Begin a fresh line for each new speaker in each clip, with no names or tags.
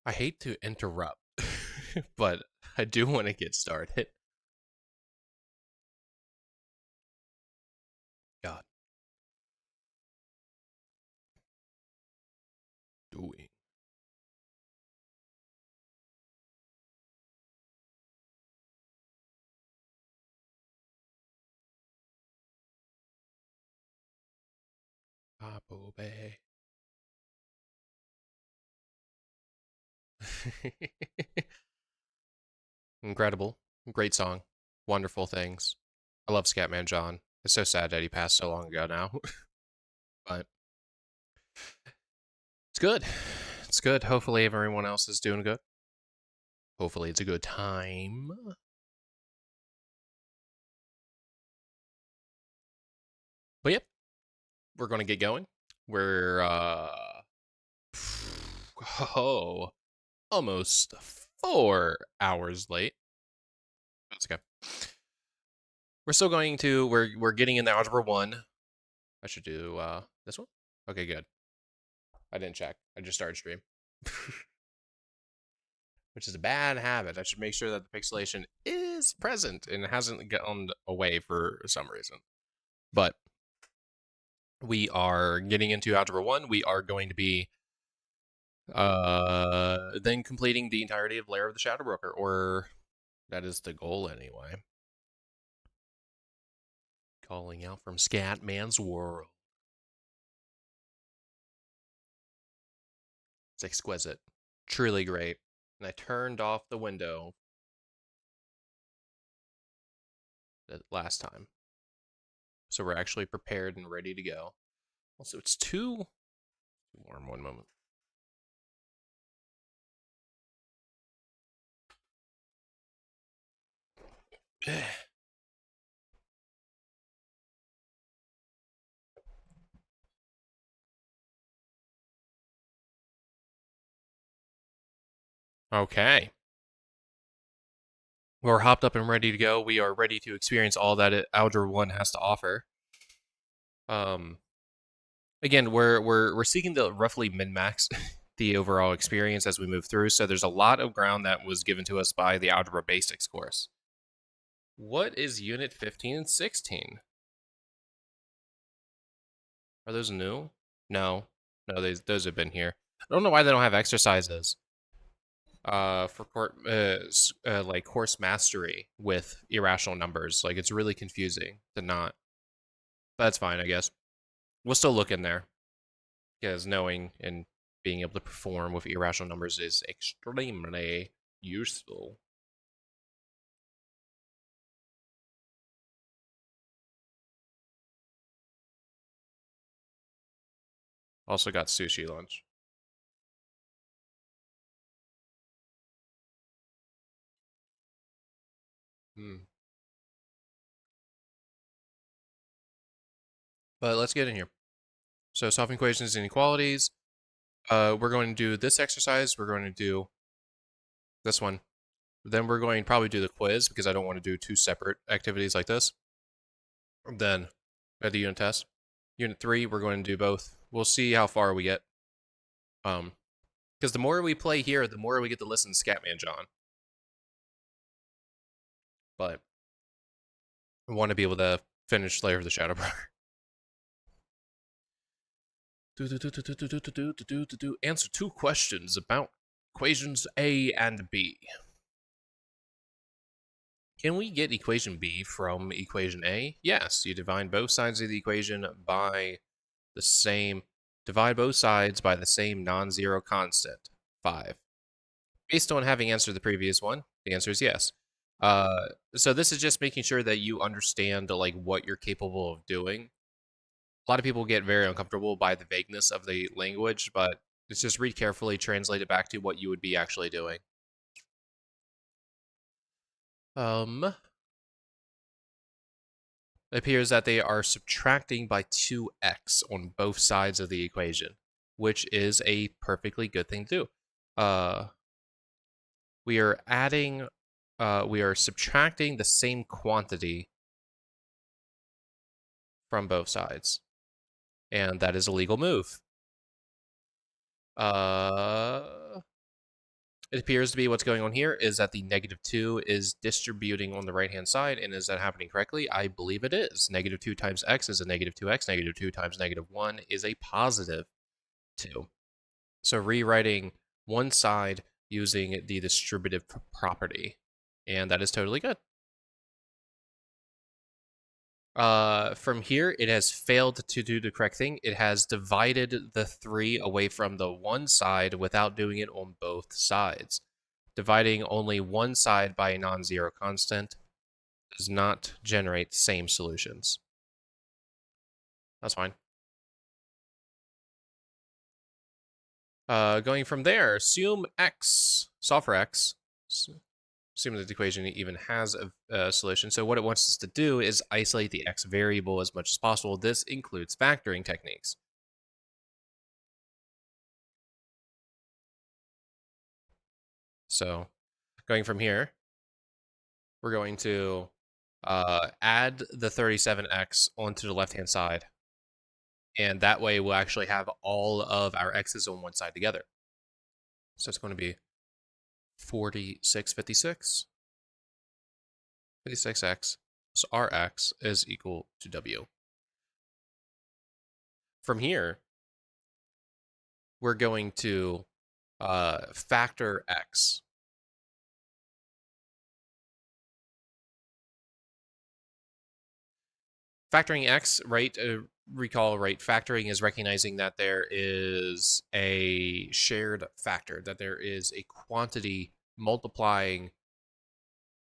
I hate to interrupt, but I do want to get started. God, doing. Papo Bay. Incredible. Great song. Wonderful things. I love Scatman John. It's so sad that he passed so long ago now. But it's good. It's good. Hopefully everyone else is doing good. Hopefully it's a good time. But yep, we're gonna get going. We're oh, almost 4 hours late. That's okay. We're still going to we're getting in the Algebra 1. I should do this one. Okay, good. I didn't check. I just started stream. Which is a bad habit. I should make sure that the pixelation is present and hasn't gone away for some reason. But we are getting into Algebra 1. We are going to be then completing the entirety of Lair of the Shadow Broker, or that is the goal anyway. Calling out from Scatman's world. It's exquisite. Truly great. And I turned off the window the last time. So we're actually prepared and ready to go. Also, it's too warm. One moment. Okay. We're hopped up and ready to go. We are ready to experience all that Algebra 1 has to offer. Again, we're seeking to roughly min-max the overall experience as we move through, so there's a lot of ground that was given to us by the Algebra Basics course. What is Unit 15 and 16? Are those new? No. No, those have been here. I don't know why they don't have exercises. For like course mastery with irrational numbers. Like it's really confusing to not. But that's fine, I guess. We'll still look in there because knowing and being able to perform with irrational numbers is extremely useful. Also got sushi lunch. Hmm. But let's get in here. So solving equations and inequalities. We're going to do this exercise. We're going to do this one. Then we're going to probably do the quiz because I don't want to do two separate activities like this. Then at the unit test. Unit 3, we're going to do both. We'll see how far we get. Because the more we play here, the more we get to listen to Scatman John. But I want to be able to finish Lair of the Shadow Broker. Answer 2 questions about equations A and B. Can we get equation B from equation A? Yes, you divide both sides of the equation by the same non-zero constant, 5. Based on having answered the previous one, the answer is yes. So this is just making sure that you understand like what you're capable of doing. A lot of people get very uncomfortable by the vagueness of the language, but it's just read carefully, translate it back to what you would be actually doing. It appears that they are subtracting by 2x on both sides of the equation, which is a perfectly good thing to do. We are subtracting the same quantity from both sides, and that is a legal move. It appears to be what's going on here is that the -2 is distributing on the right-hand side, and is that happening correctly? I believe it is. -2 times x is a -2x, -2 times -1 is a positive 2. So rewriting one side using the distributive property, and that is totally good. From here, it has failed to do the correct thing. It has divided the 3 away from the one side without doing it on both sides. Dividing only one side by a non-zero constant does not generate the same solutions. That's fine. Going from there, assume x, solve for x, assume that the equation even has a solution. So what it wants us to do is isolate the x variable as much as possible. This includes factoring techniques. So going from here, we're going to add the 37x onto the left-hand side. And that way we'll actually have all of our x's on one side together. So it's going to be 4656. 56x plus rx is equal to w. From here, we're going to factor x. Factoring x, right? Recall, right? Factoring is recognizing that there is a shared factor, that there is a quantity multiplying,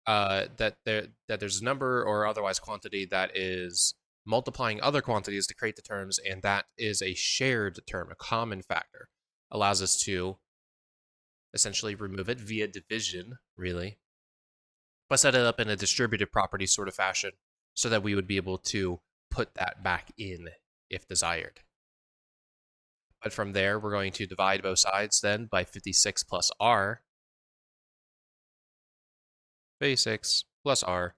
that there's a number or otherwise quantity that is multiplying other quantities to create the terms, and that is a shared term, a common factor. Allows us to essentially remove it via division, really, but set it up in a distributive property sort of fashion so that we would be able to put that back in if desired. But from there, we're going to divide both sides then by 56 plus r. 56 plus r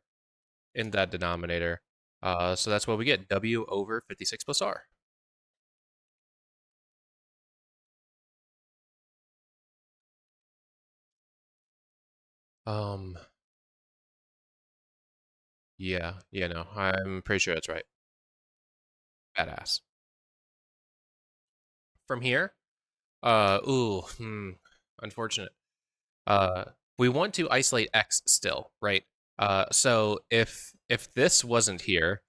in that denominator. So that's what we get, w over 56 plus r. Yeah, no, I'm pretty sure that's right. Badass. From here, unfortunate. We want to isolate x still, right? So if this wasn't here,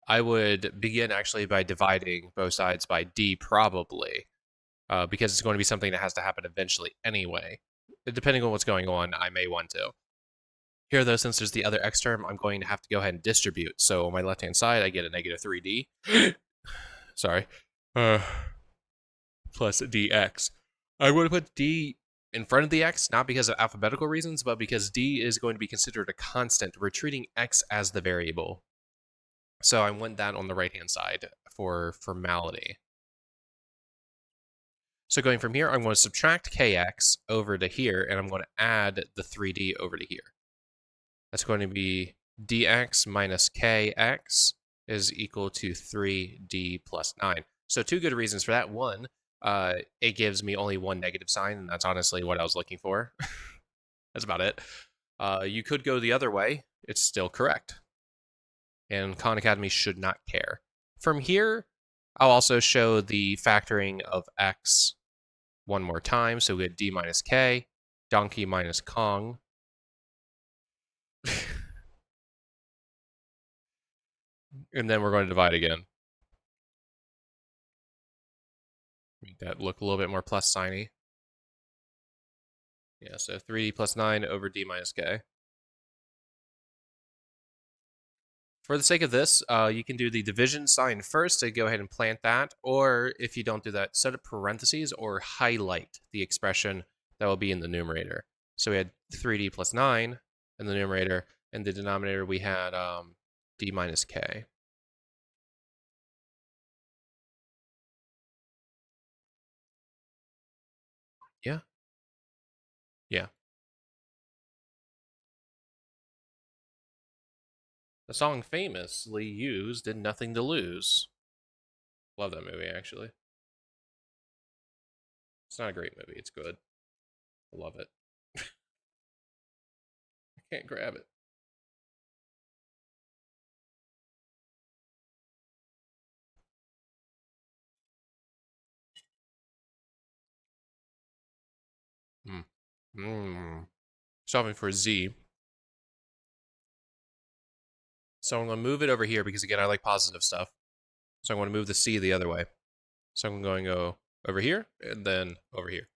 I would begin actually by dividing both sides by d probably, because it's going to be something that has to happen eventually anyway. Depending on what's going on, I may want to. Here, though, since there's the other x term, I'm going to have to go ahead and distribute. So on my left-hand side, I get a -3d. Sorry. Plus dx. I would put d in front of the x, not because of alphabetical reasons, but because d is going to be considered a constant. We're treating x as the variable. So I want that on the right-hand side for formality. So going from here, I'm going to subtract kx over to here, and I'm going to add the 3d over to here. That's going to be dx minus kx is equal to 3d plus 9. So two good reasons for that. One, it gives me only one negative sign, and that's honestly what I was looking for. That's about it. You could go the other way. It's still correct. And Khan Academy should not care. From here, I'll also show the factoring of x one more time. So we get d minus k, donkey minus Kong. And then we're going to divide again. Make that look a little bit more plus signy. Yeah, so 3d plus 9 over d minus k. For the sake of this, you can do the division sign first to go ahead and plant that, or if you don't do that, set up parentheses or highlight the expression that will be in the numerator. So we had 3d plus 9 in the numerator, and the denominator we had d minus k. Yeah. Yeah. The song famously used in Nothing to Lose. Love that movie, actually. It's not a great movie. It's good. I love it. can't grab it. Solving for Z. So I'm going to move it over here because, again, I like positive stuff. So I'm going to move the C the other way. So I'm going to go over here and then over here.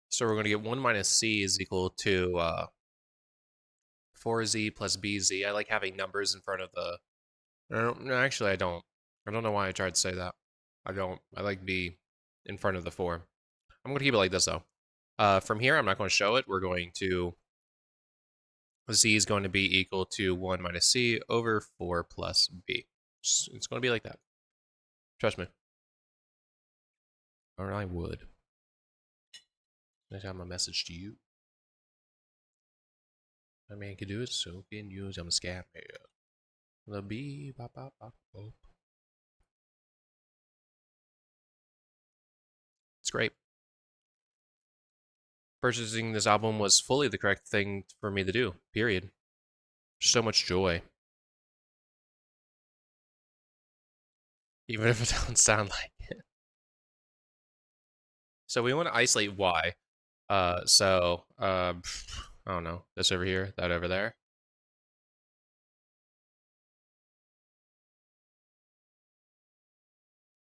So we're going to get 1 minus C is equal to 4Z plus BZ. I like having numbers in front of the... No, actually, I don't. I don't know why I tried to say that. I don't. I like B in front of the 4. I'm going to keep it like this, though. From here, I'm not going to show it. We're going to... Z is going to be equal to 1 minus C over 4 plus B. It's going to be like that. Trust me. Or I would. Next time I message to you. I mean, can do it, so can use. I'm a scam. The B, bop, bop, bop, bop. It's great. Purchasing this album was fully the correct thing for me to do, period. So much joy. Even if it doesn't sound like it. So we want to isolate Y. I don't know, this over here, that over there.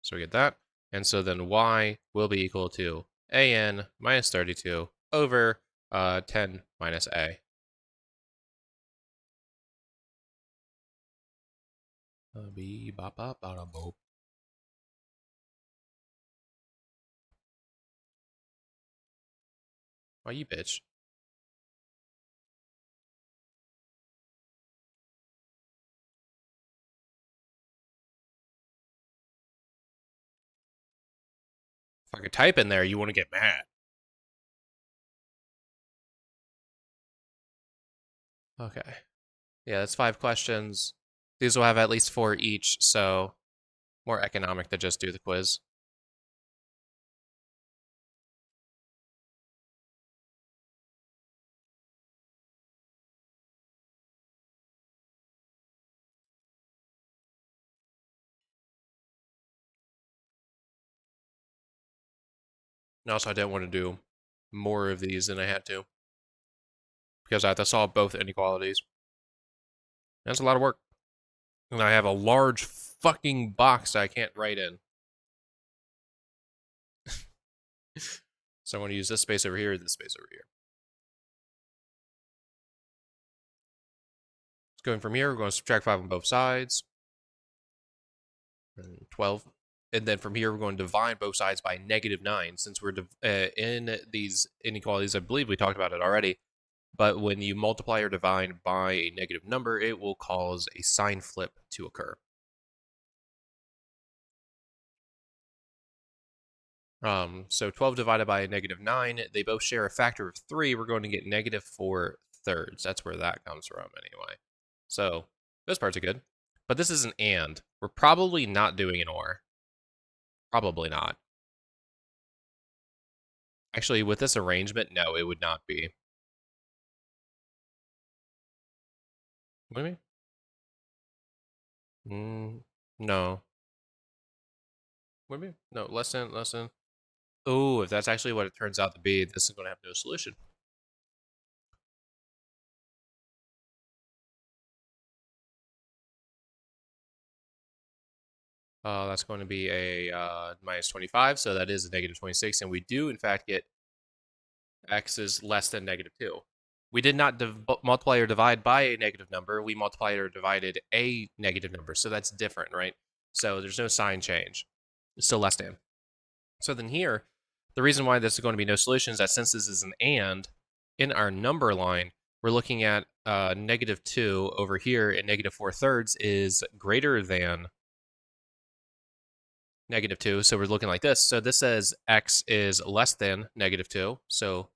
So we get that. And so then Y will be equal to AN minus 32 over 10 minus A. B bop bop bada boop. Why you bitch? If I could type in there, you want to get mad. Okay. Yeah, that's 5 questions. These will have at least 4 each, so more economic to just do the quiz. And also, I didn't want to do more of these than I had to, because I have to solve both inequalities. That's a lot of work. And I have a large fucking box I can't write in. So I'm going to use this space over here, this space over here. Going from here, we're going to subtract 5 on both sides. 12. And then from here, we're going to divide both sides by -9. Since we're in these inequalities, I believe we talked about it already. But when you multiply or divide by a negative number, it will cause a sign flip to occur. So 12 divided by a -9, they both share a factor of 3. We're going to get -4/3. That's where that comes from anyway. So those parts are good. But this is an and. We're probably not doing an or. Probably not. Actually, with this arrangement, no, it would not be. What do you mean? No. What do you mean? No, less than. Oh, if that's actually what it turns out to be, this is going to have no solution. That's going to be a -25, so that is a -26, and we do, in fact, get x is less than -2. We did not multiply or divide by a negative number. We multiplied or divided a negative number, so that's different, right? So there's no sign change. It's still less than. So then here, the reason why this is going to be no solution is that since this is an and, in our number line, we're looking at -2 over here, and -4/3 is greater than -2. So we're looking like this. So this says x is less than -2. So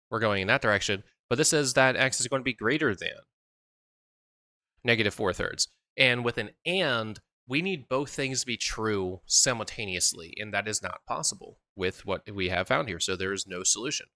we're going in that direction. But this says that x is going to be greater than -4/3. And with an and, we need both things to be true simultaneously, and that is not possible with what we have found here. So there is no solution.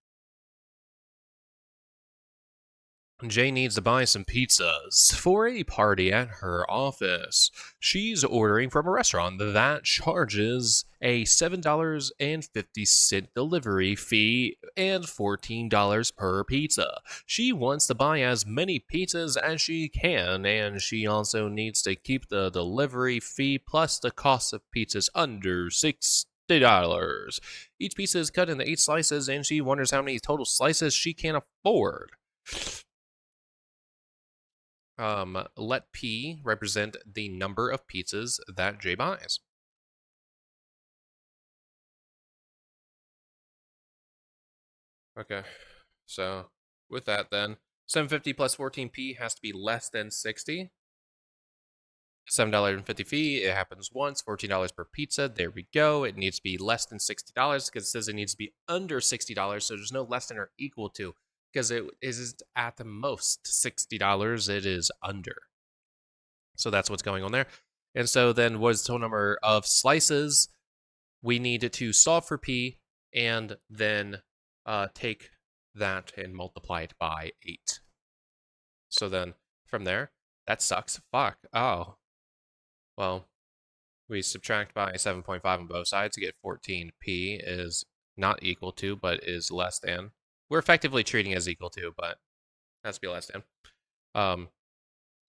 Jay needs to buy some pizzas for a party at her office. She's ordering from a restaurant that charges a $7.50 delivery fee and $14 per pizza. She wants to buy as many pizzas as she can, and she also needs to keep the delivery fee plus the cost of pizzas under $60. Each pizza is cut into 8 slices, and she wonders how many total slices she can afford. Let P represent the number of pizzas that J buys. Okay, so with that then, 750 plus 14P has to be less than 60. $7.50 fee, it happens once, $14 per pizza, there we go. It needs to be less than $60 because it says it needs to be under $60, so there's no less than or equal to, because it is at the most $60, it is under. So that's what's going on there. And so then what is the total number of slices? We need to solve for P and then take that and multiply it by 8. So then from there, that sucks. Fuck. Oh. Well, we subtract by 7.5 on both sides to get 14P is not equal to, but is less than. We're effectively treating as equal to, but it has to be less than.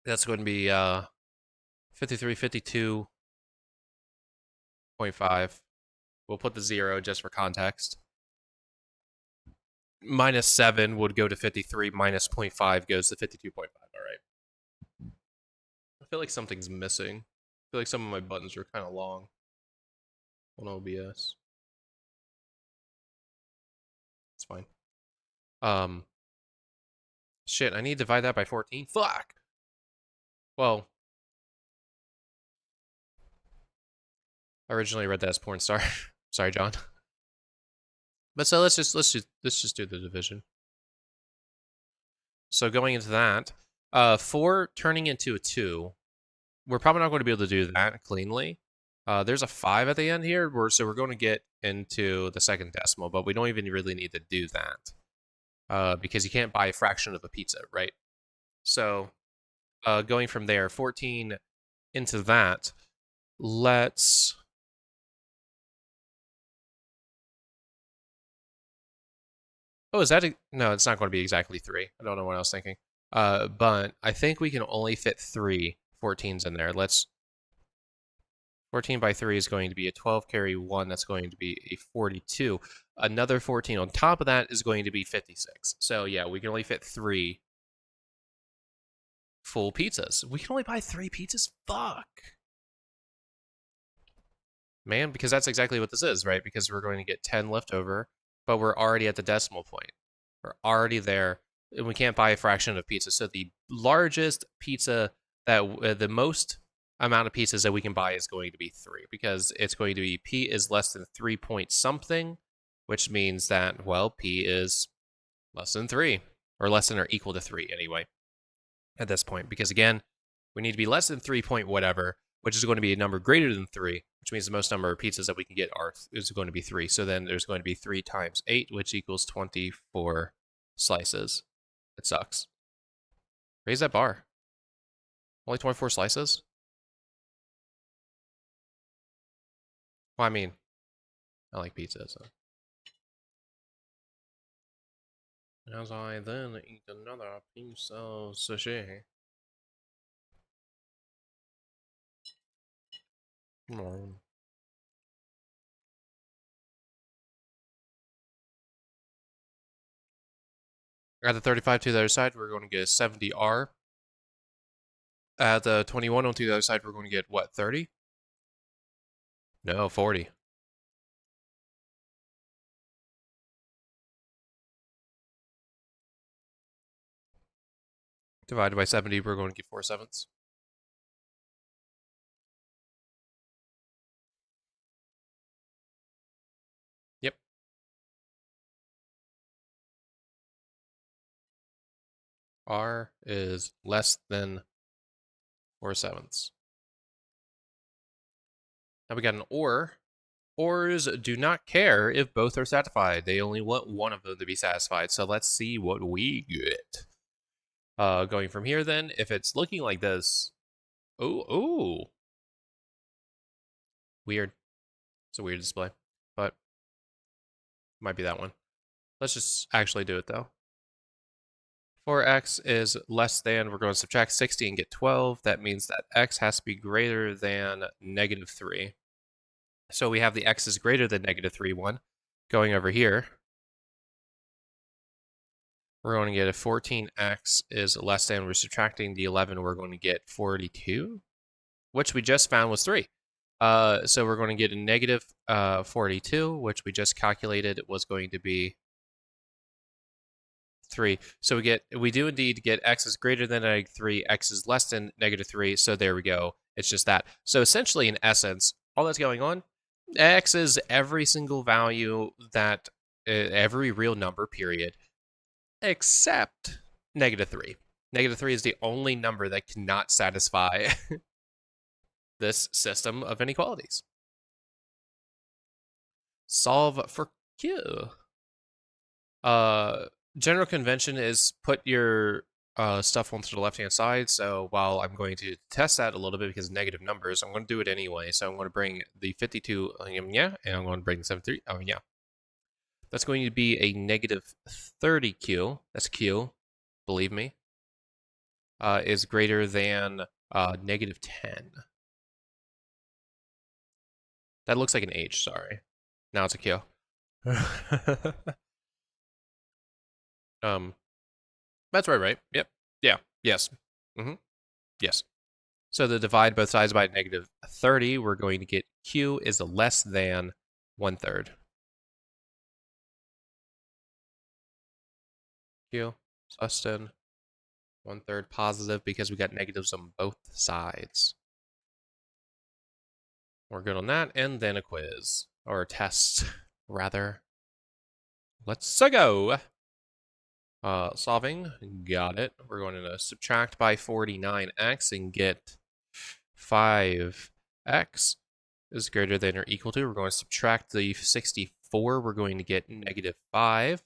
That's going to be 53, 52.5. We'll put the 0 just for context. Minus 7 would go to 53, minus 0.5 goes to 52.5. All right. I feel like something's missing. I feel like some of my buttons are kind of long on OBS. It's fine. Shit, I need to divide that by 14. Fuck! Well, I originally read that as porn star. Sorry, John. But so let's just do the division. So going into that, 4 turning into a 2, we're probably not going to be able to do that cleanly. There's a 5 at the end here, so we're going to get into the second decimal, but we don't even really need to do that because you can't buy a fraction of a pizza, right? So going from there, 14 into that, let's... Oh, is that... No, it's not going to be exactly 3. I don't know what I was thinking. But I think we can only fit 3 14s in there. Let's... 14 by 3 is going to be a 12 carry 1. That's going to be a 42. Another 14 on top of that is going to be 56. So yeah, we can only fit 3 full pizzas. We can only buy 3 pizzas? Fuck. Man, because that's exactly what this is, right? Because we're going to get 10 left over, but we're already at the decimal point. We're already there, and we can't buy a fraction of pizza. So the largest pizza that the most amount of pizzas that we can buy is going to be 3, because it's going to be P is less than 3 point something, which means that, well, P is less than 3, or less than or equal to 3 anyway, at this point. Because again, we need to be less than 3 point whatever, which is going to be a number greater than 3, which means the most number of pizzas that we can get is going to be 3. So then there's going to be 3 times 8, which equals 24 slices. It sucks. Raise that bar. Only 24 slices? Well, I mean, I like pizza, so. As I then eat another piece of sushi. Add the 35 to the other side, we're going to get a 70R. Add the 21 onto the other side, we're going to get, what, 30? No, 40. Divided by 70, we're going to get 4/7. Yep. R is less than 4/7. Now we got an OR. ORs do not care if both are satisfied. They only want one of them to be satisfied. So let's see what we get. Going from here, then, if it's looking like this, oh, weird. It's a weird display, but might be that one. Let's just actually do it though. For x is less than, we're going to subtract 60 and get 12. That means that x has to be greater than -3. So we have the x is greater than -3 one. Going over here, we're going to get a 14x is less than, we're subtracting the 11, we're going to get 42, which we just found was 3. So we're going to get a negative 42, which we just calculated was going to be 3. So we do indeed get x is greater than -3, x is less than -3. So there we go. It's just that. So essentially, in essence, all that's going on, x is every single value that every real number, period, except -3. -3 is the only number that cannot satisfy this system of inequalities. Solve for Q. General convention is put your stuff onto the left-hand side. So while I'm going to test that a little bit because negative numbers, I'm going to do it anyway. So I'm going to bring the 52, yeah, and I'm going to bring the 73, yeah. That's going to be a -30Q. That's Q, believe me, is greater than -10. That looks like an H, sorry. Now it's a Q. That's right? Yep. Yeah. Yes. Yes. So to divide both sides by -30, we're going to get Q is less than 1/3. Q is less than 1/3 positive because we got negatives on both sides. We're good on that, and then a quiz or a test, rather. Let's go. Solving, got it. We're going to subtract by 49x and get 5x is greater than or equal to. We're going to subtract the 64. We're going to get -5.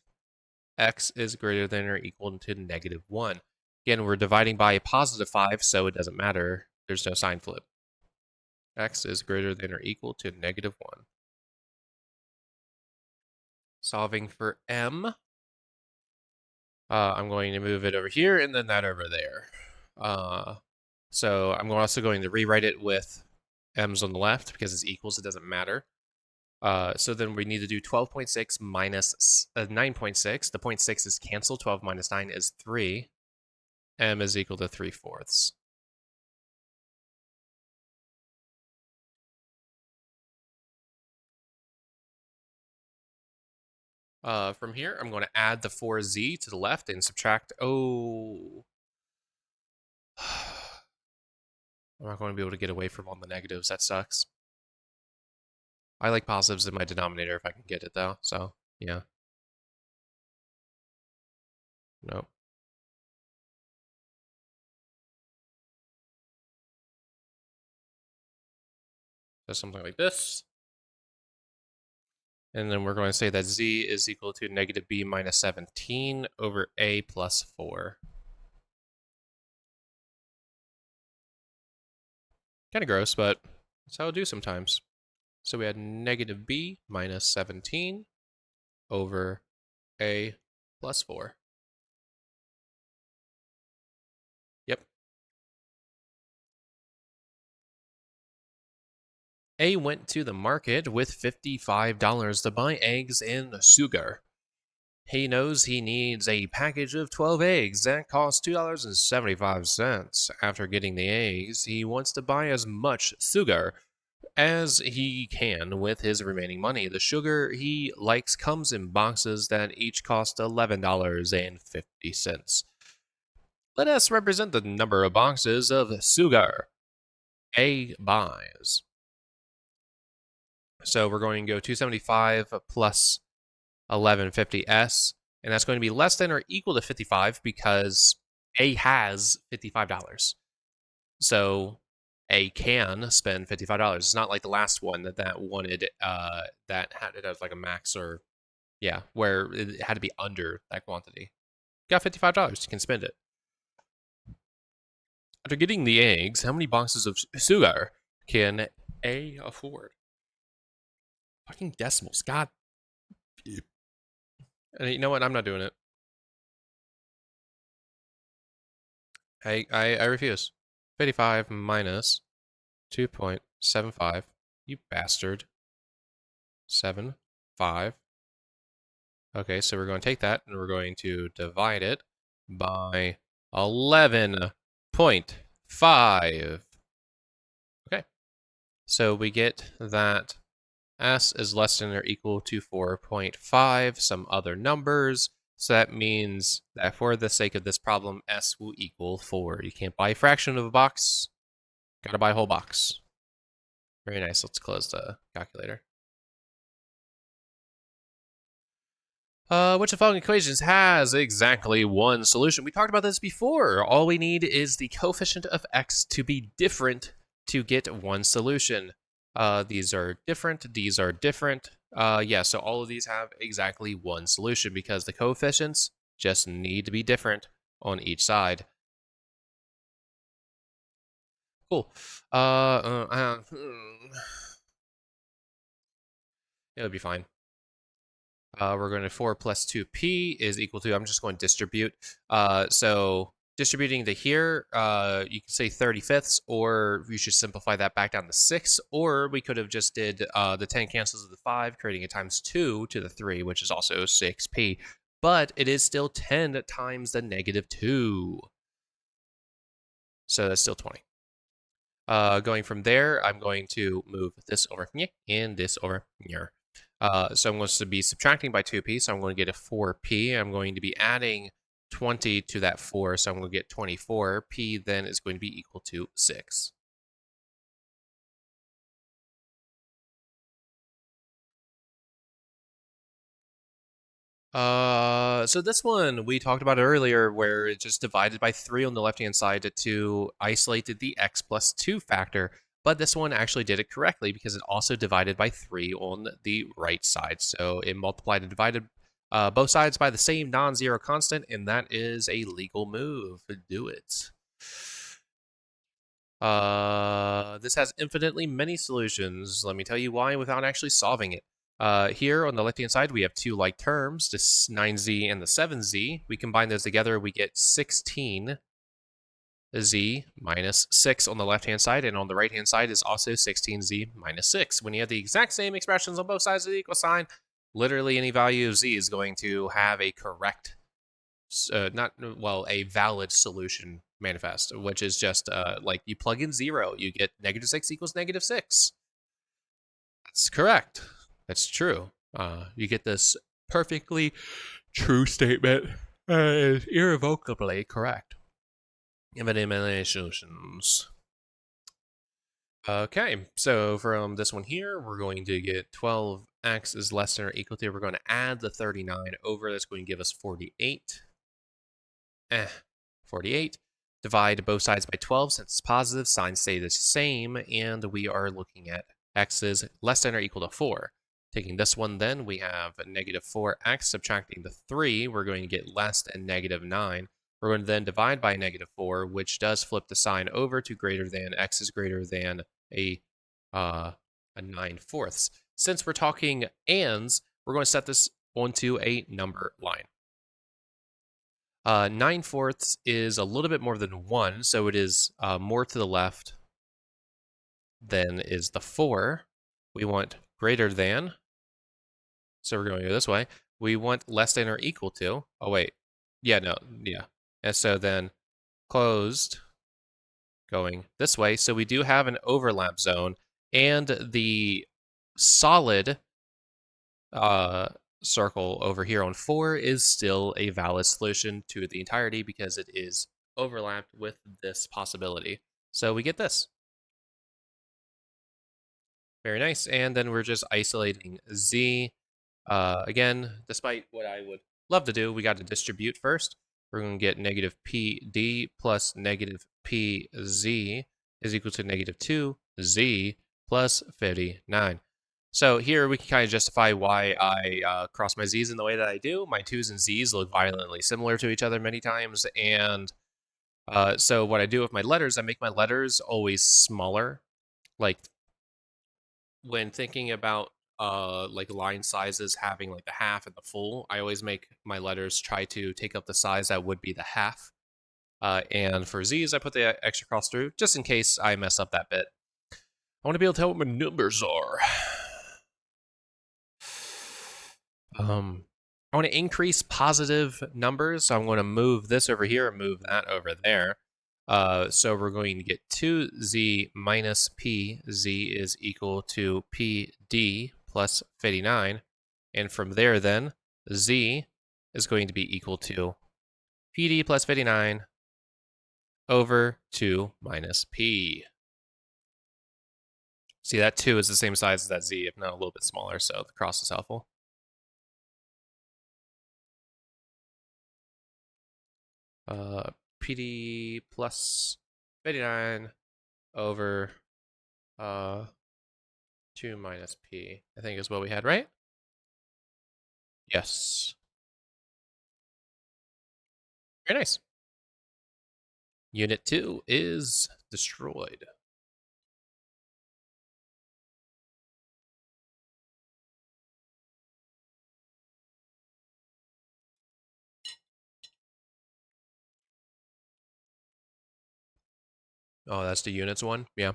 X is greater than or equal to -1. Again, we're dividing by a +5, so it doesn't matter. There's no sign flip. X is greater than or equal to -1. Solving for M. I'm going to move it over here and then that over there. So I'm also going to rewrite it with m's on the left because it's equals, it doesn't matter. So then we need to do 12.6 minus 9.6. The 0.6 is canceled. 12 minus 9 is 3. M is equal to 3/4. From here, I'm going to add the 4z to the left and subtract. Oh. I'm not going to be able to get away from all the negatives. That sucks. I like positives in my denominator if I can get it, though. So, yeah. Nope. So something like this. And then we're going to say that z is equal to -b minus 17 over a plus 4. Kind of gross, but that's how I'll do sometimes. So we had -b minus 17 over a plus 4. Yep. A went to the market with $55 to buy eggs and sugar. He knows he needs a package of 12 eggs that costs $2.75. After getting the eggs, he wants to buy as much sugar as he can with his remaining money. The sugar he likes comes in boxes that each cost $11.50. Let us represent the number of boxes of sugar A buys. So we're going to go 275 plus 1150s, and that's going to be less than or equal to 55 because A has $55. So A can spend $55. It's not like the last one that wanted that had it as like a max or yeah, where it had to be under that quantity. Got $55, you can spend it. After getting the eggs, how many boxes of sugar can A afford? Fucking decimals. God. And you know what? I'm not doing it. I refuse. 55 minus 2.75. You bastard. 7, 5. Okay, so we're going to take that and we're going to divide it by 11.5. Okay, so we get that s is less than or equal to 4.5, some other numbers. So that means that for the sake of this problem, s will equal 4. You can't buy a fraction of a box. Gotta buy a whole box. Very nice. Let's close the calculator. Which of the following equations has exactly one solution? We talked about this before. All we need is the coefficient of x to be different to get one solution. These are different. These are different. Yeah, so all of these have exactly one solution because the coefficients just need to be different on each side. Cool. It would be fine. We're going to 4 plus 2p is equal to, I'm just going to distribute. So distributing to here, you can say 35ths, or you should simplify that back down to 6, or we could have just did the 10 cancels of the 5, creating a times 2 to the 3, which is also 6p. But it is still 10 times the negative 2. So that's still 20. Going from there, I'm going to move this over here and this over here. So I'm going to be subtracting by 2p, so I'm going to get a 4p. I'm going to be adding 20 to that 4, so I'm going to get 24. P then is going to be equal to 6. So this one we talked about earlier, where it just divided by 3 on the left-hand side to isolate the x plus 2 factor. But this one actually did it correctly because it also divided by 3 on the right side. So it multiplied and divided both sides by the same non-zero constant, and that is a legal move. Do it. This has infinitely many solutions. Let me tell you why without actually solving it. Here on the left-hand side, we have two like terms, this 9z and the 7z. We combine those together, we get 16z minus 6 on the left-hand side, and on the right-hand side is also 16z minus 6. When you have the exact same expressions on both sides of the equal sign, literally any value of z is going to have a correct, a valid solution manifest, which is just like you plug in 0, you get negative 6 equals negative 6. That's correct. That's true. You get this perfectly true statement. Is irrevocably correct. Infinite solutions. Okay, so from this one here, we're going to get 12x is less than or equal to, we're going to add the 39 over, that's going to give us 48. 48. Divide both sides by 12 since it's positive, signs stay the same, and we are looking at x is less than or equal to 4. Taking this one then, we have negative 4x, subtracting the 3, we're going to get less than negative 9. We're going to then divide by negative 4, which does flip the sign over to greater than, x is greater than a 9/4. Since we're talking ands, we're going to set this onto a number line. 9/4 is a little bit more than 1, so it is more to the left than is the 4. We want greater than, so we're going to go this way. We want less than or equal to. Oh, wait. Yeah, no, yeah. And so then closed going this way. So we do have an overlap zone, and the solid circle over here on 4 is still a valid solution to the entirety because it is overlapped with this possibility. So we get this. Very nice. And then we're just isolating z. Again, despite what I would love to do, we got to distribute first. We're going to get negative pd plus negative pz is equal to negative 2z plus 59. So here we can kind of justify why I cross my z's in the way that I do. My 2's and z's look violently similar to each other many times, and So what I do with my letters, I make my letters always smaller. Like when thinking about like line sizes having like the half and the full, I always make my letters try to take up the size that would be the half. And for Z's, I put the extra cross through just in case I mess up that bit. I want to be able to tell what my numbers are. I want to increase positive numbers, so I'm going to move this over here and move that over there. So we're going to get 2z minus p. Z is equal to pd plus 59. And from there then, z is going to be equal to pd plus 59 over 2 minus p. See, that 2 is the same size as that z, if not a little bit smaller, so the cross is helpful. PD plus 59 over 2 minus p, I think is what we had, right? Yes. Very nice. Unit 2 is destroyed. Oh, that's the units one? Yeah.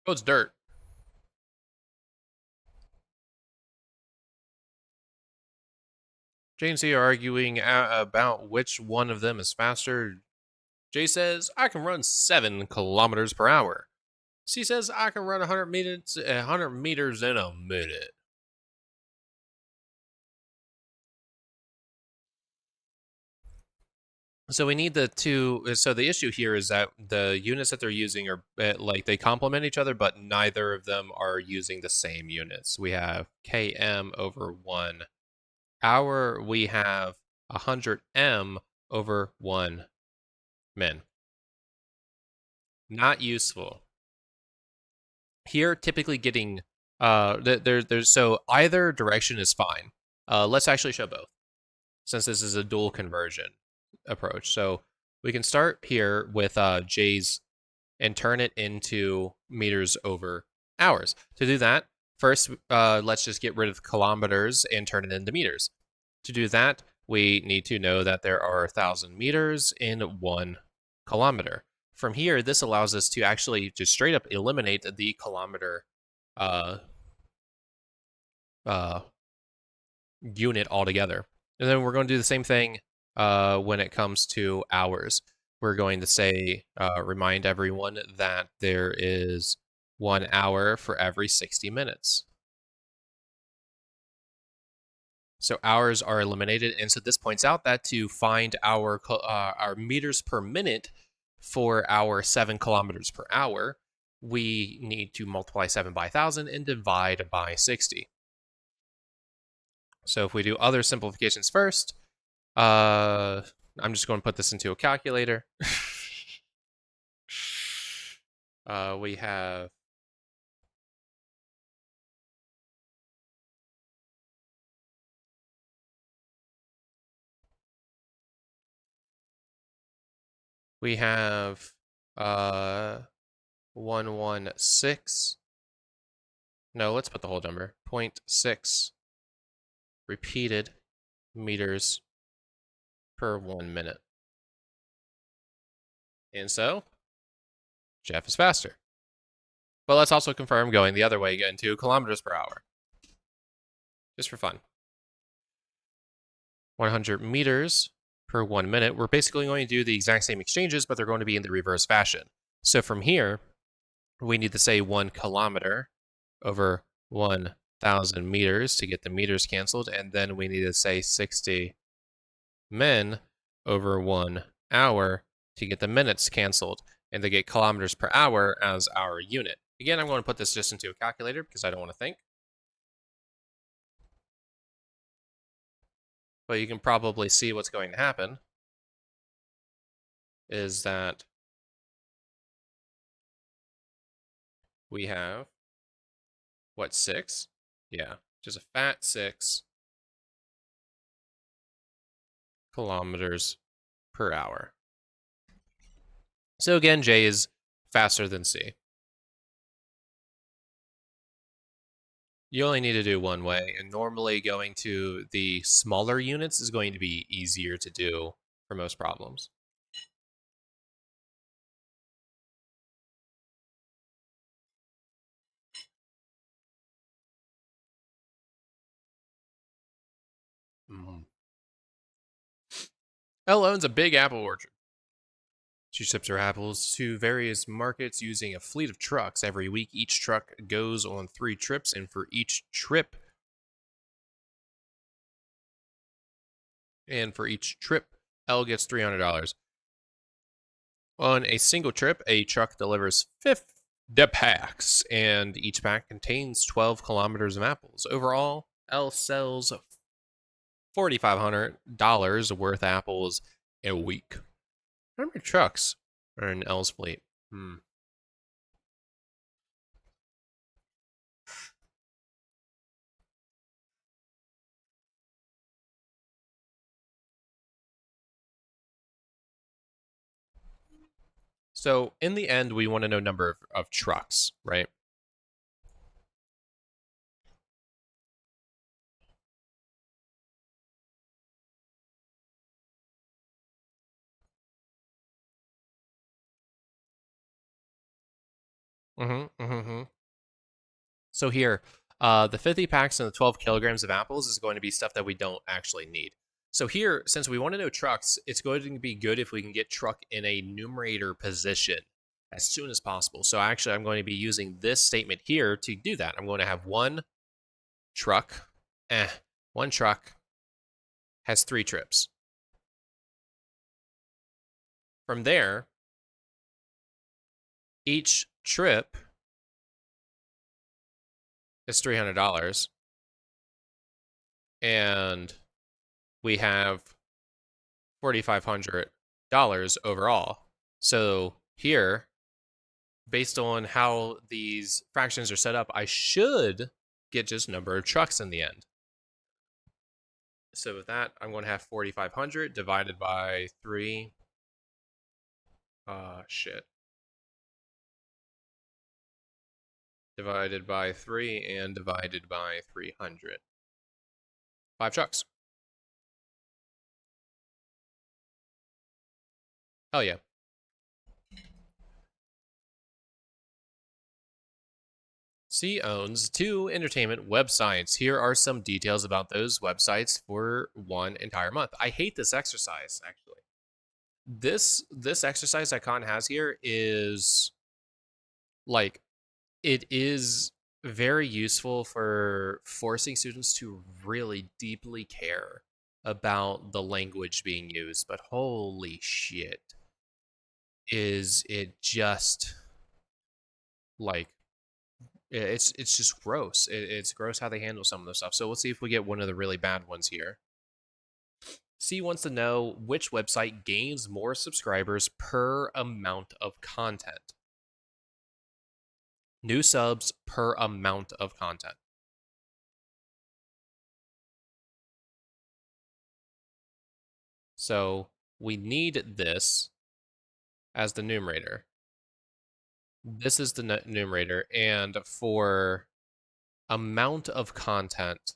Oh, it's dirt. Jay and C are arguing about which one of them is faster. Jay says, I can run 7 kilometers per hour. C says, I can run 100 meters in a minute. So we need the two. So the issue here is that the units that they're using are like they complement each other, but neither of them are using the same units. We have km over 1 hour. We have 100 m over 1 min. Not useful. Here, typically getting there's so either direction is fine. Let's actually show both, since this is a dual conversion approach. So we can start here with J's and turn it into meters over hours. To do that, first, let's just get rid of kilometers and turn it into meters. To do that, we need to know that there are 1,000 meters in 1 kilometer. From here, this allows us to actually just straight up eliminate the kilometer unit altogether. And then we're going to do the same thing when it comes to hours. We're going to say, remind everyone that there is 1 hour for every 60 minutes. So hours are eliminated, and so this points out that to find our meters per minute for our 7 kilometers per hour, we need to multiply 7 by 1,000 and divide by 60. So if we do other simplifications first, I'm just going to put this into a calculator. We have we have 116. No, let's put the whole number. 0.6 repeated meters per 1 minute. And so Jeff is faster. But let's also confirm going the other way again to kilometers per hour. Just for fun. 100 meters per 1 minute. We're basically going to do the exact same exchanges, but they're going to be in the reverse fashion. So from here, we need to say 1 kilometer over 1,000 meters to get the meters canceled. And then we need to say 60 min over 1 hour to get the minutes canceled and to get kilometers per hour as our unit. Again, I'm going to put this just into a calculator because I don't want to think. But you can probably see what's going to happen. is that we have, what, 6? Yeah, just a fat 6 kilometers per hour. So again, J is faster than C. You only need to do one way, and normally going to the smaller units is going to be easier to do for most problems. Elle owns a big apple orchard. She ships her apples to various markets using a fleet of trucks. Every week, each truck goes on 3 trips, and for each trip, Elle gets $300. On a single trip, a truck delivers 50 packs, and each pack contains 12 kilometers of apples. Overall, Elle sells $4,500 worth of apples a week. How many trucks are in Elle's fleet? So in the end, we want to know number of trucks, right? So here, the 50 packs and the 12 kilograms of apples is going to be stuff that we don't actually need. So here, since we want to know trucks, it's going to be good if we can get truck in a numerator position as soon as possible. So actually, I'm going to be using this statement here to do that. I'm going to have one truck, one truck has 3 trips. From there, each trip is $300, and we have $4,500 overall. So here, based on how these fractions are set up, I should get just number of trucks in the end. So with that, I'm going to have 4,500 divided by 3. Divided by 3 and divided by 300. 5 trucks. Hell yeah. C owns 2 entertainment websites. Here are some details about those websites for one entire month. I hate this exercise, actually. This exercise that Khan has here is like, it is very useful for forcing students to really deeply care about the language being used, but holy shit, is it just like, it's just gross. It's gross how they handle some of the stuff. So let's see if we get one of the really bad ones here. C wants to know which website gains more subscribers per amount of content. New subs per amount of content. So we need this as the numerator. This is the numerator, and for amount of content,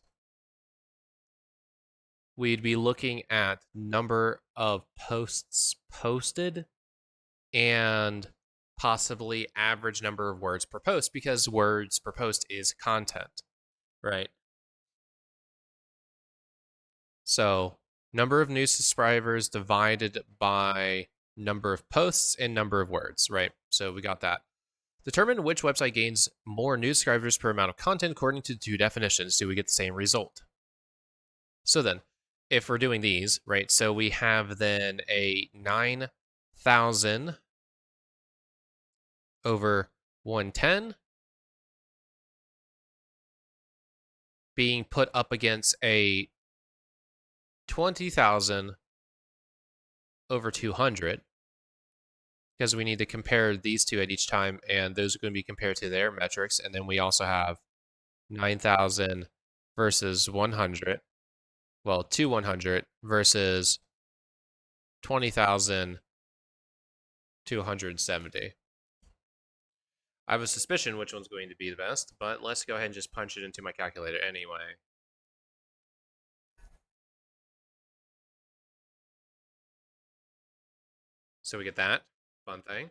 we'd be looking at number of posts posted and possibly average number of words per post, because words per post is content, right? So number of new subscribers divided by number of posts and number of words, right? So we got that. Determine which website gains more new subscribers per amount of content according to 2 definitions. Do we get the same result? So then, if we're doing these, right, so we have then a 9,000 over 110 being put up against a 20,000 over 200. because we need to compare these two at each time, and those are going to be compared to their metrics. And then we also have 9,000 versus 100. Well, to 100 versus 20,000 to 170. I have a suspicion which one's going to be the best, but let's go ahead and just punch it into my calculator anyway. So we get that fun thing.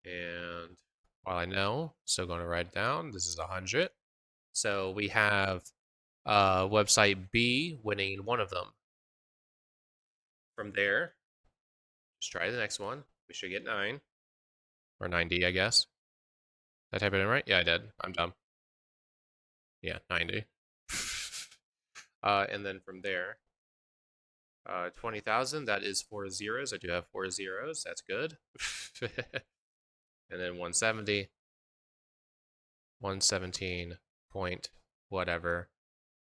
And while I know, still going to write it down. This is 100. So we have website B winning one of them. From there, just try the next one. We should get 9. Or 90, I guess. Did I type it in right? Yeah, I did. I'm dumb. Yeah, 90. And then from there, 20,000, that is 4 zeros. I do have 4 zeros. That's good. And then 170. 117 point whatever.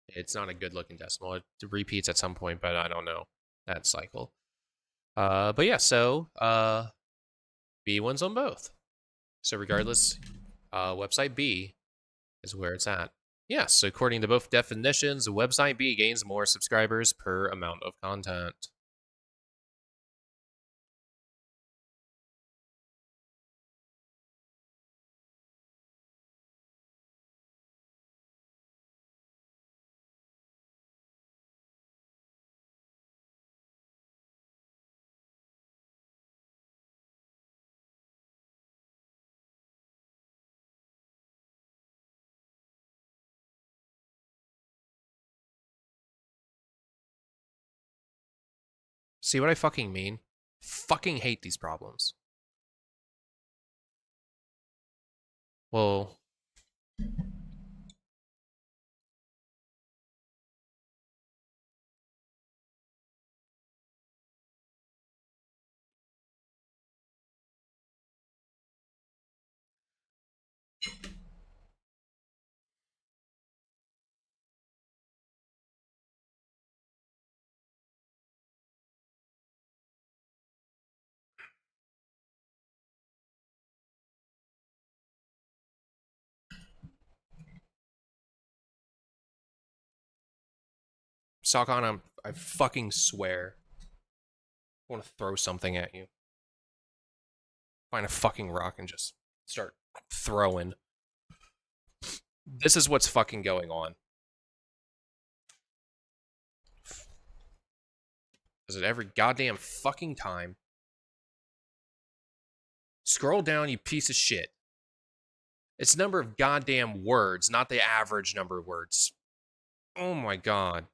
It's not a good looking decimal. It repeats at some point, but I don't know that cycle. But yeah, so B wins on both. So regardless, website B is where it's at. Yes, according to both definitions, website B gains more subscribers per amount of content. See what I fucking mean? Fucking hate these problems. Well, Salcon, I fucking swear. I want to throw something at you. Find a fucking rock and just start throwing. This is what's fucking going on. Does it every goddamn fucking time? Scroll down, you piece of shit. It's number of goddamn words, not the average number of words. Oh my god.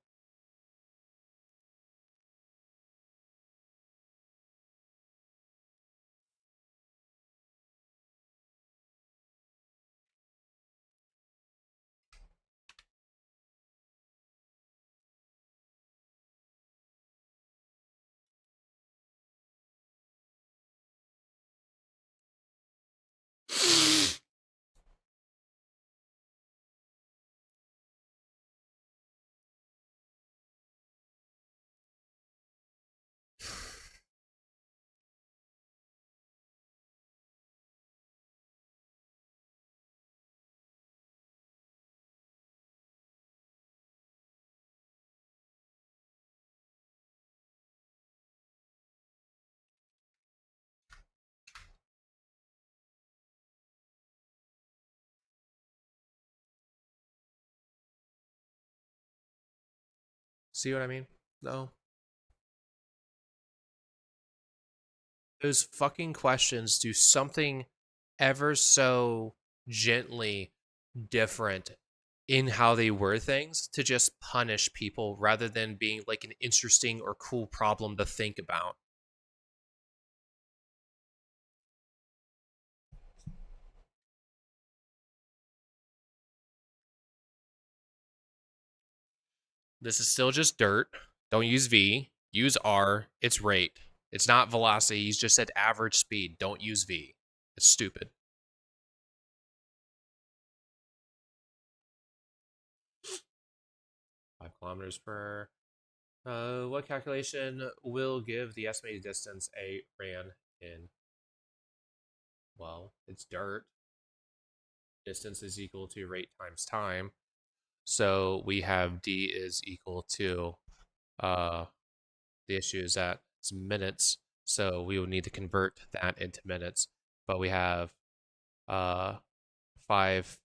See what I mean? No. Those fucking questions do something ever so gently different in how they word things to just punish people rather than being like an interesting or cool problem to think about. This is still just dirt. Don't use V. Use R. It's rate. It's not velocity. He's just said average speed. Don't use V. It's stupid. 5 kilometers per What calculation will give the estimated distance a ran in? Well, it's dirt. Distance is equal to rate times time. So we have d is equal to uh the issue is that it's minutes. So we will need to convert that into minutes. But we have uh 5.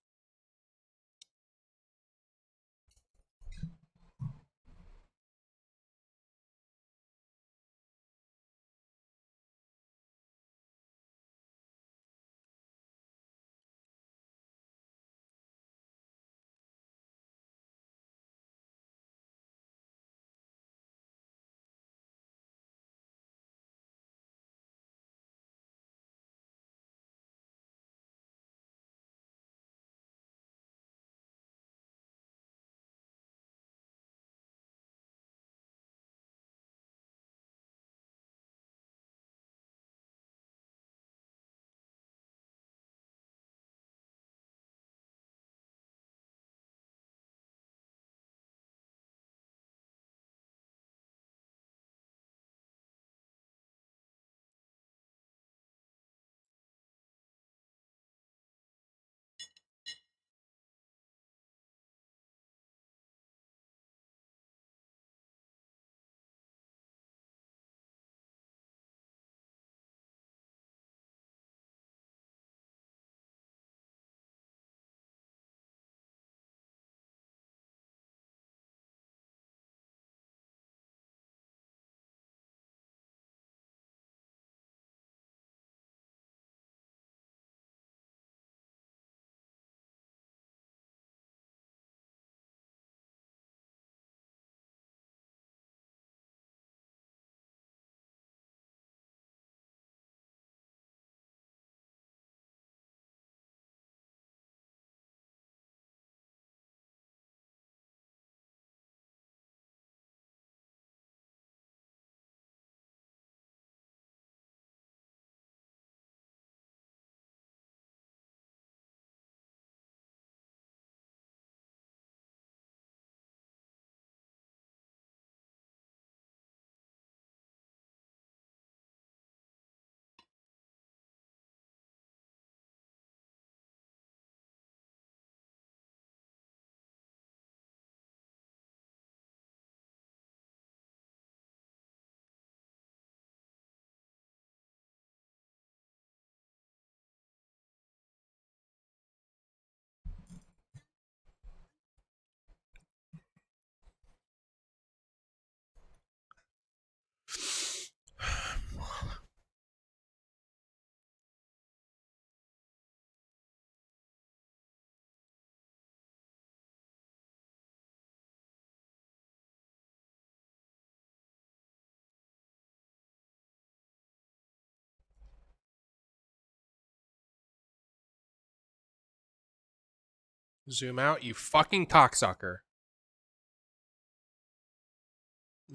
Zoom out, you fucking cocksucker.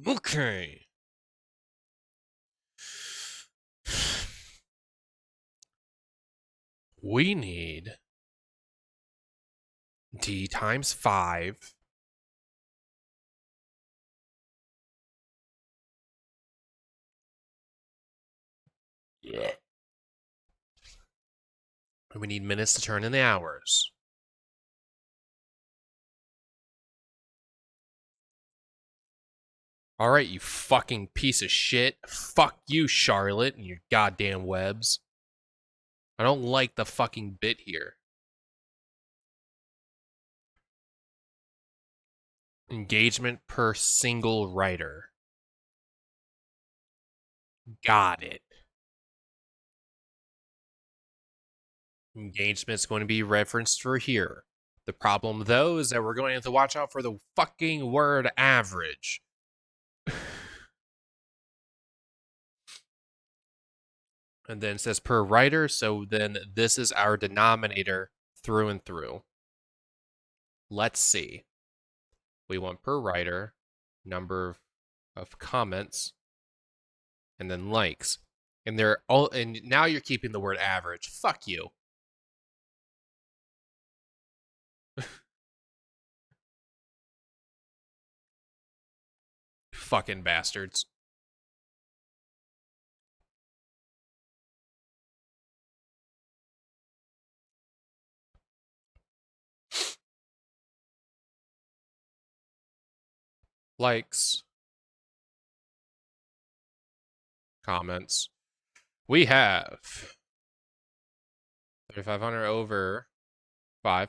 Okay. We need d times 5. Yeah. And we need minutes to turn into hours. All right, you fucking piece of shit. Fuck you, Charlotte, and your goddamn webs. I don't like the fucking bit here. Engagement per single writer. Got it. Engagement's going to be referenced for here. The problem, though, is that we're going to have to watch out for the fucking word average. And then it says per writer, so then this is our denominator through and through. Let's see. We want per writer, number of comments, and then likes. And they're all, and now you're keeping the word average. Fuck you. Fucking bastards. Likes, comments. We have 3,500 over 5.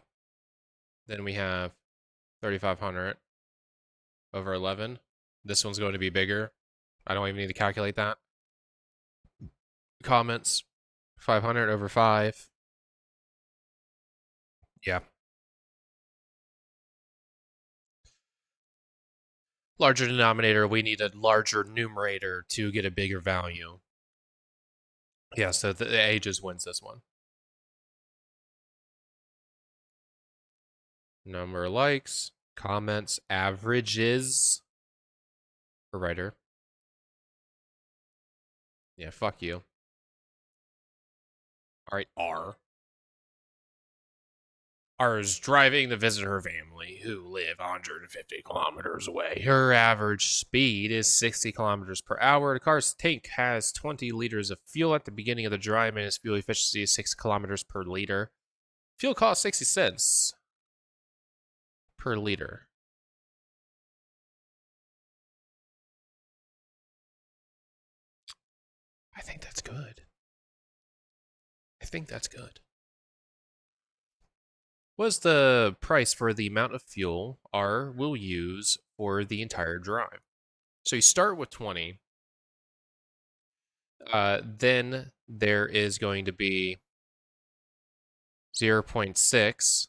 Then we have 3,500 over 11. This one's going to be bigger. I don't even need to calculate that. Comments, 500 over 5. Yeah. Larger denominator, we need a larger numerator to get a bigger value. Yeah, so the ages wins this one. Number of likes, comments, averages for writer. Yeah, fuck you. All right, R. R is driving to visit her family, who live 150 kilometers away. Her average speed is 60 kilometers per hour. The car's tank has 20 liters of fuel at the beginning of the drive, and its fuel efficiency is 6 kilometers per liter. Fuel costs 60 cents per liter. I think that's good. I think that's good. What's the price for the amount of fuel R will use for the entire drive? So you start with 20. Then there is going to be 0.6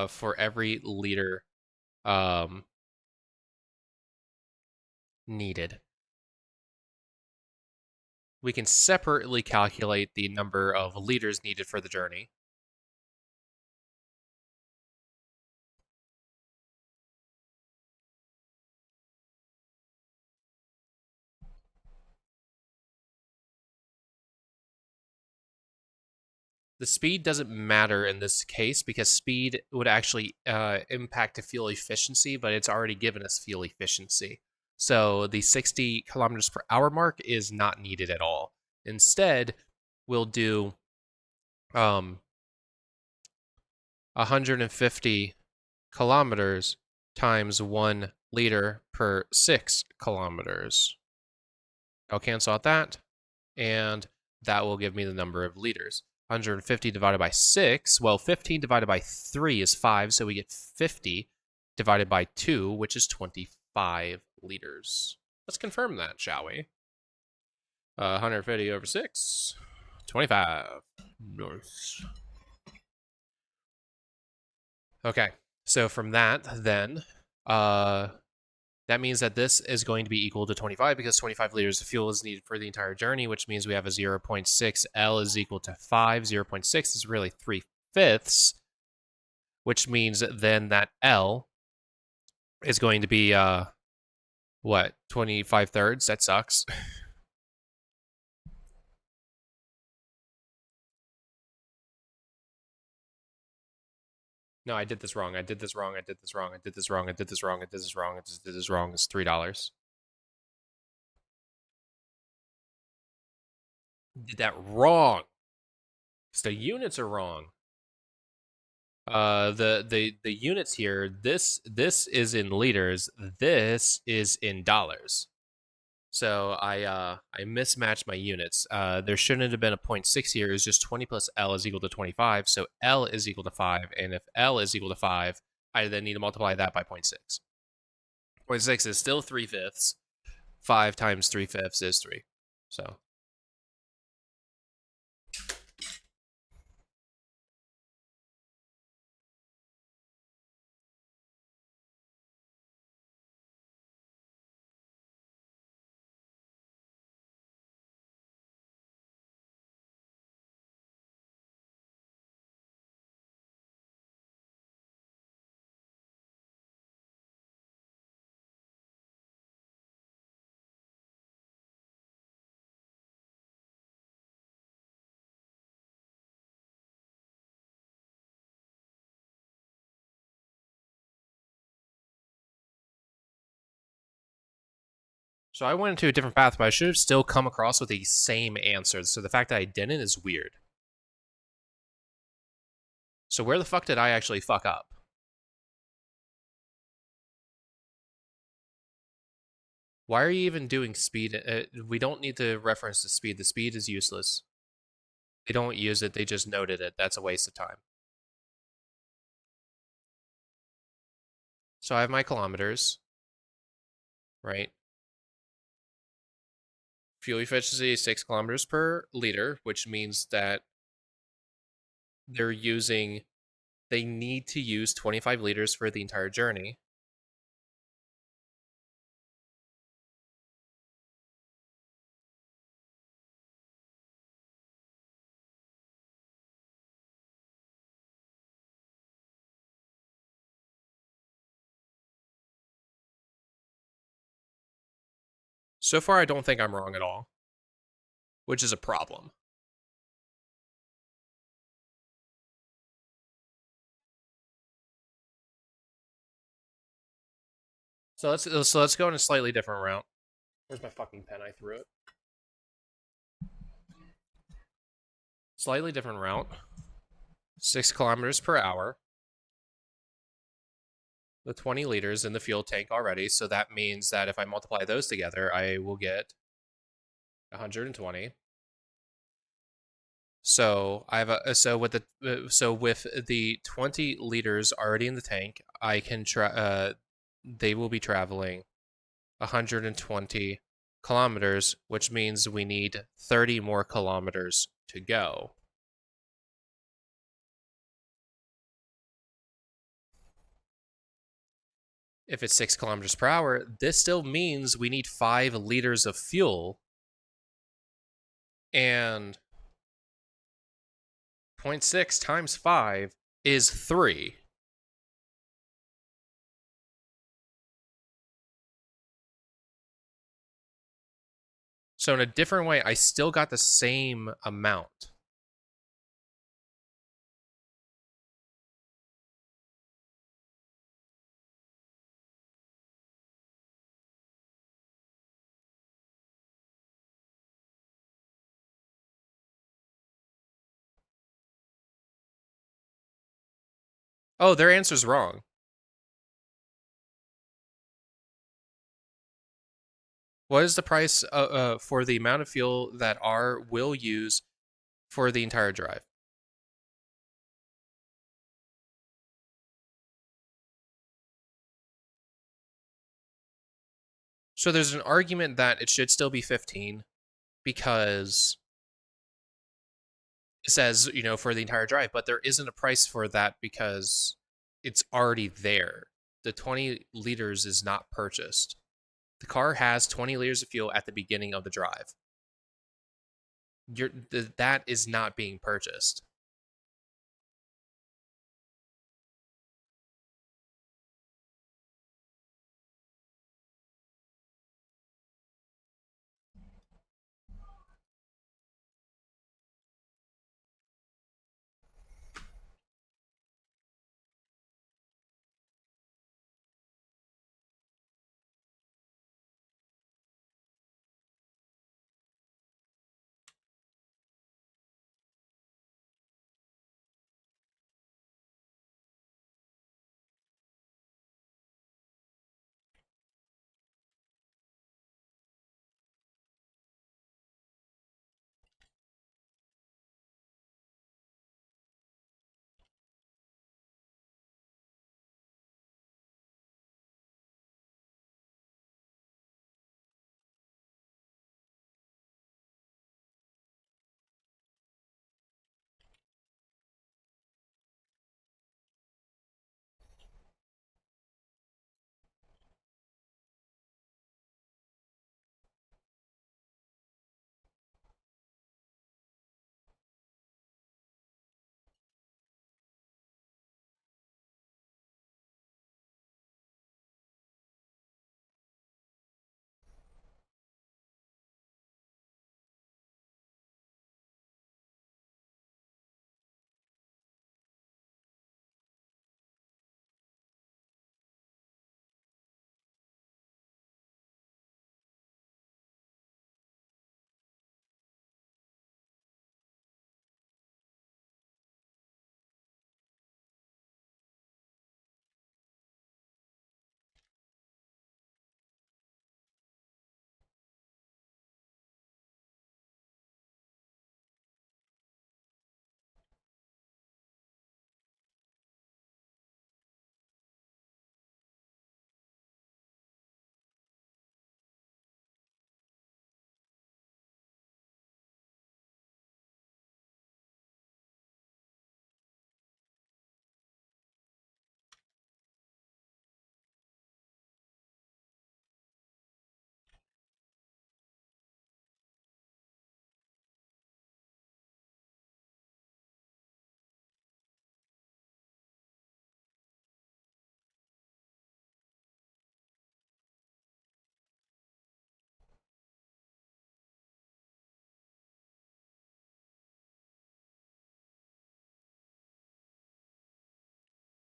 for every liter needed. We can separately calculate the number of liters needed for the journey. The speed doesn't matter in this case because speed would actually impact the fuel efficiency, but it's already given us fuel efficiency. So the 60 kilometers per hour mark is not needed at all. Instead, we'll do 150 kilometers times 1 liter per 6 kilometers. I'll cancel out that, and that will give me the number of liters. 150 divided by 6, well, 15 divided by 3 is 5, so we get 50 divided by 2, which is 25 liters. Let's confirm that, shall we? 150 over 6, 25. Nice. Okay, so from that, then, that means that this is going to be equal to 25 because 25 liters of fuel is needed for the entire journey, which means we have a 0.6. L is equal to 5. 0.6 is really 3/5, which means then that L is going to be, what, 25 thirds? That sucks. No, I did this wrong. I did this wrong. I did this wrong. I did this wrong. I did this wrong. I did this wrong. I just did this wrong. It's $3. Did that wrong. Because the units are wrong. The units here, this is in liters, this is in dollars. So I mismatched my units. There shouldn't have been a 0.6 here. It's just 20 plus L is equal to 25. So L is equal to 5. And if L is equal to 5, I then need to multiply that by 0.6. 0.6 is still 3/5. 5 times 3/5 is 3. So So I went into a different path, but I should have still come across with the same answer. So the fact that I didn't is weird. So where the fuck did I actually fuck up? Why are you even doing speed? We don't need to reference the speed. The speed is useless. They don't use it. They just noted it. That's a waste of time. So I have my kilometers, right? Fuel efficiency is 6 kilometers per liter, which means that they're using, they need to use 25 liters for the entire journey. So far, I don't think I'm wrong at all, which is a problem. So let's go in a slightly different route. Where's my fucking pen? I threw it. Slightly different route. 6 kilometers per hour. The 20 liters in the fuel tank already, so that means that if I multiply those together, I will get 120. So I have with the 20 liters already in the tank, I can they will be traveling 120 kilometers, which means we need 30 more kilometers to go. If it's 6 kilometers per hour, this still means we need 5 liters of fuel. And 0.6 times 5 is 3. So in a different way, I still got the same amount. Oh, their answer's wrong. What is the price for the amount of fuel that R will use for the entire drive? So there's an argument that it should still be 15 because it says, for the entire drive, but there isn't a price for that because it's already there. The 20 liters is not purchased. The car has 20 liters of fuel at the beginning of the drive. That is not being purchased.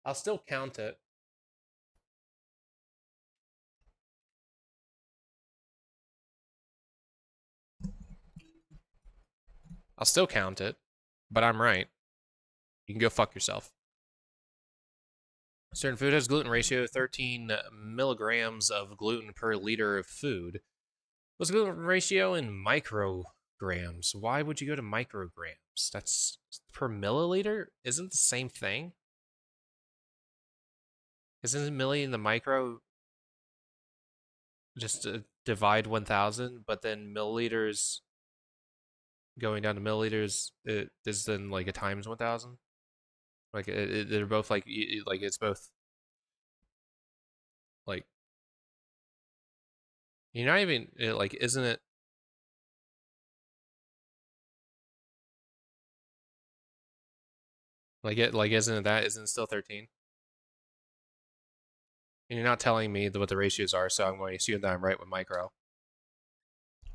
I'll still count it. I'll still count it, but I'm right. You can go fuck yourself. Certain food has gluten ratio 13 milligrams of gluten per liter of food. What's the gluten ratio in micrograms? Why would you go to micrograms? That's per milliliter? Isn't the same thing? Isn't a million the micro just divide 1,000, but then milliliters going down to milliliters is then like a times 1,000? Like they're both like it's both like you're not even like isn't it like isn't it that isn't it still 13? And you're not telling me what the ratios are, so I'm going to assume that I'm right with micro.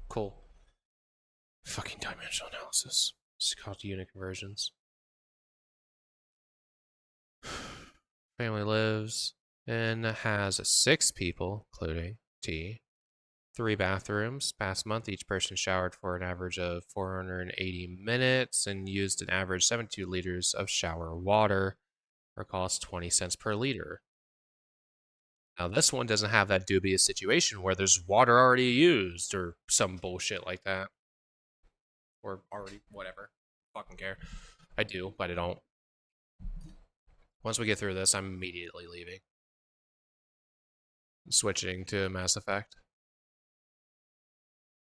Cool. Fucking dimensional analysis. It's called unit conversions. Family lives and has 6 people, including T. 3 bathrooms. Past month, each person showered for an average of 480 minutes and used an average 72 liters of shower water, or cost 20 cents per liter. Now, this one doesn't have that dubious situation where there's water already used or some bullshit like that. Or already, whatever. Fucking care. I do, but I don't. Once we get through this, I'm immediately leaving. Switching to Mass Effect.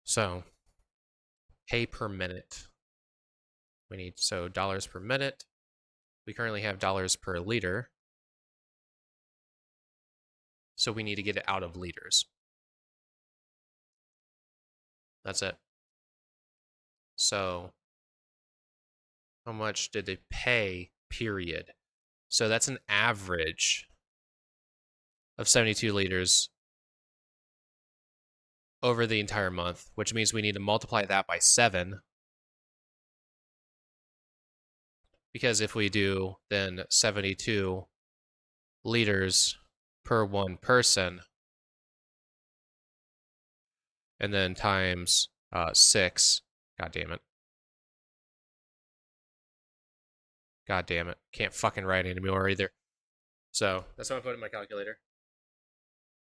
So, pay per minute. We need, so dollars per minute. We currently have dollars per liter. So we need to get it out of liters. That's it. So, how much did they pay, period? So that's an average of 72 liters over the entire month, which means we need to multiply that by 7. Because if we do then 72 liters per one person, and then times 6, god damn it. God damn it. Can't fucking write anymore either. So that's what I put in my calculator.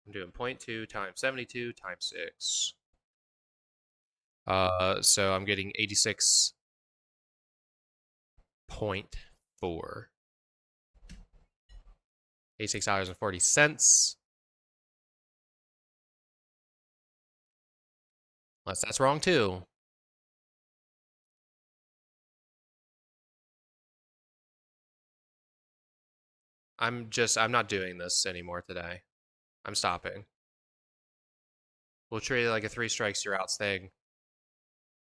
I'm doing 0.2 times 72 times 6. So I'm getting 86.4. $86.40. Unless that's wrong too. I'm not doing this anymore today. I'm stopping. We'll treat it like a 3 strikes you're out thing.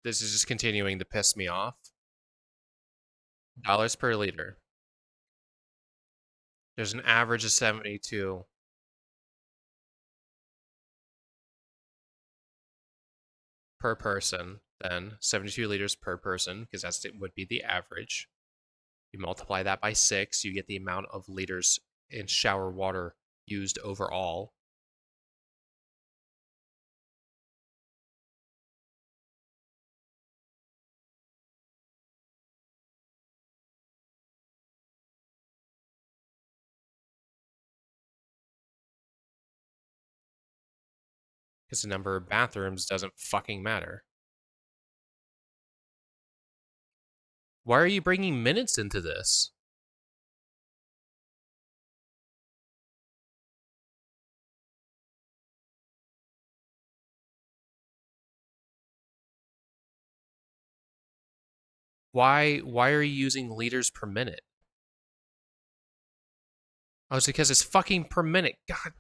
This is just continuing to piss me off. Dollars per liter. There's an average of 72 per person, then 72 liters per person, because that would be the average. You multiply that by 6, you get the amount of liters in shower water used overall. Because the number of bathrooms doesn't fucking matter. Why are you bringing minutes into this? Why are you using liters per minute? Oh, it's because it's fucking per minute. God.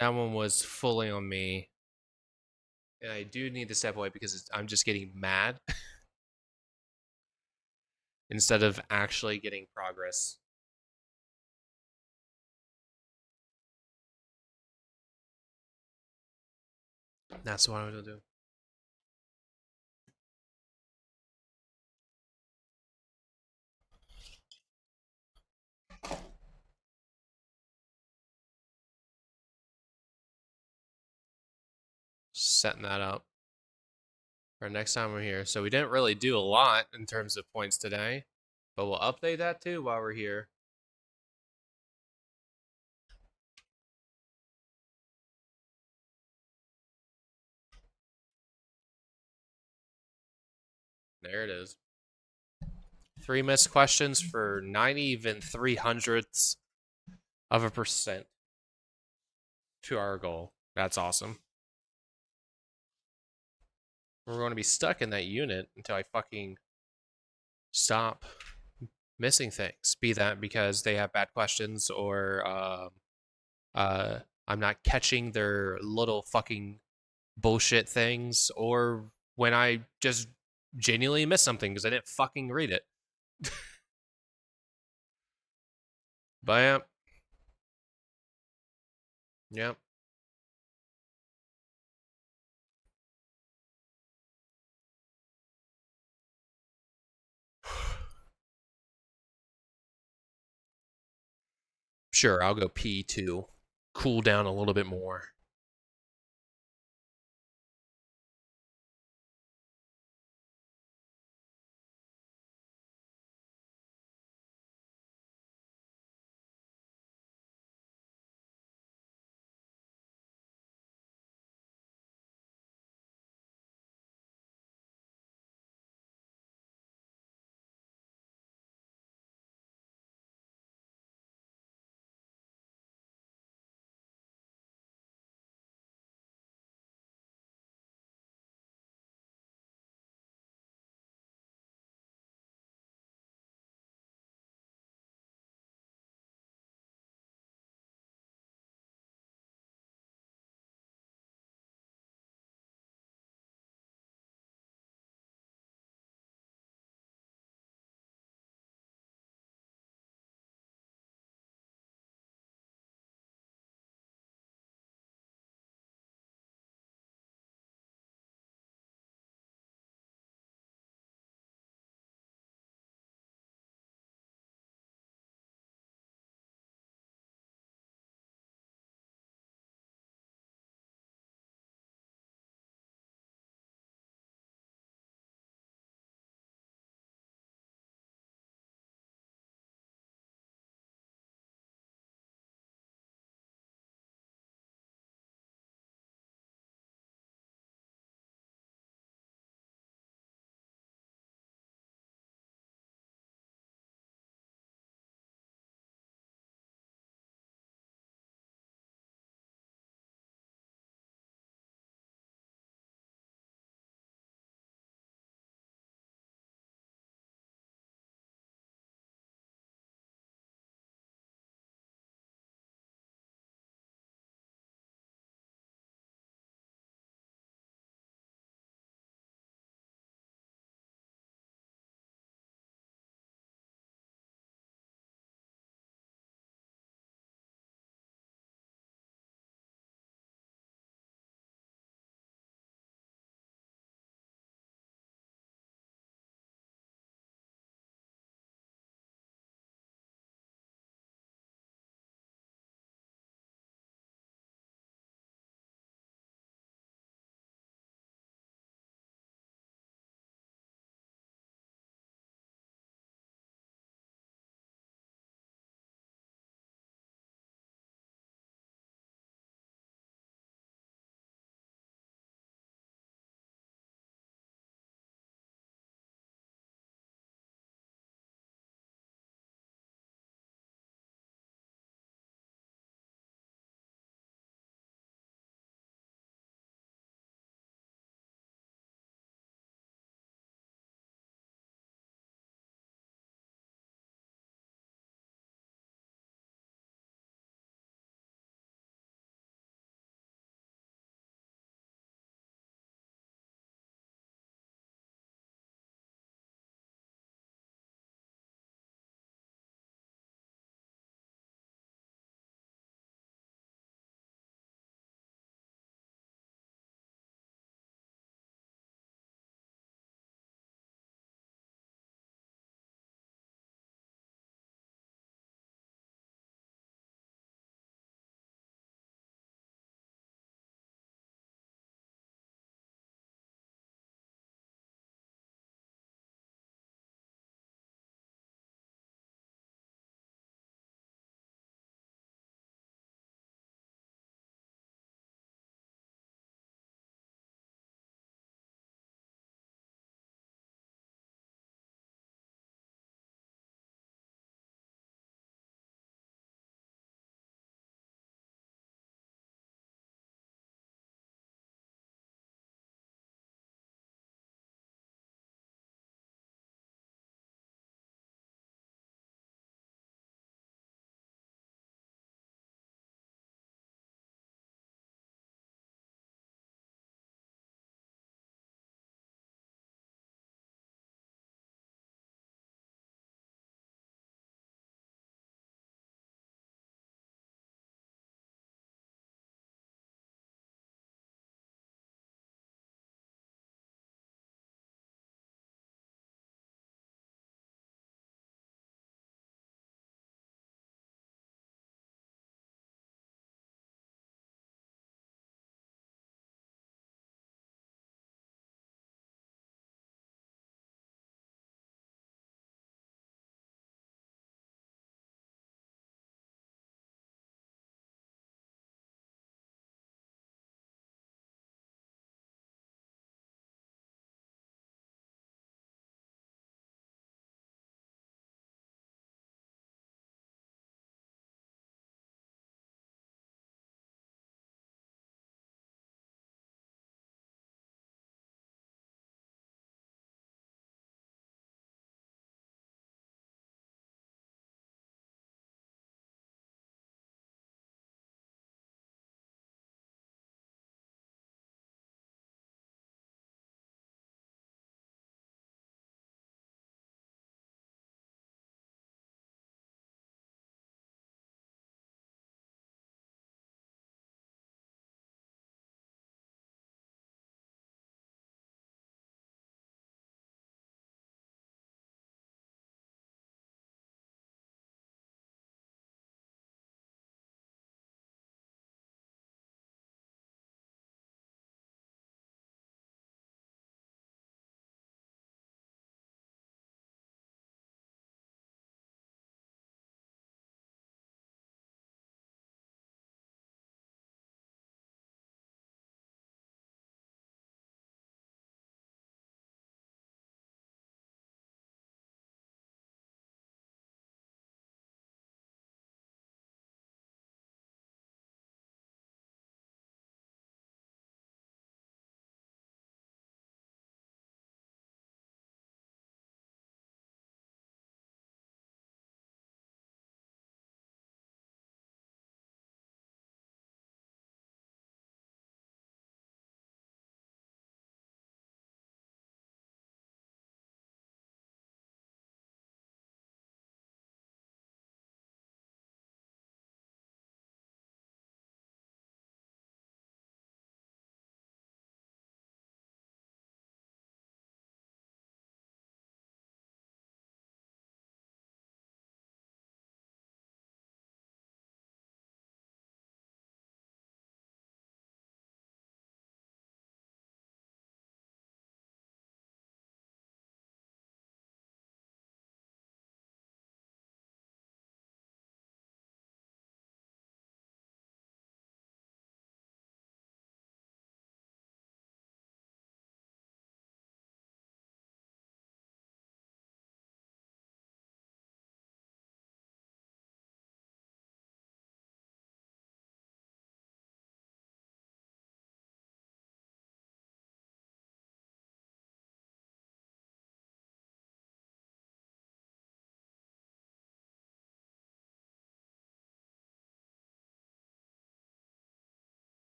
That one was fully on me. And I do need to step away because I'm just getting mad instead of actually getting progress. That's what I'm gonna do. Setting that up for next time we're here. So we didn't really do a lot in terms of points today, but we'll update that too while we're here. There it is. 3 missed questions for 90 even 300ths of a percent to our goal. That's awesome. We're going to be stuck in that unit until I fucking stop missing things. Be that because they have bad questions or I'm not catching their little fucking bullshit things, or when I just genuinely miss something because I didn't fucking read it. But yep. Yep. Sure, I'll go pee too. Cool down a little bit more.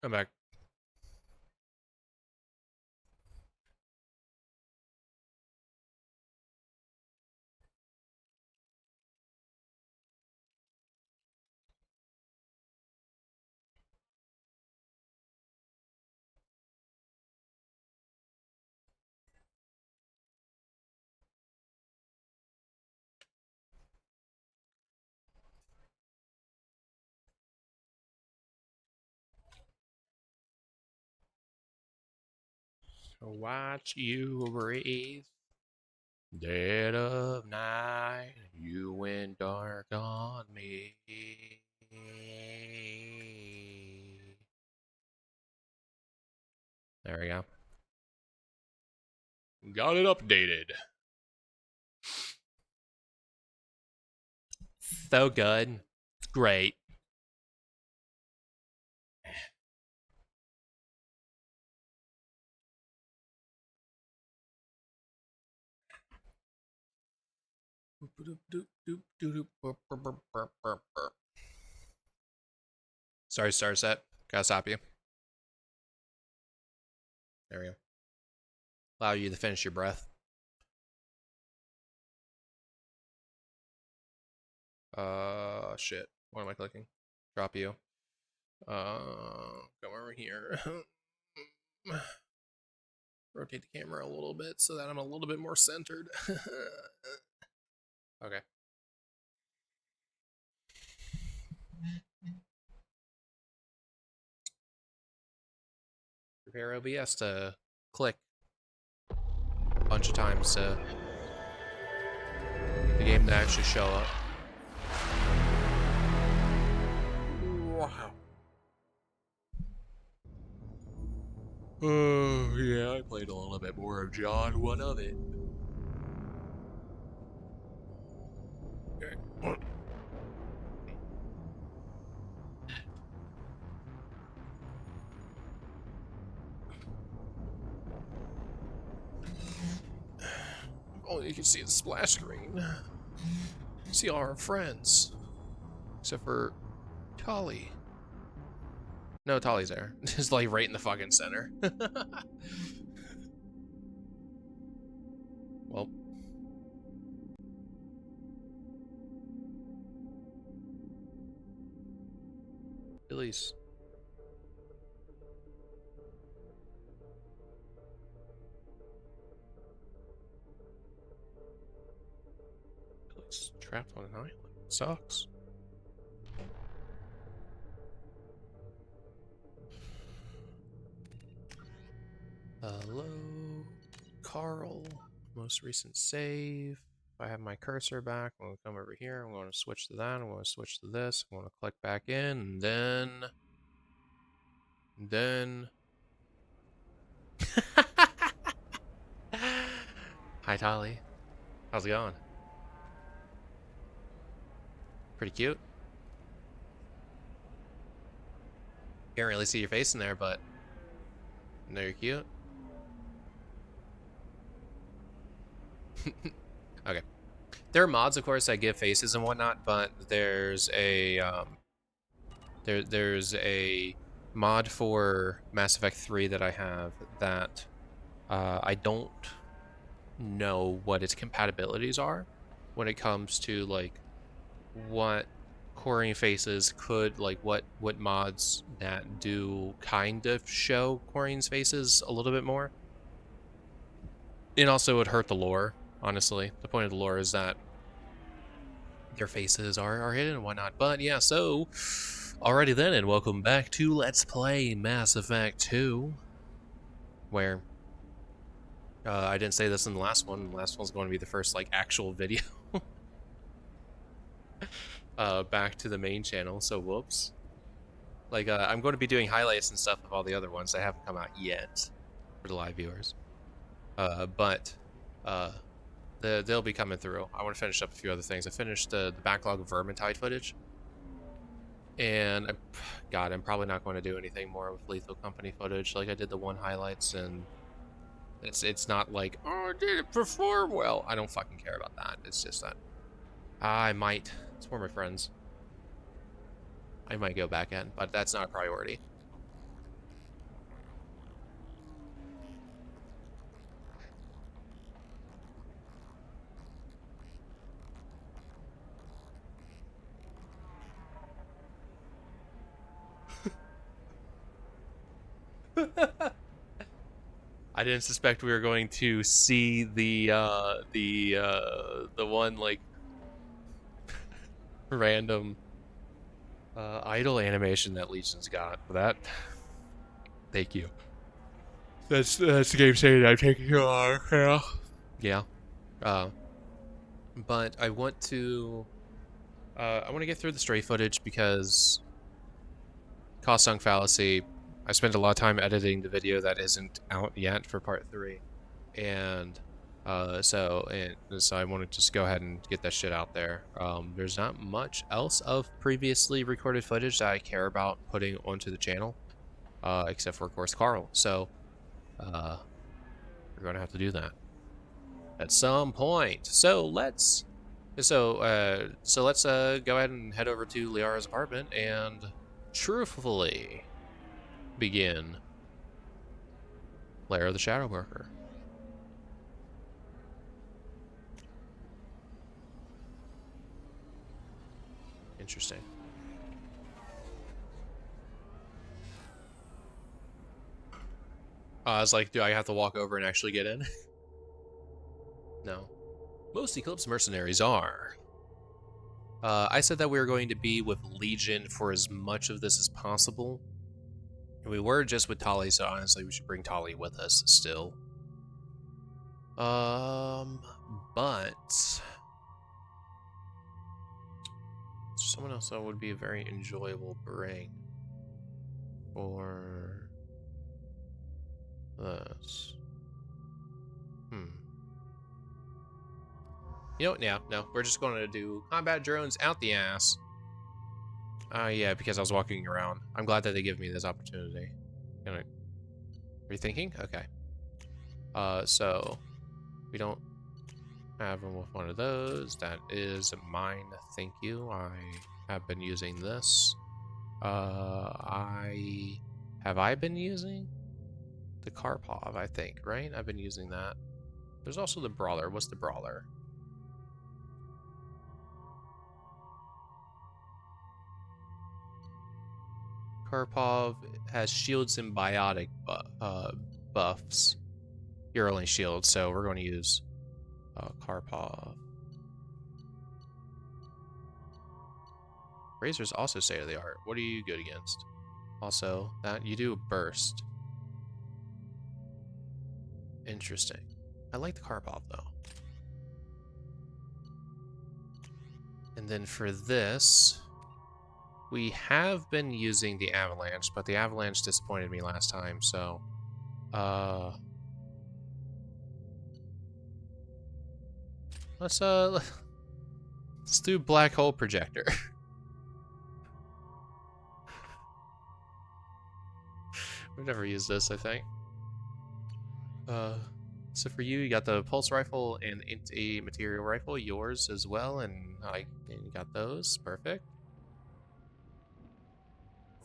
I'm back. Watch you breathe. Dead of night, you went dark on me. There we go. Got it updated. So good. Great. Sorry, star set. Gotta stop you. There we go. Allow you to finish your breath. Shit. What am I clicking? Drop you. Go over here. Rotate the camera a little bit so that I'm a little bit more centered. Okay. Prepare OBS to click a bunch of times to the game to actually show up. Wow. Oh, yeah, I played a little bit more of John. What of it? Okay. Oh, you can see the splash screen. See all our friends. Except for Tolly. No, Tolly's there. Just like right in the fucking center. Well. Release. Billy's trapped on an island. Sucks. Hello, Carl. Most recent save. If I have my cursor back, I'm going to come over here. I'm going to switch to that. I'm going to switch to this. I'm going to click back in, and then. Hi, Tolly. How's it going? Pretty cute. Can't really see your face in there, but no, you're cute. Okay. There are mods, of course, that give faces and whatnot, but there's a there's a mod for Mass Effect 3 that I have that I don't know what its compatibilities are when it comes to like what coring faces could like what mods that do kind of show Corey's faces a little bit more. It also would hurt the lore, honestly. The point of the lore is that their faces are hidden and whatnot. But yeah, so alrighty then, and welcome back to Let's Play Mass Effect 2, where I didn't say this in the last one. The last one's going to be the first like actual video back to the main channel. So whoops. Like I'm going to be doing highlights and stuff of all the other ones that haven't come out yet for the live viewers. But they'll be coming through. I want to finish up a few other things. I finished the backlog of Vermintide footage. And I'm probably not going to do anything more with Lethal Company footage. Like I did the one highlights, and it's not like, oh, did it perform well? I don't fucking care about that. It's just that I might. It's for my friends. I might go back in, but that's not a priority. I didn't suspect we were going to see the one like random idle animation that Legion's got for that. Thank you. That's the game saying I'm taking you on. Yeah. Yeah. But I want to get through the stray footage because cost sunk fallacy. I spent a lot of time editing the video that isn't out yet for part 3, and so I want to just go ahead and get that shit out there. There's not much else of previously recorded footage that I care about putting onto the channel, except for of course Carl. So we're gonna have to do that at some point. So let's go ahead and head over to Liara's apartment and truthfully begin Lair of the Shadow Worker. Interesting. I was like, do I have to walk over and actually get in? No. Most Eclipse mercenaries are. I said that we were going to be with Legion for as much of this as possible. And we were just with Tali, so honestly we should bring Tali with us still. But someone else that would be a very enjoyable bring for this. You know what? Yeah, no, we're just going to do combat drones out the ass. Yeah, because I was walking around. I'm glad that they give me this opportunity. Are you thinking? Okay. So we don't have them with one of those. That is mine. Thank you. I have been using this. Have I been using the Karpov, I think, right? I've been using that. There's also the Brawler. What's the Brawler? Karpov has shields and biotic buffs. You're only shield, so we're going to use Karpov. Razor's also state of the art. What are you good against? Also, that you do burst. Interesting. I like the Karpov though. And then for this, we have been using the Avalanche, but the Avalanche disappointed me last time, so let's do Black Hole Projector. We've never used this, I think. So for you got the Pulse Rifle and a Material Rifle, yours as well, and you got those, perfect.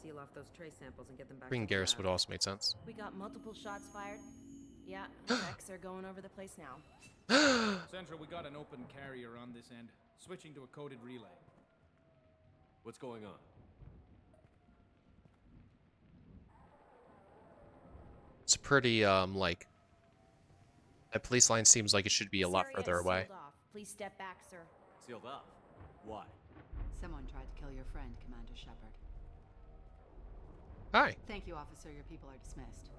Seal off those trace samples and get them back.
Bring Garrus would also make sense.
We got multiple shots fired. Yeah, Rex are going over the place now.
Central, we got an open carrier on this end. Switching to a coded relay.
What's going on?
It's pretty, like... That police line seems like it should be a lot further away.
Sealed off. Please step back, sir.
Sealed up? Why?
Someone tried to kill your friend, Commander Shepard.
Hi.
Thank you, officer. Your people are dismissed.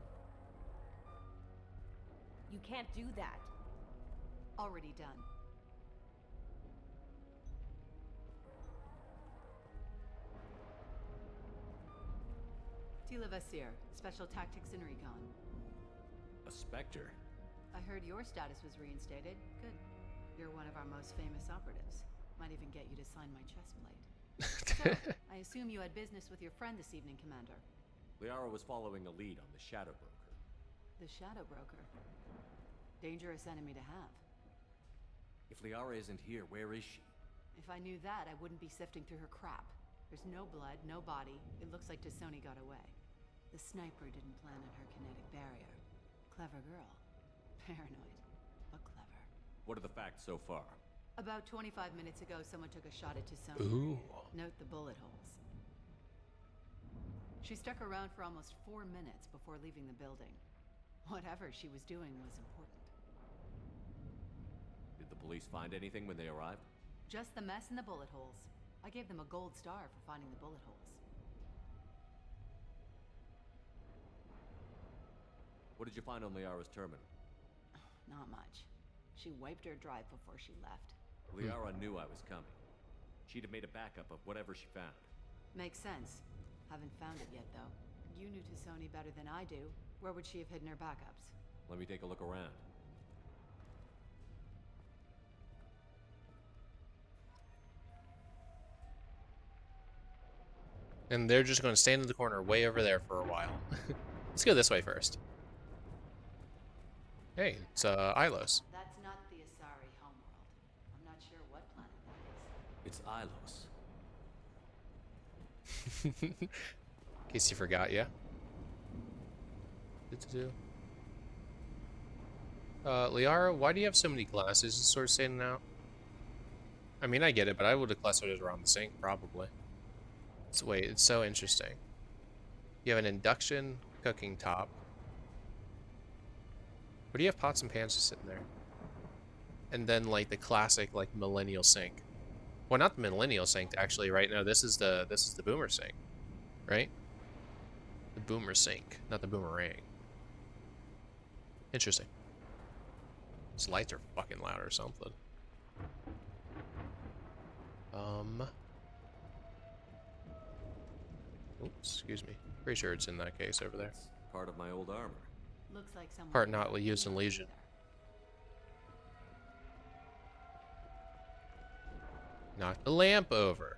You can't do that.
Already done. Vasir, Special Tactics and Recon.
A Spectre?
I heard your status was reinstated. Good. You're one of our most famous operatives. Might even get you to sign my chest plate. So, I assume you had business with your friend this evening, Commander.
Liara was following a lead on the Shadow Broker.
The Shadow Broker. Dangerous enemy to have.
If Liara isn't here, where is she?
If I knew that, I wouldn't be sifting through her crap. There's no blood, no body. It looks like Dossier got away. The sniper didn't plan on her kinetic barrier. Clever girl. Paranoid, but clever.
What are the facts so far?
About 25 minutes ago, someone took a shot at Dossier.
Ooh.
Note the bullet holes. She stuck around for almost 4 minutes before leaving the building. Whatever she was doing was important.
Did the police find anything when they arrived?
Just the mess and the bullet holes. I gave them a gold star for finding the bullet holes.
What did you find on Liara's terminal?
Not much. She wiped her drive before she left.
Liara knew I was coming. She'd have made a backup of whatever she found.
Makes sense. Haven't found it yet, though. You knew Tassoni better than I do. Where would she have hidden her backups?
Let me take a look around.
And they're just going to stand in the corner way over there for a while. Let's go this way first. Hey, it's Ilos.
That's not the Asari homeworld. I'm not sure what planet that is.
It's Ilos.
In case you forgot, yeah. Liara, why do you have so many glasses just sort of standing out? I mean, I get it, but I would have clustered it around the sink, probably. So wait, it's so interesting. You have an induction cooking top. What do you have pots and pans just sitting there? And then like the classic like millennial sink. Well, not the millennial sink actually, right? No, this is the boomer sink, right? The boomer sink, not the boomerang. Interesting. These lights are fucking loud or something. Oops, excuse me. Pretty sure it's in that case over there.
It's part of my old armor.
Looks like someone...
Part not used in Legion. Knock the lamp over.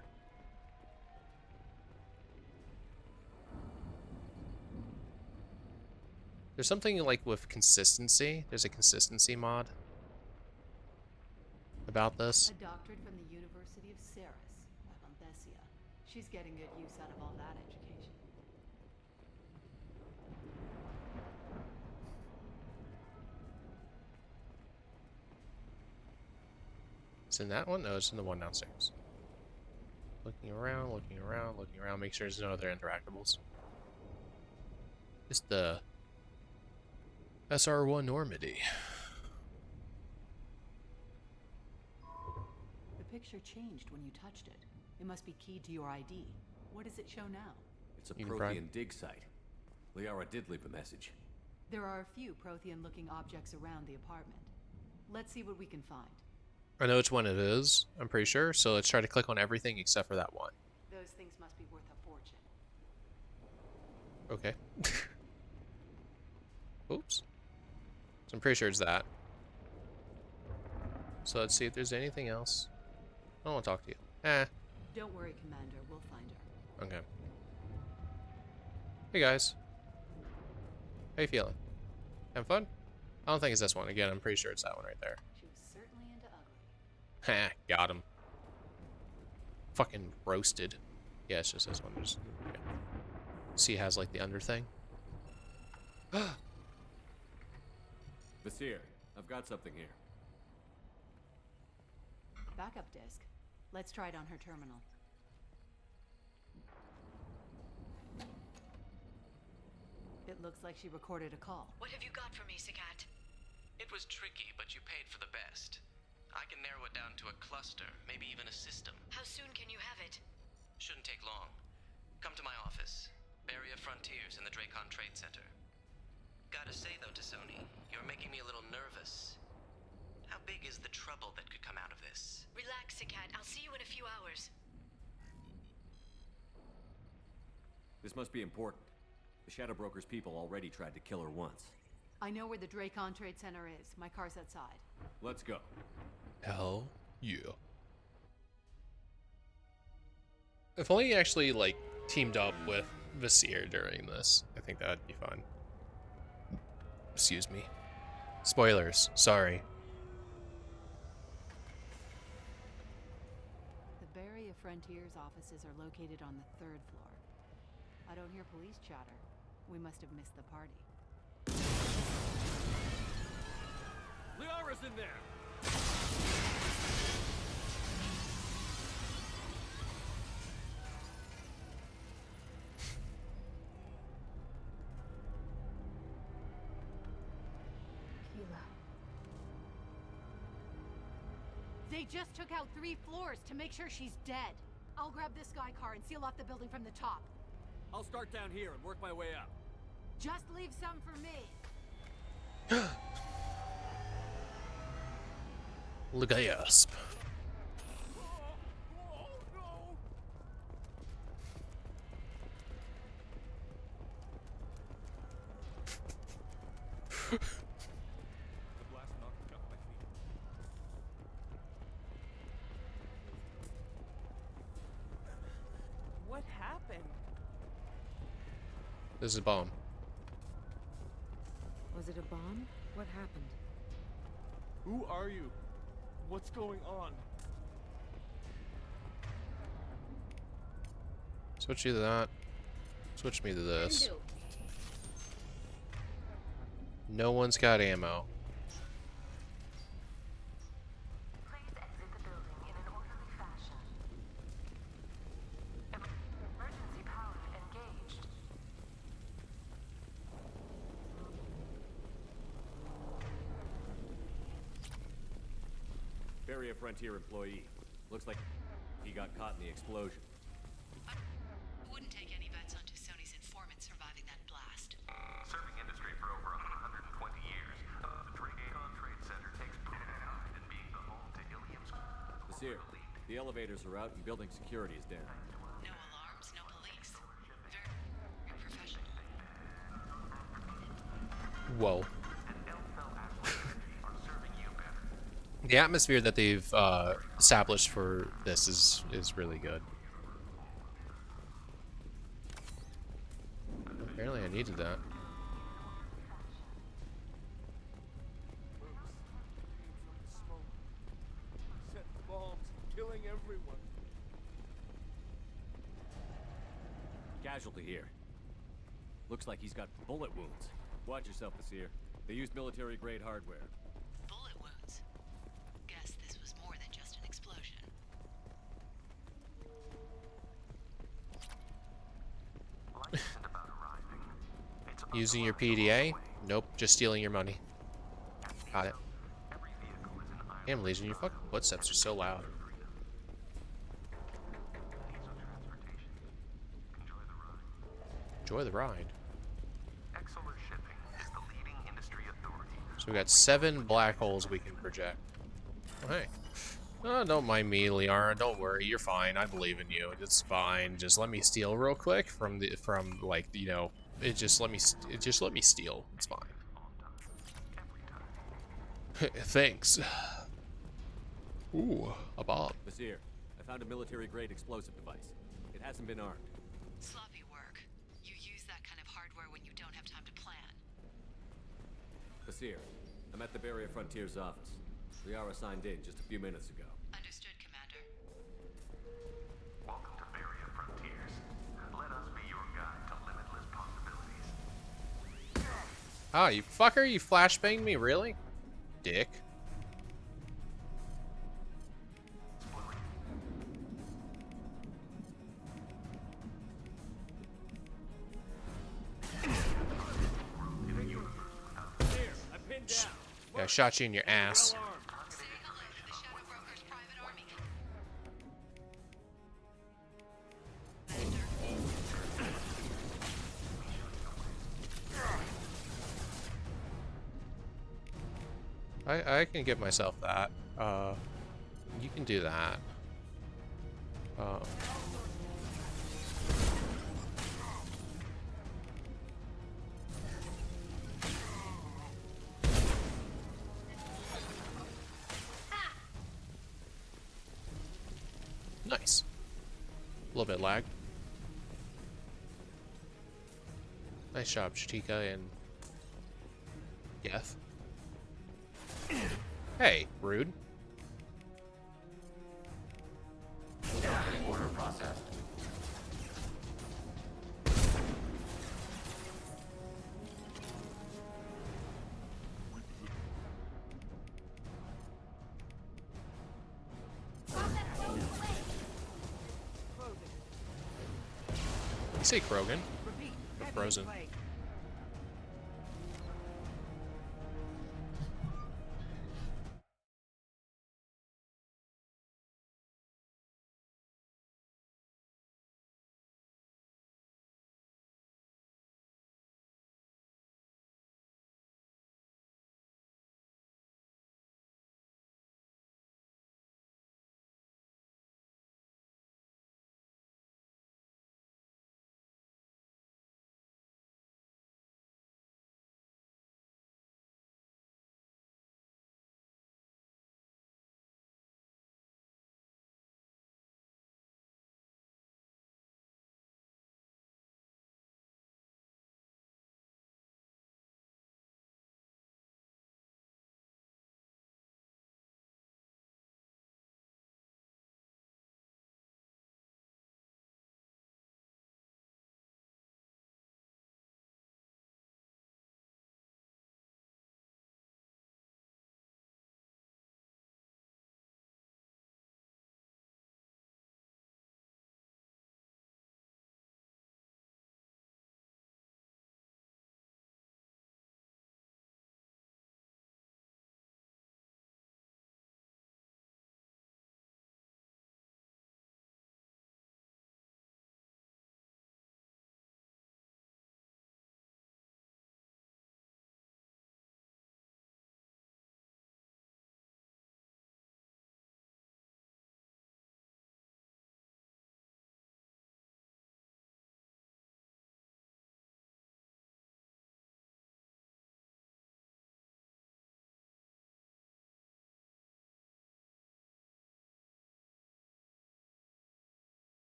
There's something like with consistency. There's a consistency mod about this.
A doctorate from the University of Ceres, out on Dossier. She's getting good use out of all that education.
It's in that one? No, it's in the one downstairs. Looking around, looking around, looking around. Make sure there's no other interactables. It's the SR1 Normandy.
The picture changed when you touched it. It must be keyed to your ID. What does it show now?
It's a
You can
Prothean dig site. Liara did leave a message.
There are a few Prothean-looking objects around the apartment. Let's see what we can find.
I know which one it is, I'm pretty sure, so let's try to click on everything except for that one.
Those things must be worth a fortune.
Okay. Oops. So I'm pretty sure it's that. So let's see if there's anything else. I don't want to talk to you.
Don't worry, Commander. We'll find her.
Okay. Hey guys. How you feeling? Having fun? I don't think it's this one. Again, I'm pretty sure it's that one right there.
She was certainly into ugly.
Ha, got him. Fucking roasted. Yeah, it's just this one. Just, okay. See, it has like the under thing.
Vasir, I've got something here.
Backup disk. Let's try it on her terminal. It looks like she recorded a call.
What have you got for me, Sagat? It was tricky, but you paid for the best. I can narrow it down to a cluster, maybe even a system.
How soon can you have it?
Shouldn't take long. Come to my office. Baria Frontiers in the Dracon Trade Center. Gotta say though, Tassoni, you're making me a little nervous. How big is the trouble that could come out of this?
Relax, Sagat. I'll see you in a few hours.
This must be important. The Shadow Broker's people already tried to kill her once.
I know where the Dracon Trade Center is. My car's outside.
Let's go.
Hell yeah. If only you actually like teamed up with Vasir during this, I think that'd be fun. Excuse me. Spoilers, sorry.
The Baria Frontiers offices are located on the 3rd floor. I don't hear police chatter. We must have missed the party.
Liara's in there!
They just took out 3 floors to make sure she's dead. I'll grab this guy car and seal off the building from the top.
I'll start down here and work my way up.
Just leave some for me.
Look at us.
The blast knocked me off my feet.
What happened?
This is a bomb.
Was it a bomb? What happened?
Who are you? What's going on?
Switch you to that. Switch me to this. No one's got ammo.
Please exit the building in an orderly fashion. Emergency power engaged.
Baria Frontier employee. Looks like he got caught in the explosion.
Wouldn't take any bets on Sony's informant surviving that blast.
Serving industry for over 120 years, the Dracon Trade Center takes pride in being the home to Ilium's
Vasir, the elevators are out and building security is down.
No alarms, no police. Very professional.
Whoa. The atmosphere that they've established for this is really good. Apparently I needed that.
Smoke. Set bombs, killing everyone.
Casualty here. Looks like he's got bullet wounds. Watch yourself, Vasir. They used military-grade hardware.
Bullet wounds. Guess this was more than just an explosion.
light isn't about arriving. It's about
Using your
arriving
PDA?
along the way.
Nope, just stealing your money. Got it.
Every vehicle is an island.
Damn, Legion, your fucking footsteps are so loud.
Needs of transportation. Enjoy the ride.
Enjoy the ride.
Exolar Shipping is the leading industry authority.
So we got 7 black holes we can project. Oh, hey. Oh, don't mind me, Liara. Don't worry, you're fine. I believe in you. It's fine. Just let me steal real quick from like, you know, just let me steal. It's fine. Thanks. Ooh, a bomb.
Vasir, I found a military-grade explosive device. It hasn't been armed.
Sloppy work. You use that kind of hardware when you don't have time to plan.
Vasir, I'm at the Baria Frontier's office. Liara signed in just a few minutes ago.
Understood, Commander.
Welcome to Baria Frontiers. Let us be your guide to limitless possibilities.
Ah, you fucker, you flashbanged me, really? Dick.
Vasir, I'm pinned down.
Yeah, I shot you in your ass.
Well armed.
Say hello to the Shadow Broker's private army.
I can give myself that. You can do that. Nice. A little bit lag. Nice job, Shatika and Geth. Hey, rude.
Order processed.
You say Krogan?
Repeat.
Or
Heavy
frozen.
play.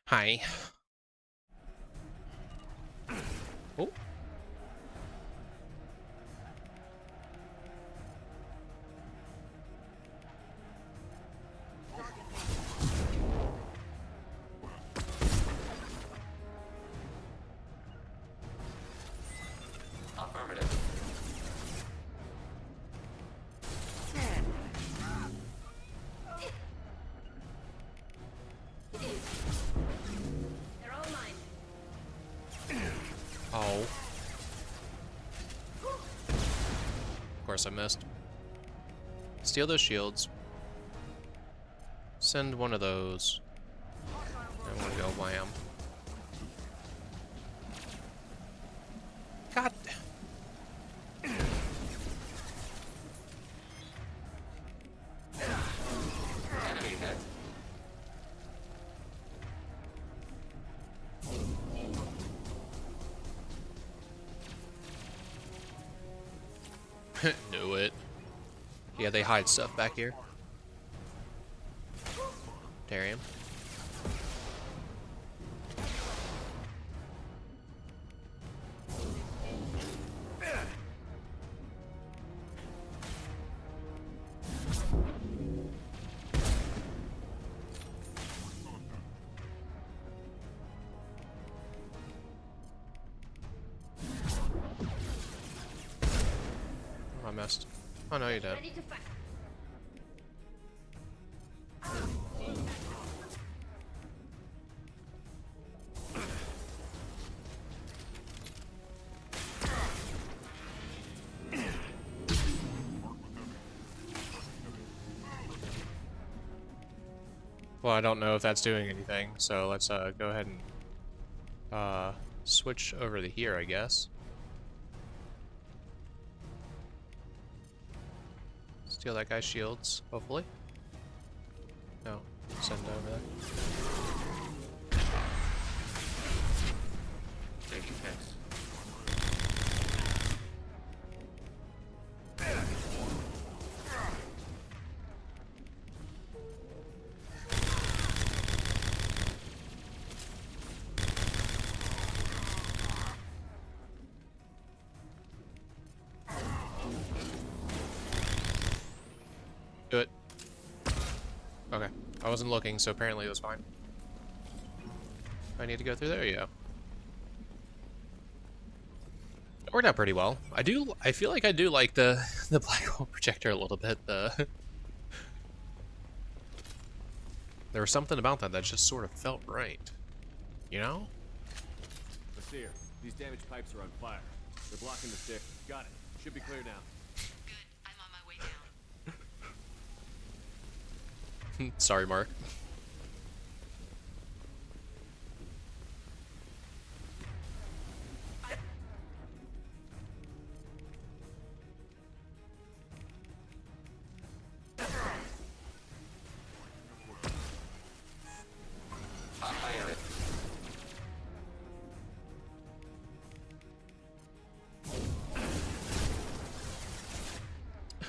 Hi. Oh.
Affirmative.
They're all mine.
Oh. Of course I missed. Steal those shields. Send one of those. I want to go wham. God.
Enemy hit.
Knew it. Yeah, they hide stuff back here. Darian. Oh, I missed. Oh no, you did.
Ready to fight.
Well, I don't know if that's doing anything, so let's go ahead and switch over to here, I guess. Steal that guy's shields, hopefully. No, send over there.
Taking hits.
Do it. Okay. I wasn't looking, so apparently it was fine. I need to go through there, yeah. It worked out pretty well. I feel like I do like the black hole projector a little bit. There was something about that just sort of felt right. You know?
Vasir, these damaged pipes are on fire. They're blocking the stick. Got it. Should be clear now.
Good. I'm on my way down.
Sorry, Mark.
I am it.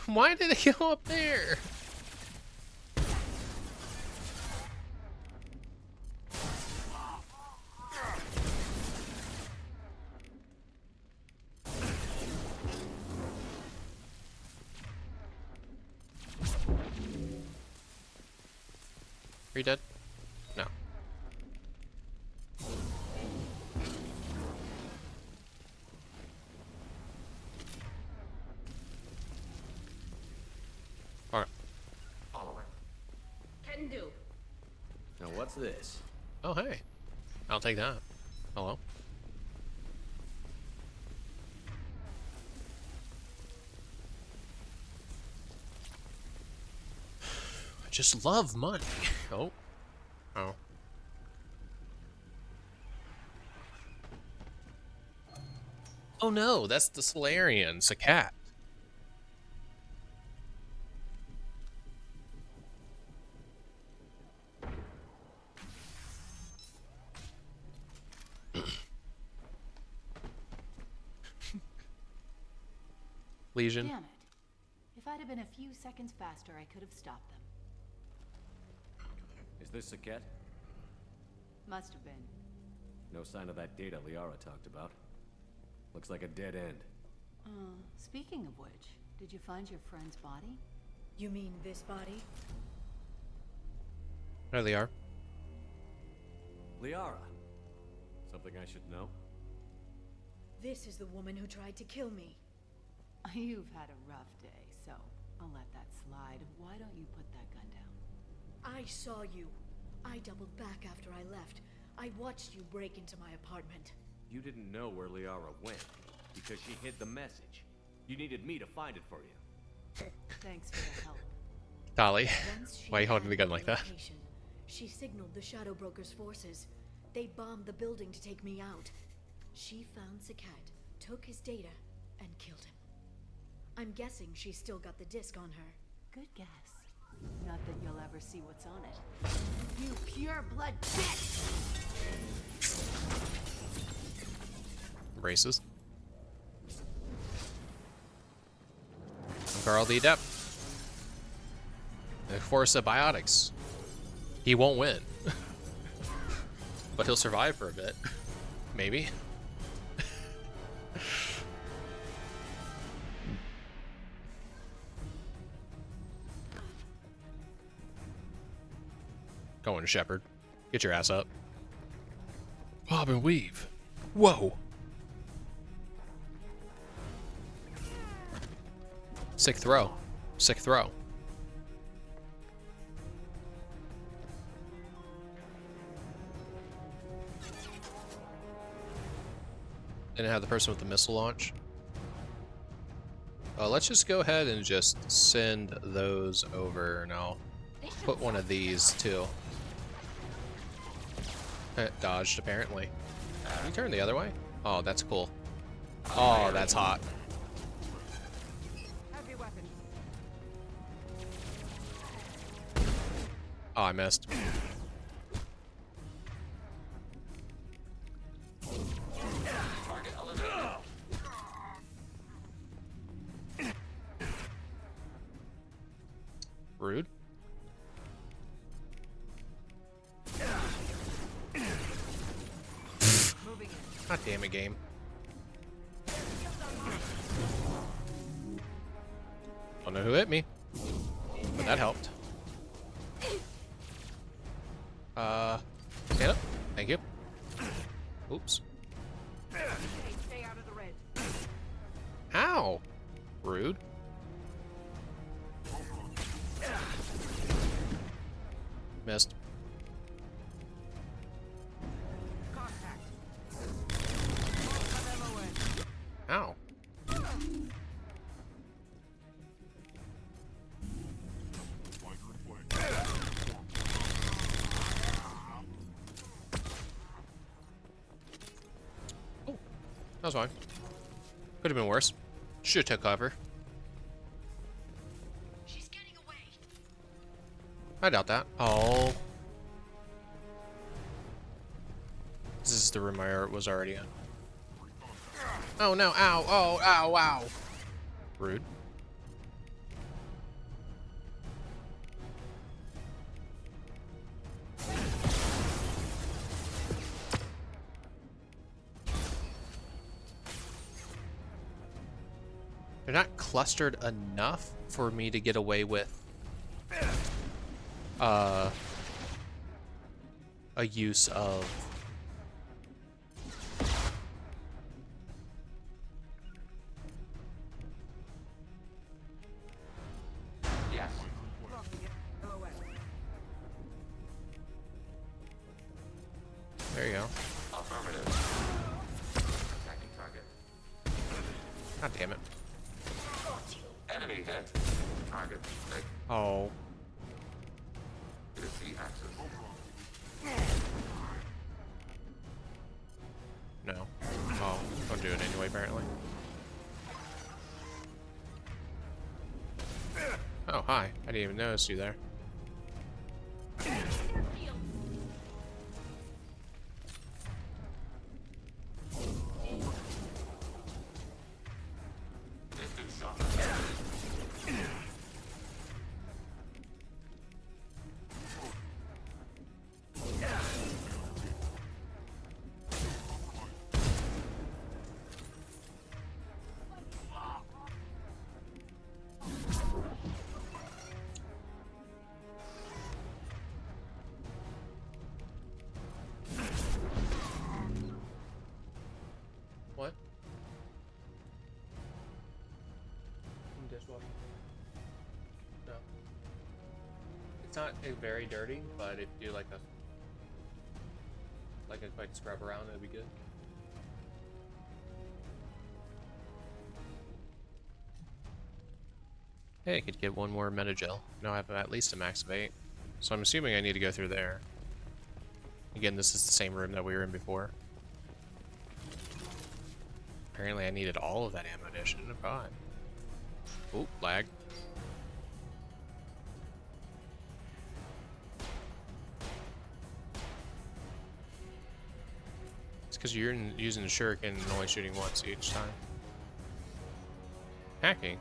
Why did it go up there? Are you dead? No. Okay.
Following.
Can do.
Now what's this?
Oh, hey. I'll take that. Hello. I just love money. Oh. Oh. Oh no, that's the Solarian. It's a cat. Legion.
Damn it. If I'd have been a few seconds faster, I could have stopped them.
Is this Saket?
Must have been.
No sign of that data Liara talked about. Looks like a dead end.
Speaking of which, did you find your friend's body?
You mean this body?
There they are.
Liara! Something I should know?
This is the woman who tried to kill me.
You've had a rough day, so I'll let that slide. Why don't you put that gun down?
I saw you. I doubled back after I left. I watched you break into my apartment.
You didn't know where Liara went, because she hid the message. You needed me to find it for you.
Thanks for the help.
Dolly,
Once she
why are you holding
had
the gun
my
like that?
location, she signaled the Shadow Broker's forces. They bombed the building to take me out. She found Sakat, took his data, and killed him. I'm guessing she's still got the disc on her.
Good guess. Not that you'll ever see what's on it. You pure blood bitch!
Braces. Carl the Adept. The Force of Biotics. He won't win. But he'll survive for a bit. Maybe. Go on, Shepard. Get your ass up. Bob and weave. Whoa. Sick throw. Sick throw. Didn't have the person with the missile launch. Let's just go ahead and just send those over. Now, put one of these too. Dodged, apparently. Can you turn the other way? Oh, that's cool. Oh, that's hot.
Heavy weapon.
Oh, I missed.
Target eliminated.
Rude. God damn it, game. Don't know who hit me, but that helped. Stand up. Thank you. Oops.
Stay out of the red.
Ow. Rude. Missed.
Contact.
Ow. Oh, that was fine. Could have been worse. Should have took cover.
She's getting away.
I doubt that. Oh. This is the room I was already in. Oh no, ow, oh, ow, ow. Rude. They're not clustered enough for me to get away with a use of
Yes.
there you go.
Affirmative. Attacking target.
God damn it.
Enemy hit. Target. Take
Oh.
to the Z-axis.
No. Oh, don't do it anyway, apparently. Oh, hi. I didn't even notice you there.
Distant shot.
It's not very dirty, but if you do like a quick scrub around, it'd be good. Hey, I could get one more metagel. Now I have at least a max of 8. So I'm assuming I need to go through there. Again, this is the same room that we were in before. Apparently I needed all of that ammunition. Oh god. Oop, lag. It's because you're using the shuriken and only shooting once each time. Hacking.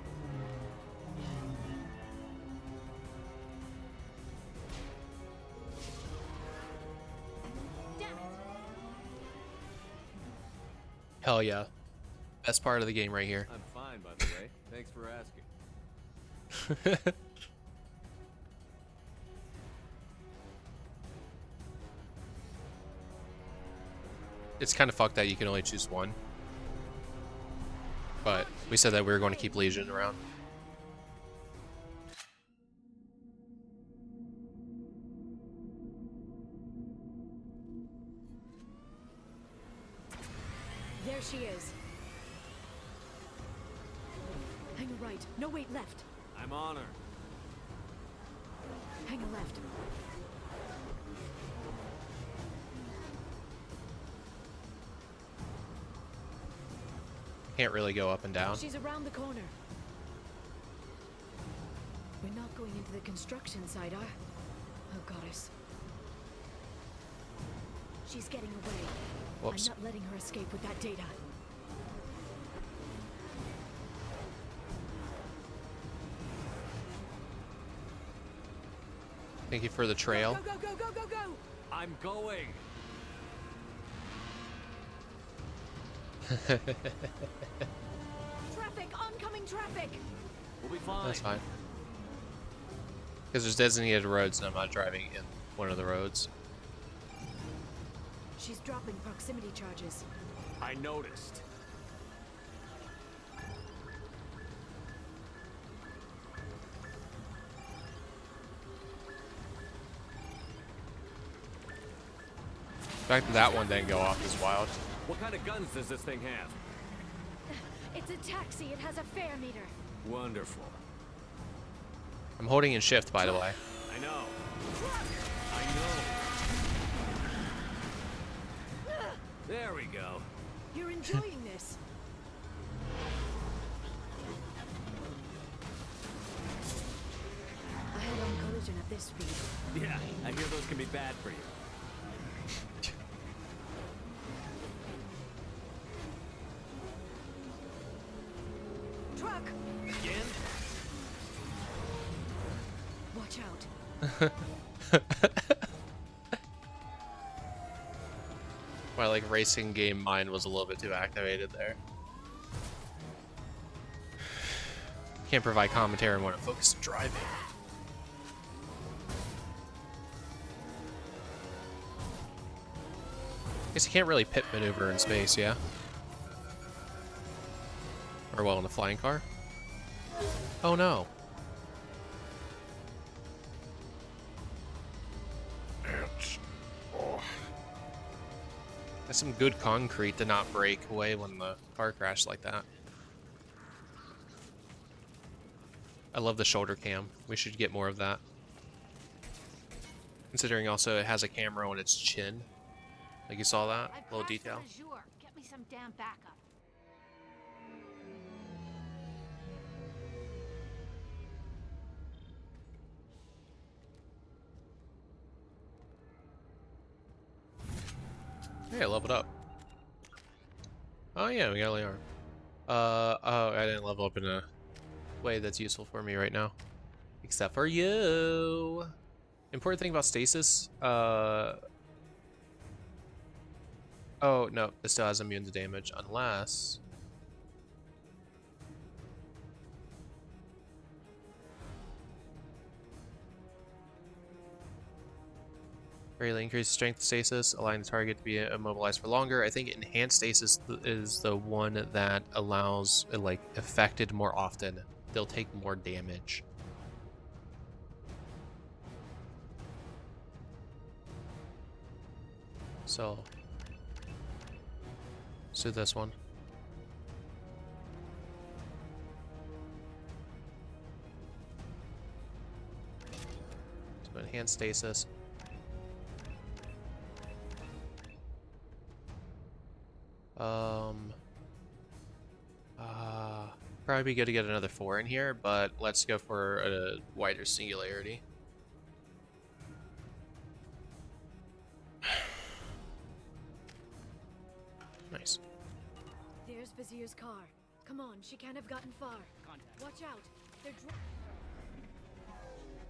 Hell yeah. Best part of the game right here.
I'm fine, by the way. Thanks for asking.
It's kind of fucked that you can only choose one. But we said that we were going to keep Legion around.
There she is. Hang a right. No, wait, left.
I'm on her.
Hang a left.
Can't really go up and down.
She's around the corner. We're not going into the construction site, oh, goddess. She's getting away.
Whoops.
I'm not letting her escape with that data.
Thank you for the trail.
Go, go, go, go, go, go!
I'm going.
Traffic! Oncoming traffic!
We'll be fine.
That's fine. Because there's designated roads and I'm not driving in one of the roads.
She's dropping proximity charges.
I noticed.
The fact that that one didn't go off is wild.
What kind of guns does this thing have?
It's a taxi. It has a fare meter.
Wonderful.
I'm holding in shift, by the way.
I know. I know. There we go.
You're enjoying this. I had on collision at this speed.
Yeah, I hear those can be bad for you.
Truck!
Again?
Watch out.
My like racing game mind was a little bit too activated there. Can't provide commentary when I'm focused on driving. Guess you can't really pit maneuver in space, yeah? Or well, in a flying car? Oh no. That's some good concrete to not break away when the car crashed like that. I love the shoulder cam. We should get more of that. Considering also it has a camera on its chin. Like you saw that? Little detail.
Azure. Get me some damn backup.
Hey, I leveled up. Oh yeah, we got Liara. Oh, I didn't level up in a way that's useful for me right now. Except for you. Important thing about stasis, oh no, it still has immune to damage unless greatly increases strength stasis, allowing the target to be immobilized for longer. I think enhanced stasis is the one that allows like affected more often. They'll take more damage. So let's do this one. So enhance stasis. Probably be good to get another 4 in here, but let's go for a wider singularity. Nice.
There's Vasir's car. Come on, she can't have gotten far.
Contact.
Watch out. They're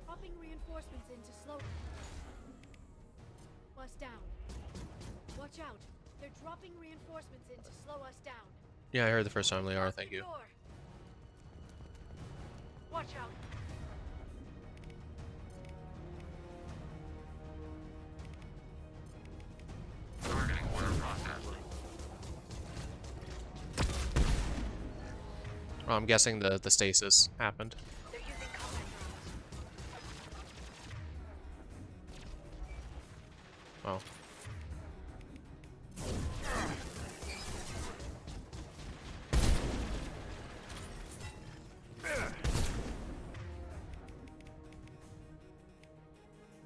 dropping reinforcements in to slow us down. Watch out. They're dropping reinforcements in to slow us down.
Yeah, I heard the first time, Liara. Thank you.
Door. Watch out.
Targeting order process.
Well, I'm guessing the stasis happened.
They're using combat drones.
Oh.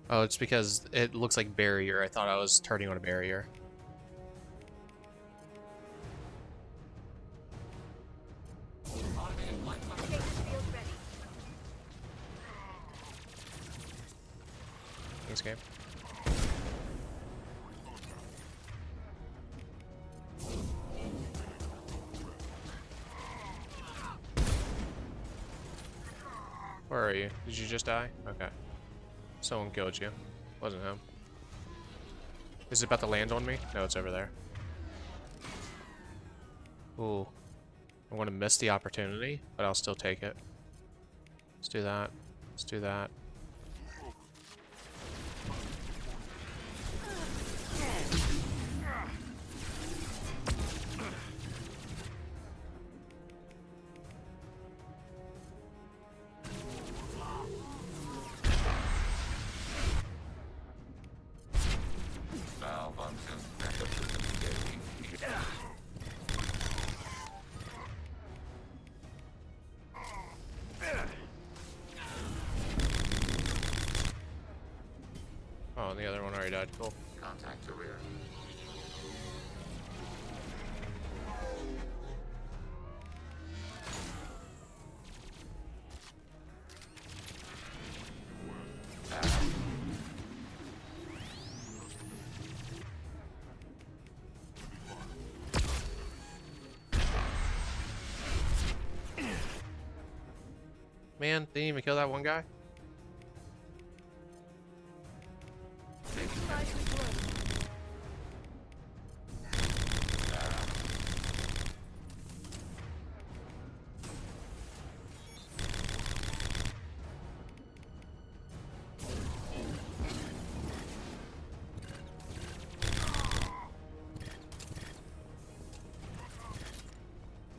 Oh, it's because it looks like barrier. I thought I was turning on a barrier. Thanks, game. Where are you? Did you just die? Okay. Someone killed you. Wasn't him. Is it about to land on me? No, it's over there. Ooh. I'm gonna miss the opportunity, but I'll still take it. Let's do that. Let's do that. Oh, and the other one already died. Cool.
Contact the rear.
Man, they didn't even kill that one guy?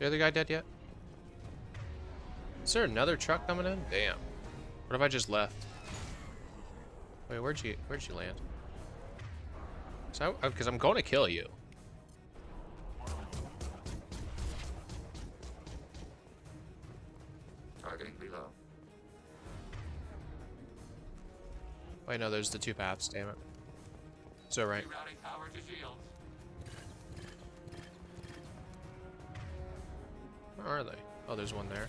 The other guy dead yet? Is there another truck coming in? Damn. What if I just left? Wait, where'd you land? So, because I'm going to kill you.
Targeting below.
Wait, no, there's the two paths. Damn it. So right.
Rerouting power to shields.
Where are they? Oh, there's one there.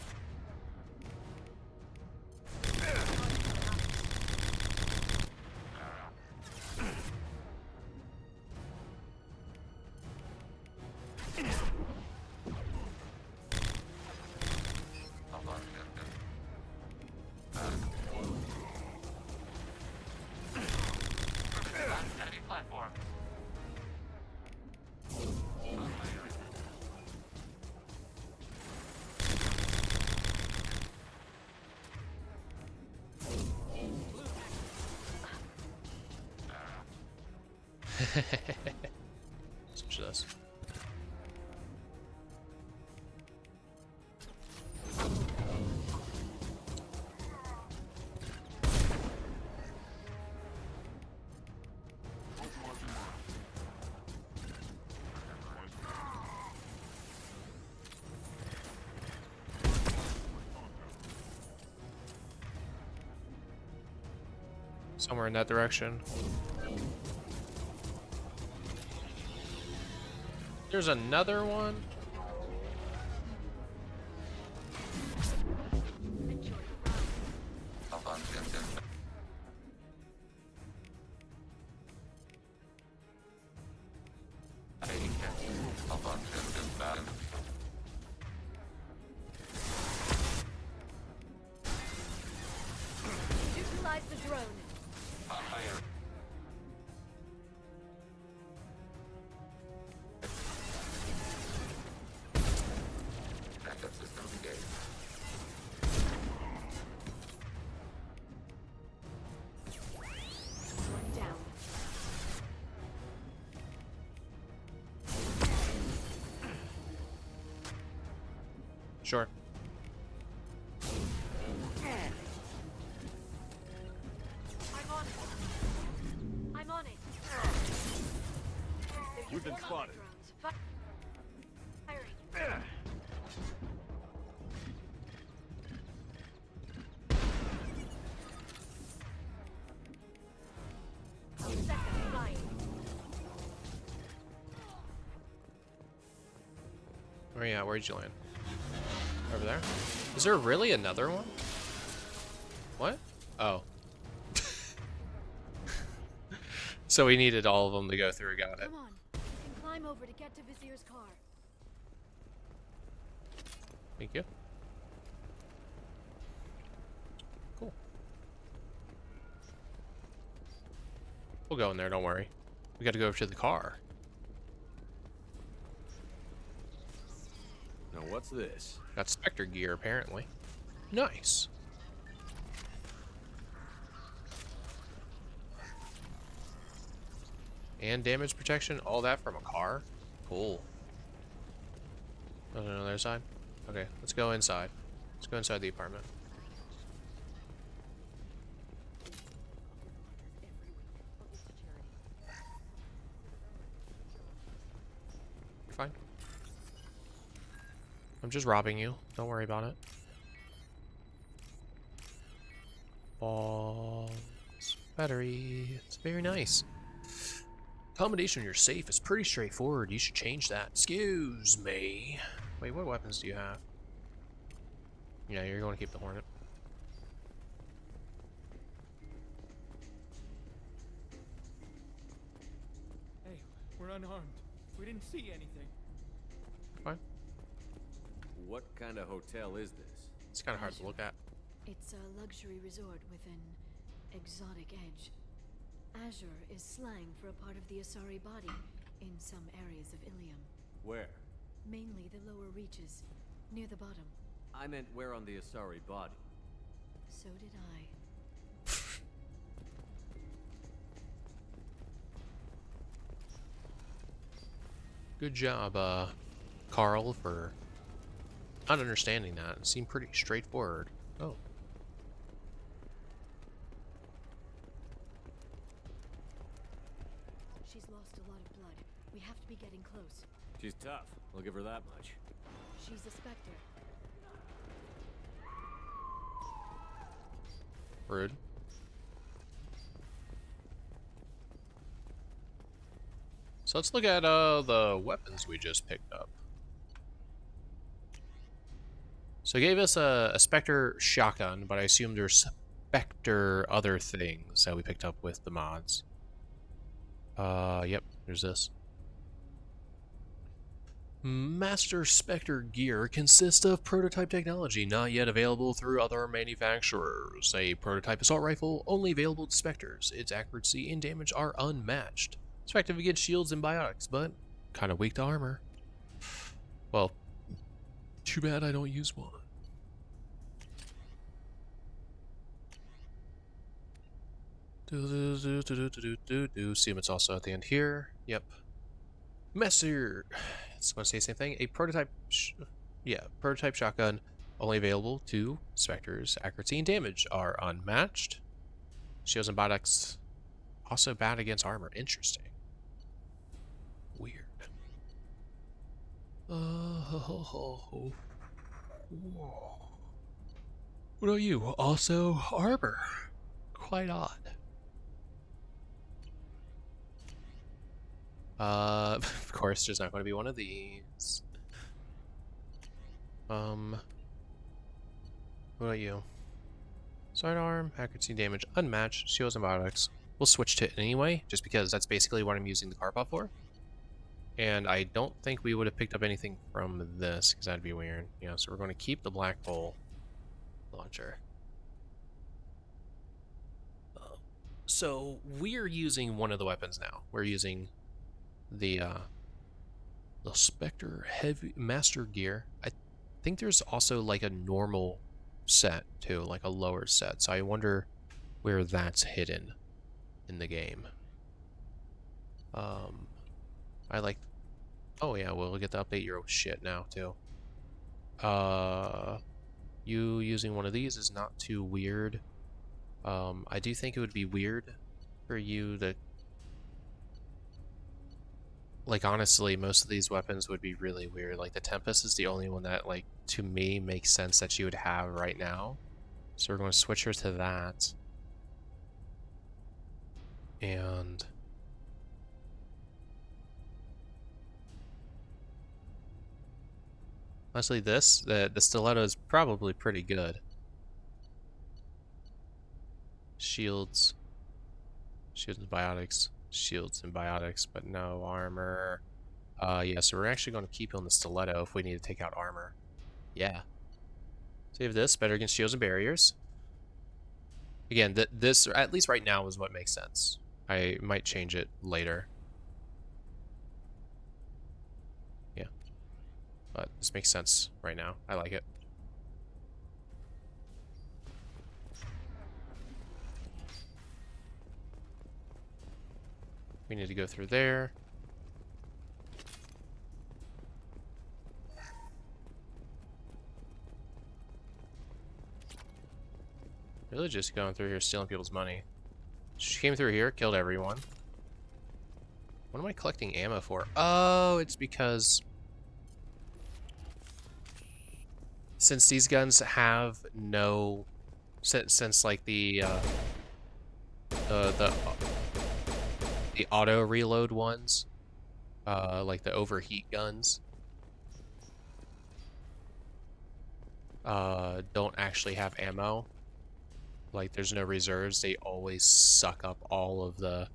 Enemy platform.
Switch this. Somewhere in that direction. There's another one.
Utilize the drone. One down.
Sure.
I'm on it.
We've been spotted.
Firing. Second flying.
Where are you at? Where'd you land? Over there? Is there really another one? What? Oh. So we needed all of them to go through. Got it.
Come on. You can climb over to get to Vasir's car.
Thank you. Cool. We'll go in there, don't worry. We gotta go over to the car.
Now what's this?
Got Spectre gear, apparently. Nice. And damage protection, all that from a car? Cool. On the other side? Okay, let's go inside. Let's go inside the apartment. You're fine. I'm just robbing you. Don't worry about it. Balls. Battery. It's very nice. Combination on your safe is pretty straightforward. You should change that. Excuse me. Wait, what weapons do you have? Yeah, you're going to keep the Hornet.
Hey, we're unarmed. We didn't see anything.
Fine.
What kind of hotel is this?
It's kind of hard to look at.
It's a luxury resort with an exotic edge. Azure is slang for a part of the Asari body in some areas of Ilium.
Where?
Mainly the lower reaches, near the bottom.
I meant where on the Asari body?
So did I.
Good job, Carl, for not understanding that. It seemed pretty straightforward. Oh.
She's lost a lot of blood. We have to be getting close.
She's tough. I'll give her that much.
She's a Spectre.
Rude. So let's look at the weapons we just picked up. So it gave us a Spectre shotgun, but I assume there's Spectre other things that we picked up with the mods. Yep, there's this. Master Spectre gear consists of prototype technology not yet available through other manufacturers. A prototype assault rifle only available to Spectres. Its accuracy and damage are unmatched. It's effective against shields and biotics, but kind of weak to armor. Well, too bad I don't use one. Assume it's also at the end here. Yep. Messer. It's going to say the same thing. A prototype. Prototype shotgun only available to Spectres. Accuracy and damage are unmatched. Shields and biotics also bad against armor. Interesting. Weird. What about you? Also armor. Quite odd. Of course, there's not going to be one of these. What about you? Sidearm, accuracy, damage, unmatched, shields, and biotics. We'll switch to it anyway, just because that's basically what I'm using the Karpov for. And I don't think we would have picked up anything from this, because that'd be weird. Yeah, so we're going to keep the Black Bolt launcher. So we're using one of the weapons now. We're using the Spectre Heavy Master Gear. I think there's also like a normal set too, like a lower set. So I wonder where that's hidden in the game. I like. Oh yeah, we'll get to update your shit now too. You using one of these is not too weird. I do think it would be weird for you to, like, honestly, most of these weapons would be really weird. Like, the Tempest is the only one that, like, to me makes sense that you would have right now. So we're going to switch her to that. And honestly, the stiletto is probably pretty good. Shields and biotics, but no armor. Yeah, so we're actually going to keep on the stiletto if we need to take out armor. Yeah. So you have this, better against shields and barriers. Again, this, at least right now, is what makes sense. I might change it later. Yeah. But this makes sense right now. I like it. We need to go through there. Really just going through here stealing people's money. She came through here, killed everyone. What am I collecting ammo for? Oh, it's because since these guns have no, since like the auto reload ones, like the overheat guns, don't actually have ammo. Like, there's no reserves. They always suck up all of the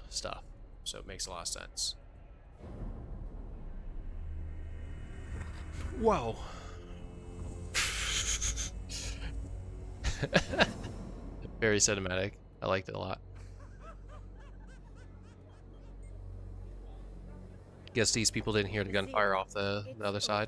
stuff. So it makes a lot of sense. Whoa. Very cinematic. I liked it a lot. Guess these people didn't hear the gunfire off the other side.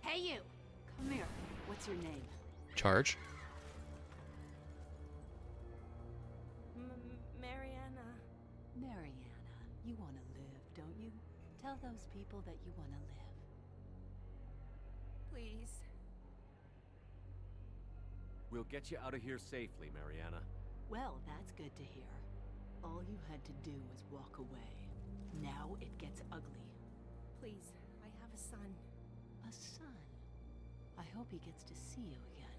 Hey you! Come here. What's your name?
Charge.
Mariana.
Mariana. You want to live, don't you? Tell those people that you want to live.
Please.
We'll get you out of here safely, Mariana.
Well, that's good to hear. All you had to do was walk away. Now it gets ugly.
Please, I have a son.
A son? I hope he gets to see you again.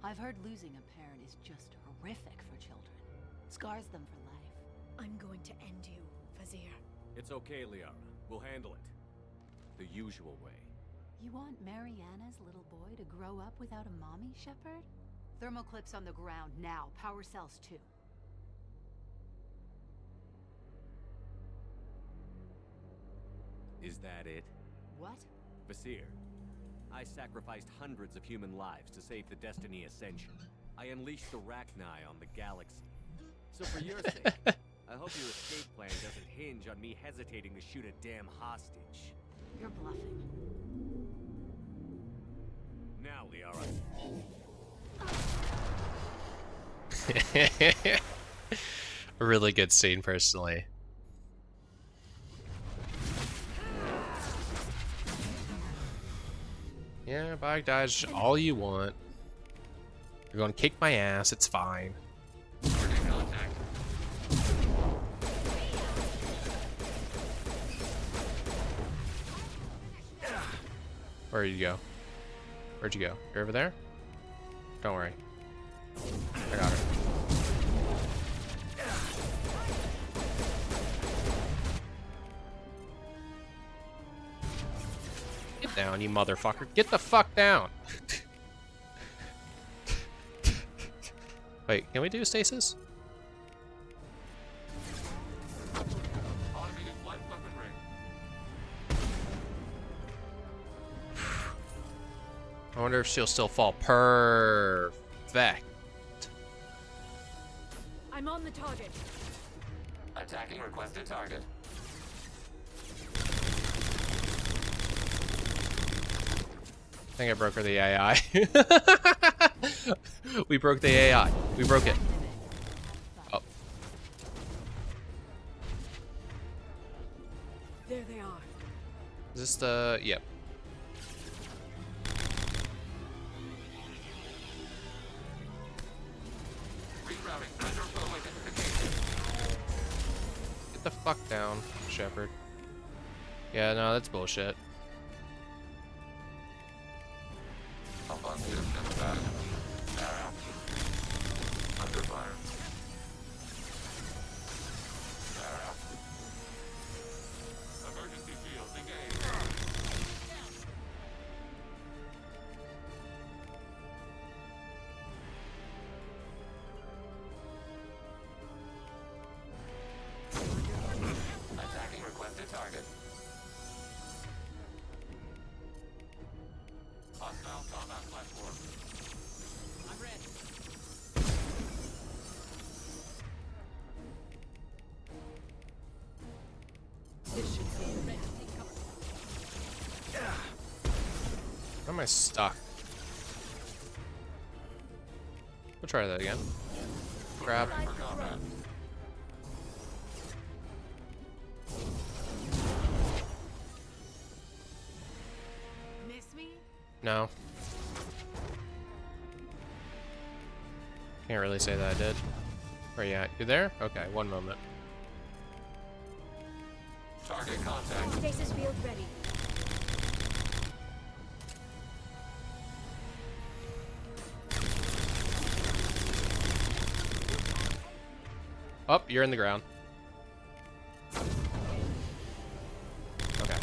I've heard losing a parent is just horrific for children. Scars them for life.
I'm going to end you, Vasir.
It's okay, Liara. We'll handle it. The usual way.
You want Mariana's little boy to grow up without a mommy, Shepard? Thermoclips on the ground now. Power cells too.
Is that it?
What?
Vasir, I sacrificed hundreds of human lives to save the Destiny Ascension. I unleashed the Rachni on the galaxy. So for your sake, I hope your escape plan doesn't hinge on me hesitating to shoot a damn hostage.
You're bluffing.
Now, Liara.
A really good scene, personally. Yeah, bike dodge all you want. You're gonna kick my ass, it's fine. Where'd you go? Where'd you go? You're over there? Don't worry. I got her. Get down, you motherfucker. Get the fuck down. Wait, can we do stasis?
Automated light weapon ring.
I wonder if she'll still fall. Perfect.
I'm on the target.
Attacking requested target.
I think I broke her the AI. We broke the AI. We broke it. Oh.
There they are.
Is this the... Yep.
Rerouting underflow identification.
Get the fuck down, Shepard. Yeah, no, that's bullshit.
Up on system status. Under fire. Emergency field engaged. Attacking requested target. Hostile combat platform.
I'm ready.
This should be ready.
Why am I stuck? We'll try that again. Grab.
For combat.
Miss me?
No. Can't really say that I did. Where you at? You there? Okay, one moment.
Target contact.
Stasis field ready.
Oh, you're in the ground. Okay.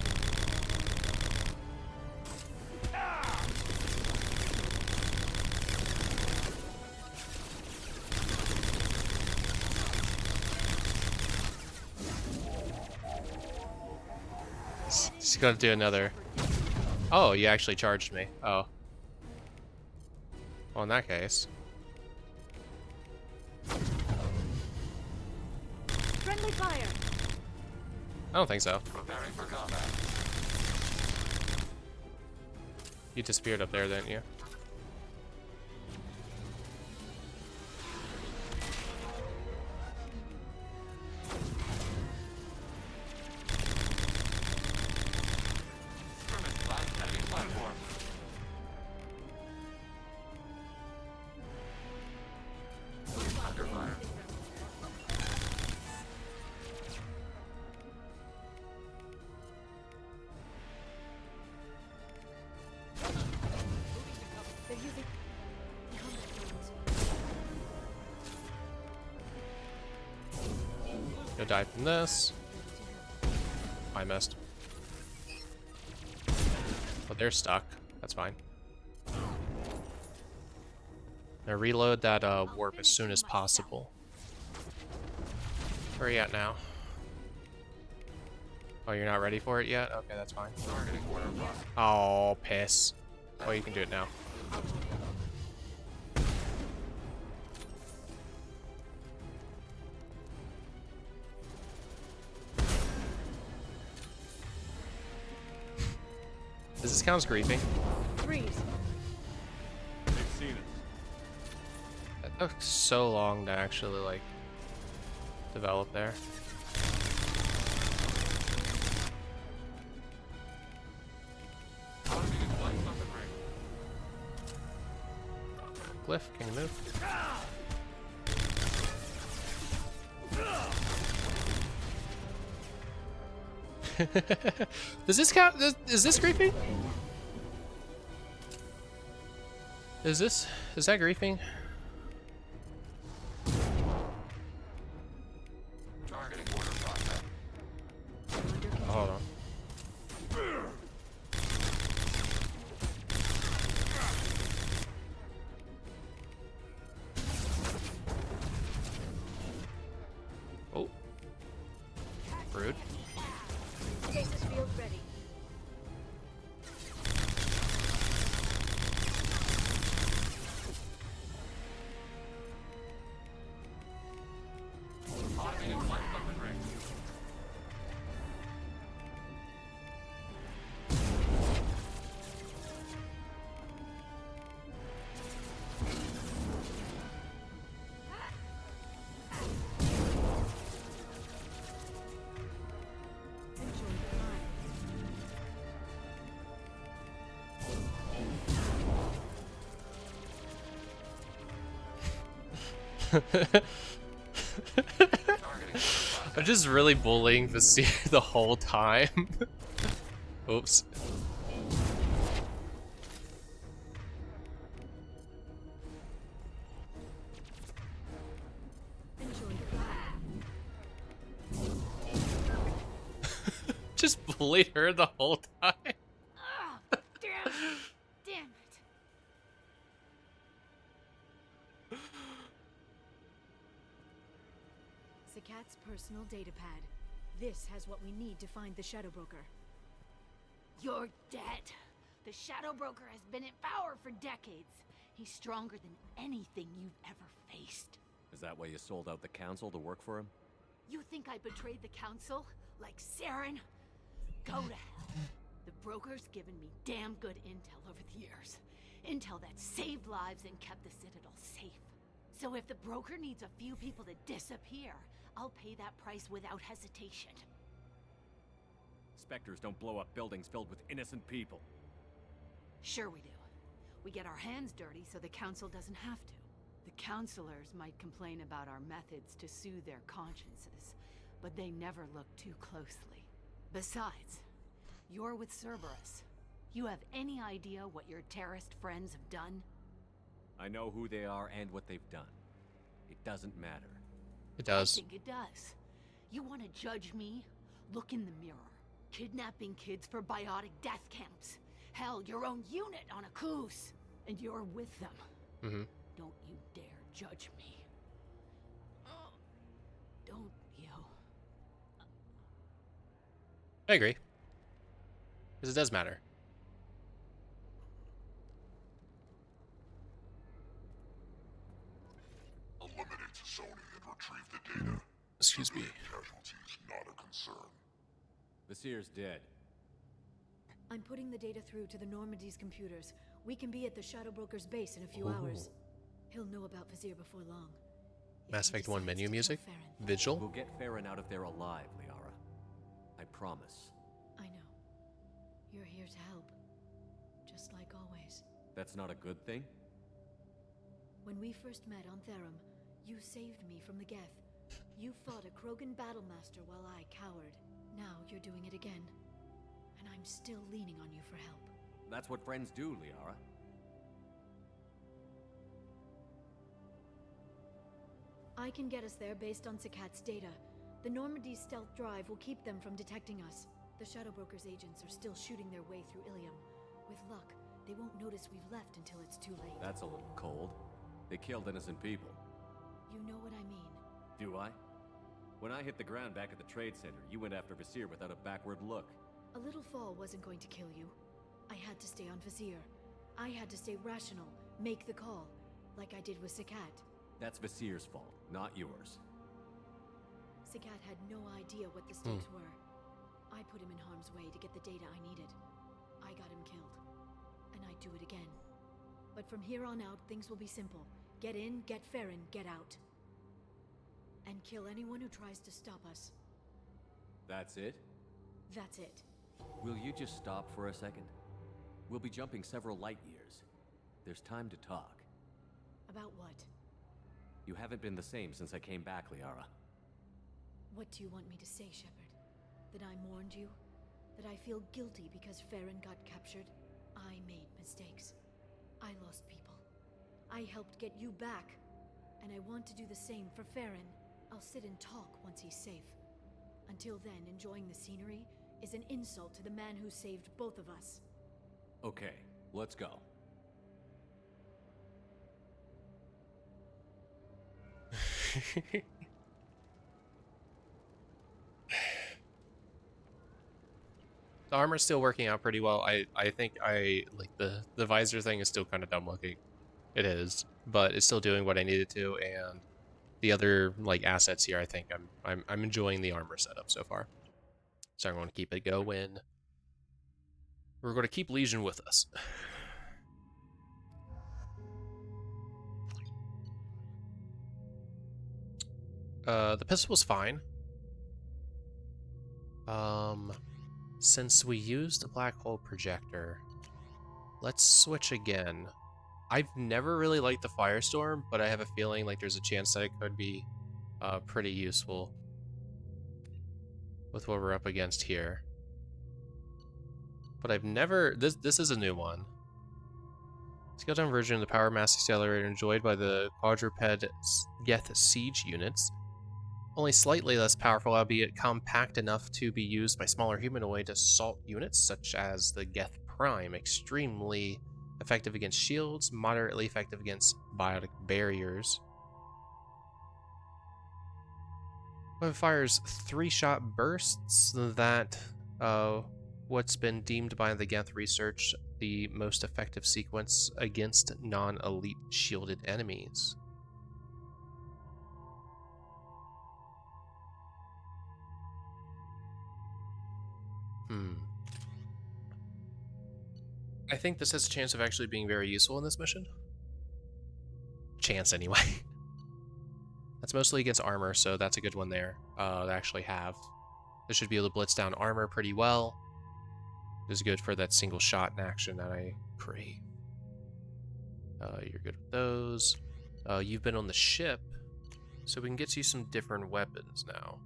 She's gonna do another. Oh, you actually charged me. Oh. Well, in that case.
Friendly fire.
I don't think so.
Preparing for combat.
You disappeared up there, didn't you?
Skirmish blast enemy platform. Under fire.
They're using combat drones.
You'll die from this. I missed. But they're stuck. That's fine. Now reload that warp as soon as possible. Where are you at now? Oh, you're not ready for it yet? Okay, that's fine.
Targeting order block.
Oh, piss. Oh, you can do it now. Does this count as griefing?
Freeze.
They've seen us.
That took so long to actually, like, develop there.
Automated light weapon ring.
Glyph, can you move? Does this count? Is this creepy? Is that griefing?
Targeting order process.
Hold on. Oh. Rude.
Stasis field ready.
Automated flight weapon ring.
Enjoy the ride.
I'm just really bullying Vasir the whole time. Oops.
Enjoy the ride.
Just bullied her the whole time.
Ah, damn it. Damn it. Sakat's personal data pad. This has what we need to find the Shadow Broker. You're dead. The Shadow Broker has been in power for decades. He's stronger than anything you've ever faced.
Is that why you sold out the council to work for him?
You think I betrayed the council? Like Saren? Go to hell. The broker's given me damn good intel over the years. Intel that saved lives and kept the Citadel safe. So if the broker needs a few people to disappear, I'll pay that price without hesitation.
Spectres don't blow up buildings filled with innocent people.
Sure we do. We get our hands dirty so the council doesn't have to. The councilors might complain about our methods to soothe their consciences, but they never look too closely. Besides, you're with Cerberus. You have any idea what your terrorist friends have done?
I know who they are and what they've done. It doesn't matter.
It does.
I think it does. You want to judge me? Look in the mirror. Kidnapping kids for biotic death camps. Hell, your own unit on a cruise. And you're with them.
Mm-hmm.
Don't you dare judge me. Don't you?
I agree. Because it does matter.
Eliminate Sony and retrieve the data.
Excuse me.
Casualties not a concern.
Vasir's dead.
I'm putting the data through to the Normandy's computers. We can be at the Shadow Broker's base in a few
Ooh.
hours. He'll know about Vasir before long. If
Mass
he
Effect 1
decides
menu
to kill
music?
Farron.
Vigil?
We'll get Farron out of there alive, Liara. I promise.
I know. You're here to help. Just like always.
That's not a good thing?
When we first met on Therum, you saved me from the Geth. You fought a Krogan battlemaster while I cowered. Now you're doing it again. And I'm still leaning on you for help.
That's what friends do, Liara.
I can get us there based on Sakat's data. The Normandy's stealth drive will keep them from detecting us. The Shadow Broker's agents are still shooting their way through Ilium. With luck, they won't notice we've left until it's too late.
That's a little cold. They killed innocent people.
You know what I mean.
Do I? When I hit the ground back at the trade center, you went after Vasir without a backward look.
A little fall wasn't going to kill you. I had to stay on Vasir. I had to stay rational, make the call, like I did with Sakat.
That's Vasir's fault, not yours.
Sakat had no idea what the stakes were. I put him in harm's way to get the data I needed. I got him killed. And I'd do it again. But from here on out, things will be simple. Get in, get Farron, get out. And kill anyone who tries to stop us.
That's it?
That's it.
Will you just stop for a second? We'll be jumping several light years. There's time to talk.
About what?
You haven't been the same since I came back, Liara.
What do you want me to say, Shepard? That I mourned you? That I feel guilty because Farron got captured? I made mistakes. I lost people. I helped get you back, and I want to do the same for Farron. I'll sit and talk once he's safe. Until then, enjoying the scenery is an insult to the man who saved both of us.
Okay, let's go.
The armor's still working out pretty well. I think I like the visor thing is still kind of dumb looking. It is, but it's still doing what I need it to, and the other like assets here, I think I'm enjoying the armor setup so far. So I'm going to keep it going. We're going to keep Legion with us. The pistol was fine. Since we used the black hole projector, let's switch again. I've never really liked the Firestorm, but I have a feeling like there's a chance that it could be pretty useful with what we're up against here. But I've never... This is a new one. Scaled-down version of the Power Mass Accelerator enjoyed by the quadruped Geth siege units. Only slightly less powerful, albeit compact enough to be used by smaller humanoid assault units, such as the Geth Prime. Extremely effective against shields, moderately effective against biotic barriers. Weapon fires 3-shot bursts that what's been deemed by the Geth research the most effective sequence against non-elite shielded enemies. I think this has a chance of actually being very useful in this mission. Chance, anyway. That's mostly against armor, so that's a good one there to actually have. This should be able to blitz down armor pretty well. This is good for that single shot in action that I crave. You're good with those. You've been on the ship, so we can get you some different weapons now.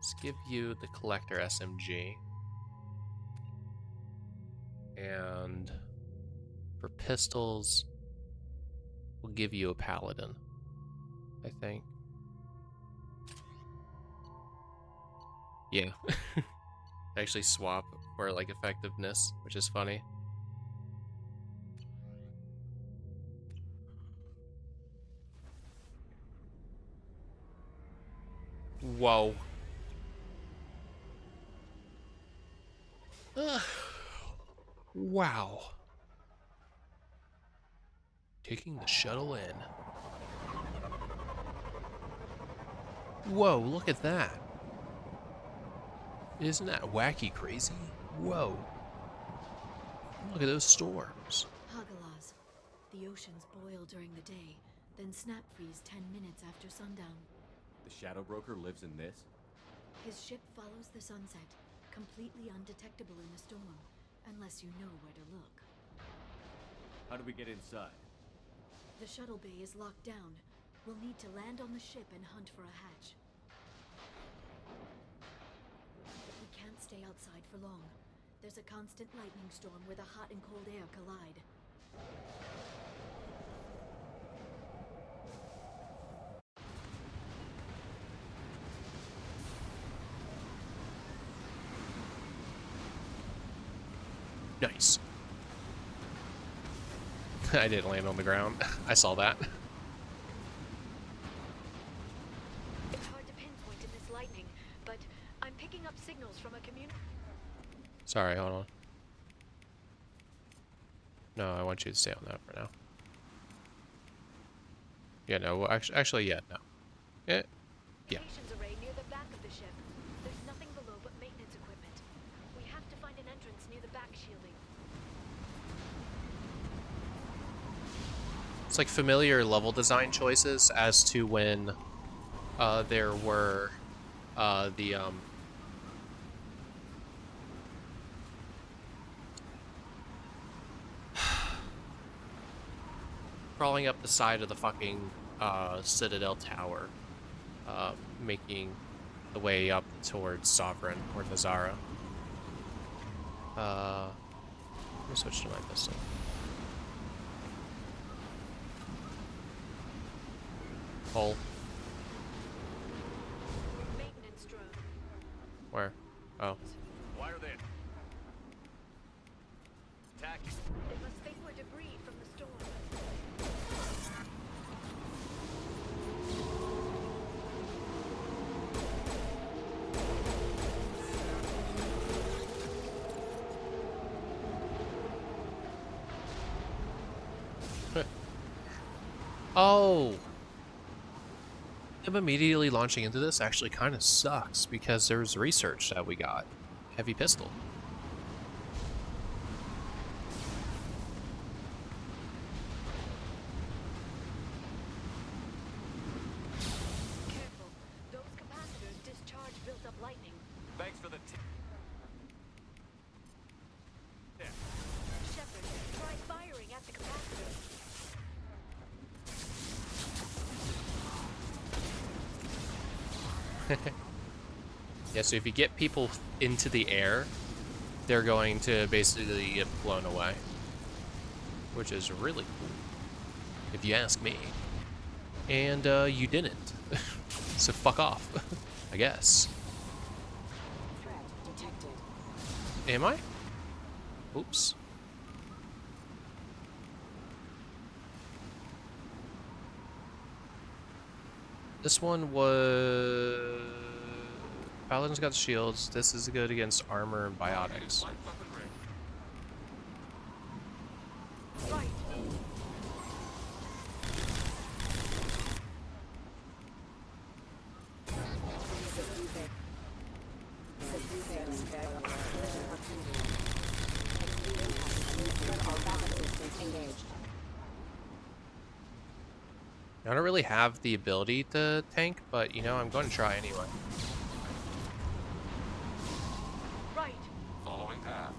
Let's give you the Collector SMG. And for pistols, we'll give you a Paladin, I think. Yeah. Actually swap for like effectiveness, which is funny. Whoa. Wow. Taking the shuttle in. Whoa, look at that. Isn't that wacky crazy? Whoa. Look at those storms.
Hagalas. The oceans boil during the day, then snap freeze 10 minutes after sundown.
The Shadow Broker lives in this?
His ship follows the sunset, completely undetectable in a storm, unless you know where to look.
How do we get inside?
The shuttle bay is locked down. We'll need to land on the ship and hunt for a hatch. We can't stay outside for long. There's a constant lightning storm where the hot and cold air collide.
Nice. I didn't land on the ground. I saw that.
It's hard to pinpoint in this lightning, but I'm picking up signals from a community.
Sorry, hold on. No, I want you to stay on that for now. Yeah, no, well, actually, yeah, no. Yeah.
Communications array near the back of the ship. There's nothing below but maintenance equipment. We have to find an entrance near the back shielding.
It's like familiar level design choices as to when there were crawling up the side of the fucking Citadel Tower, making the way up towards Sovereign or Nazara. Let me switch to my pistol. Hole.
Maintenance drone.
Where? Oh.
Why are they attacking?
They must think we're debris from the storm.
Oh! Them immediately launching into this actually kind of sucks because there's research that we got. Heavy pistol.
Careful. Those capacitors discharge built-up lightning.
Thanks for the tip.
Shepard, try firing at the capacitors.
Yeah, so if you get people into the air, they're going to basically get blown away. Which is really cool, if you ask me. And you didn't. So fuck off, I guess.
Threat detected.
Am I? Oops. This one was... Paladin's got shields. This is good against armor and biotics.
Right.
I don't really have the ability to tank, but you know, I'm going to try anyway.
Right.
Following path.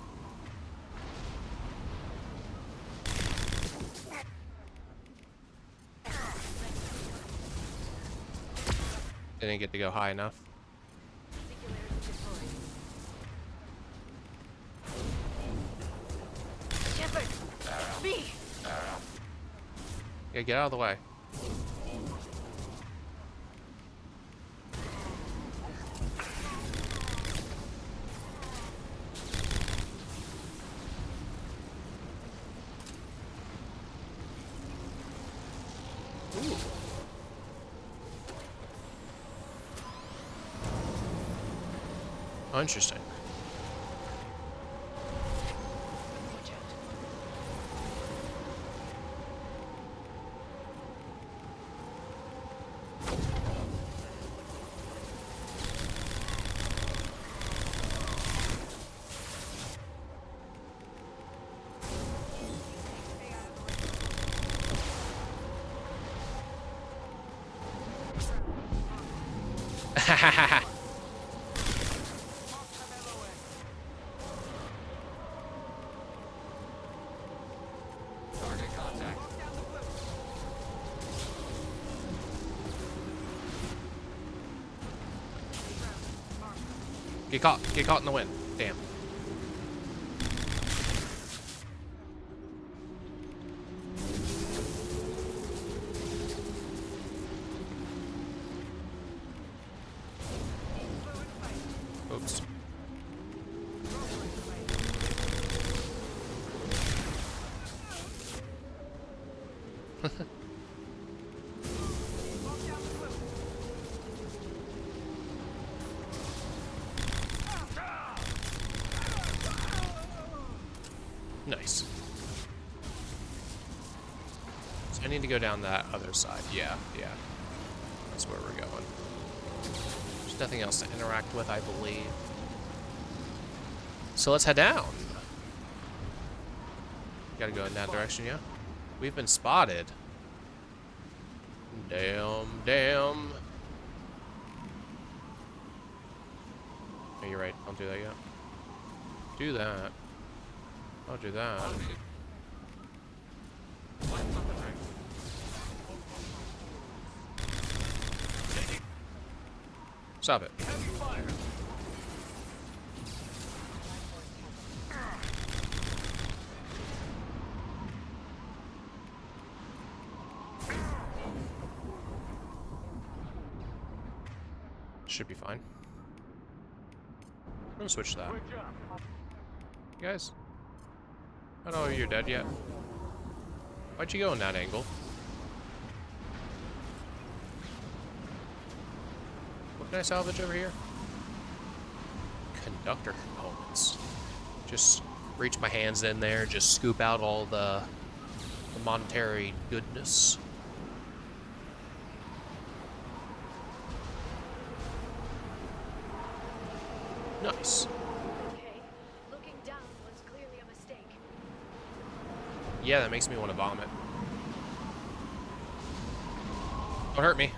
Didn't get to go high enough.
Shepard! Me!
Yeah, get out of the way. Oh, interesting. Ha ha ha ha.
Target contact.
Get caught in the wind. Damn. Oops. Nice. So I need to go down that other side. Yeah, yeah. That's where we're going. There's nothing else to interact with, I believe. So let's head down. Gotta go in that direction, yeah? We've been spotted. Damn, damn. Oh, you're right. Don't do that yet. Do that. Don't do that. Stop it. should be fine. I'm gonna switch that. You guys? I don't know if you're dead yet. Why'd you go in that angle? What can I salvage over here? Conductor components. Just reach my hands in there, just scoop out all the monetary goodness. Nice.
Okay, looking down was clearly a mistake.
Yeah, that makes me want to vomit. Don't hurt me.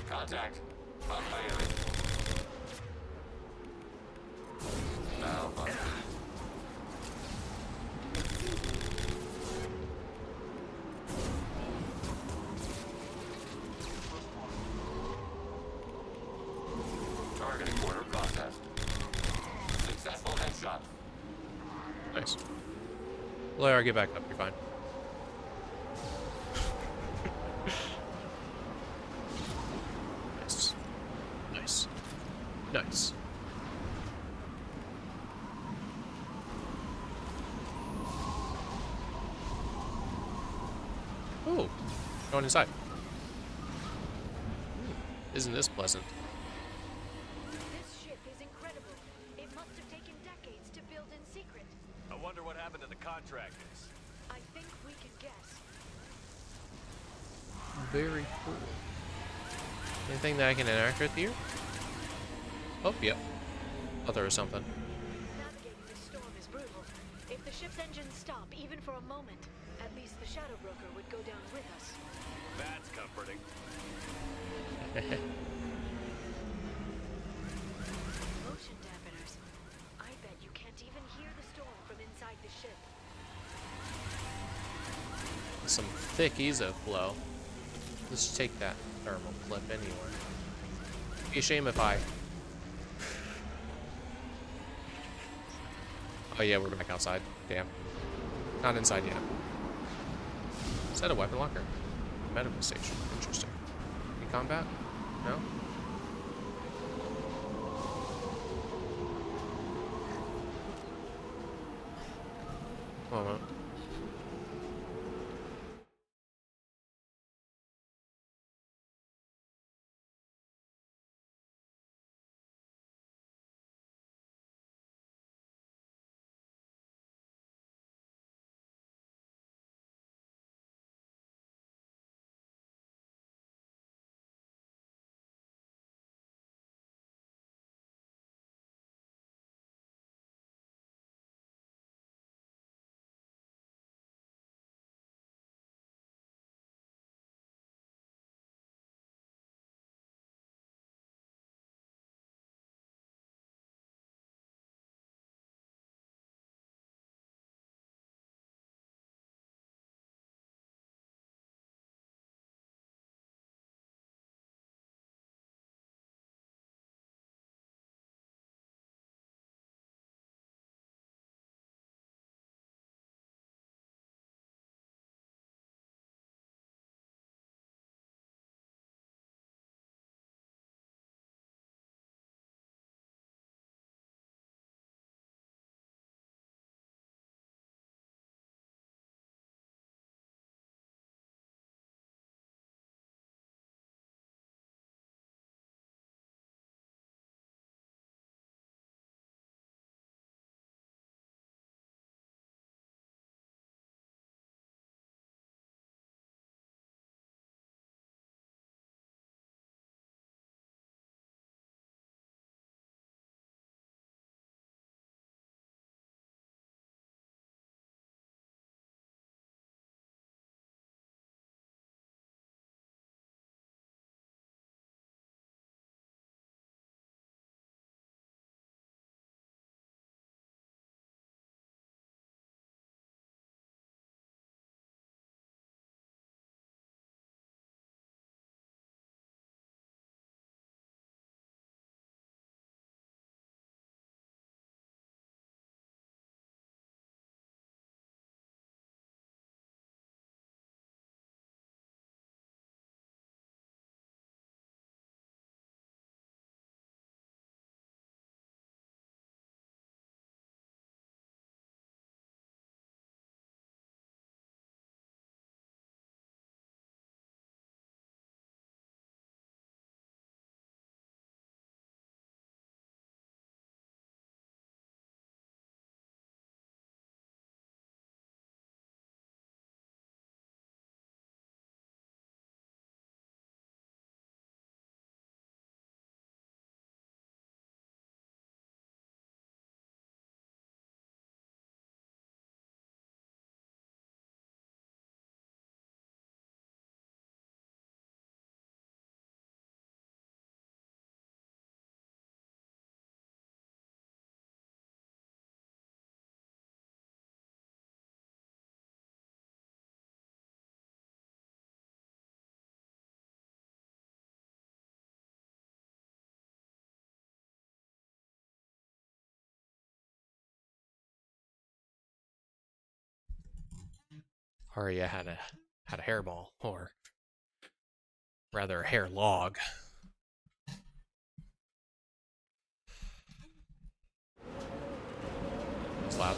Contact. On my end. Malfunction. Targeting order processed. Successful headshot.
Nice. Lair, get back up. You're fine. Nice. Nice. Nice. Ooh. Going inside. Isn't this pleasant?
This ship is incredible. It must have taken decades to build in secret.
I wonder what happened to the contractors.
I think we can guess.
Very cool. Anything that I can interact with here? Oh, yep. Oh, there was something.
Navigating this storm is brutal. If the ship's engines stop, even for a moment, at least the Shadow Broker would go down with us.
That's comforting.
Motion dampeners. I bet you can't even hear the storm from inside the ship.
Some thick ESO flow. Let's take that thermal clip anywhere. It'd be a shame if I... Oh yeah, we're back outside. Damn. Not inside yet. Is that a weapon locker? Medical station. Interesting. Any combat? No? Moment. Baria had a hairball, or rather a hair log. It's loud.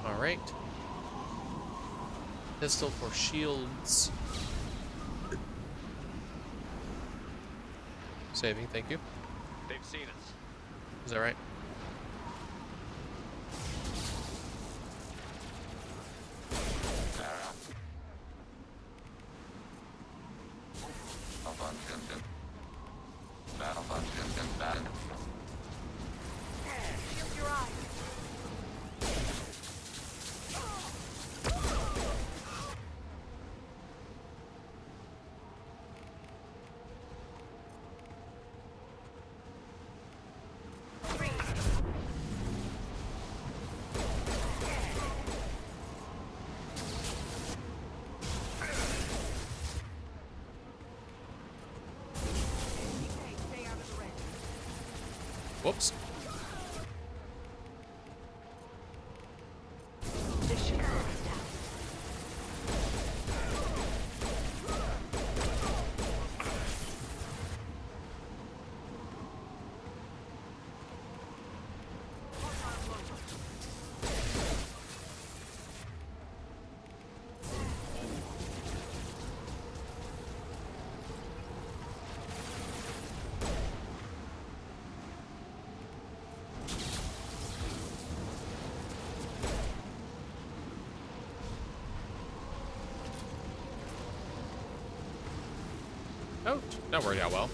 Alright. Pistol for shields. Saving, thank you.
They've seen us.
Is that right?
Shield your eyes. Stay out of the red.
Whoops.
The shield is down.
Oh, that worked out well.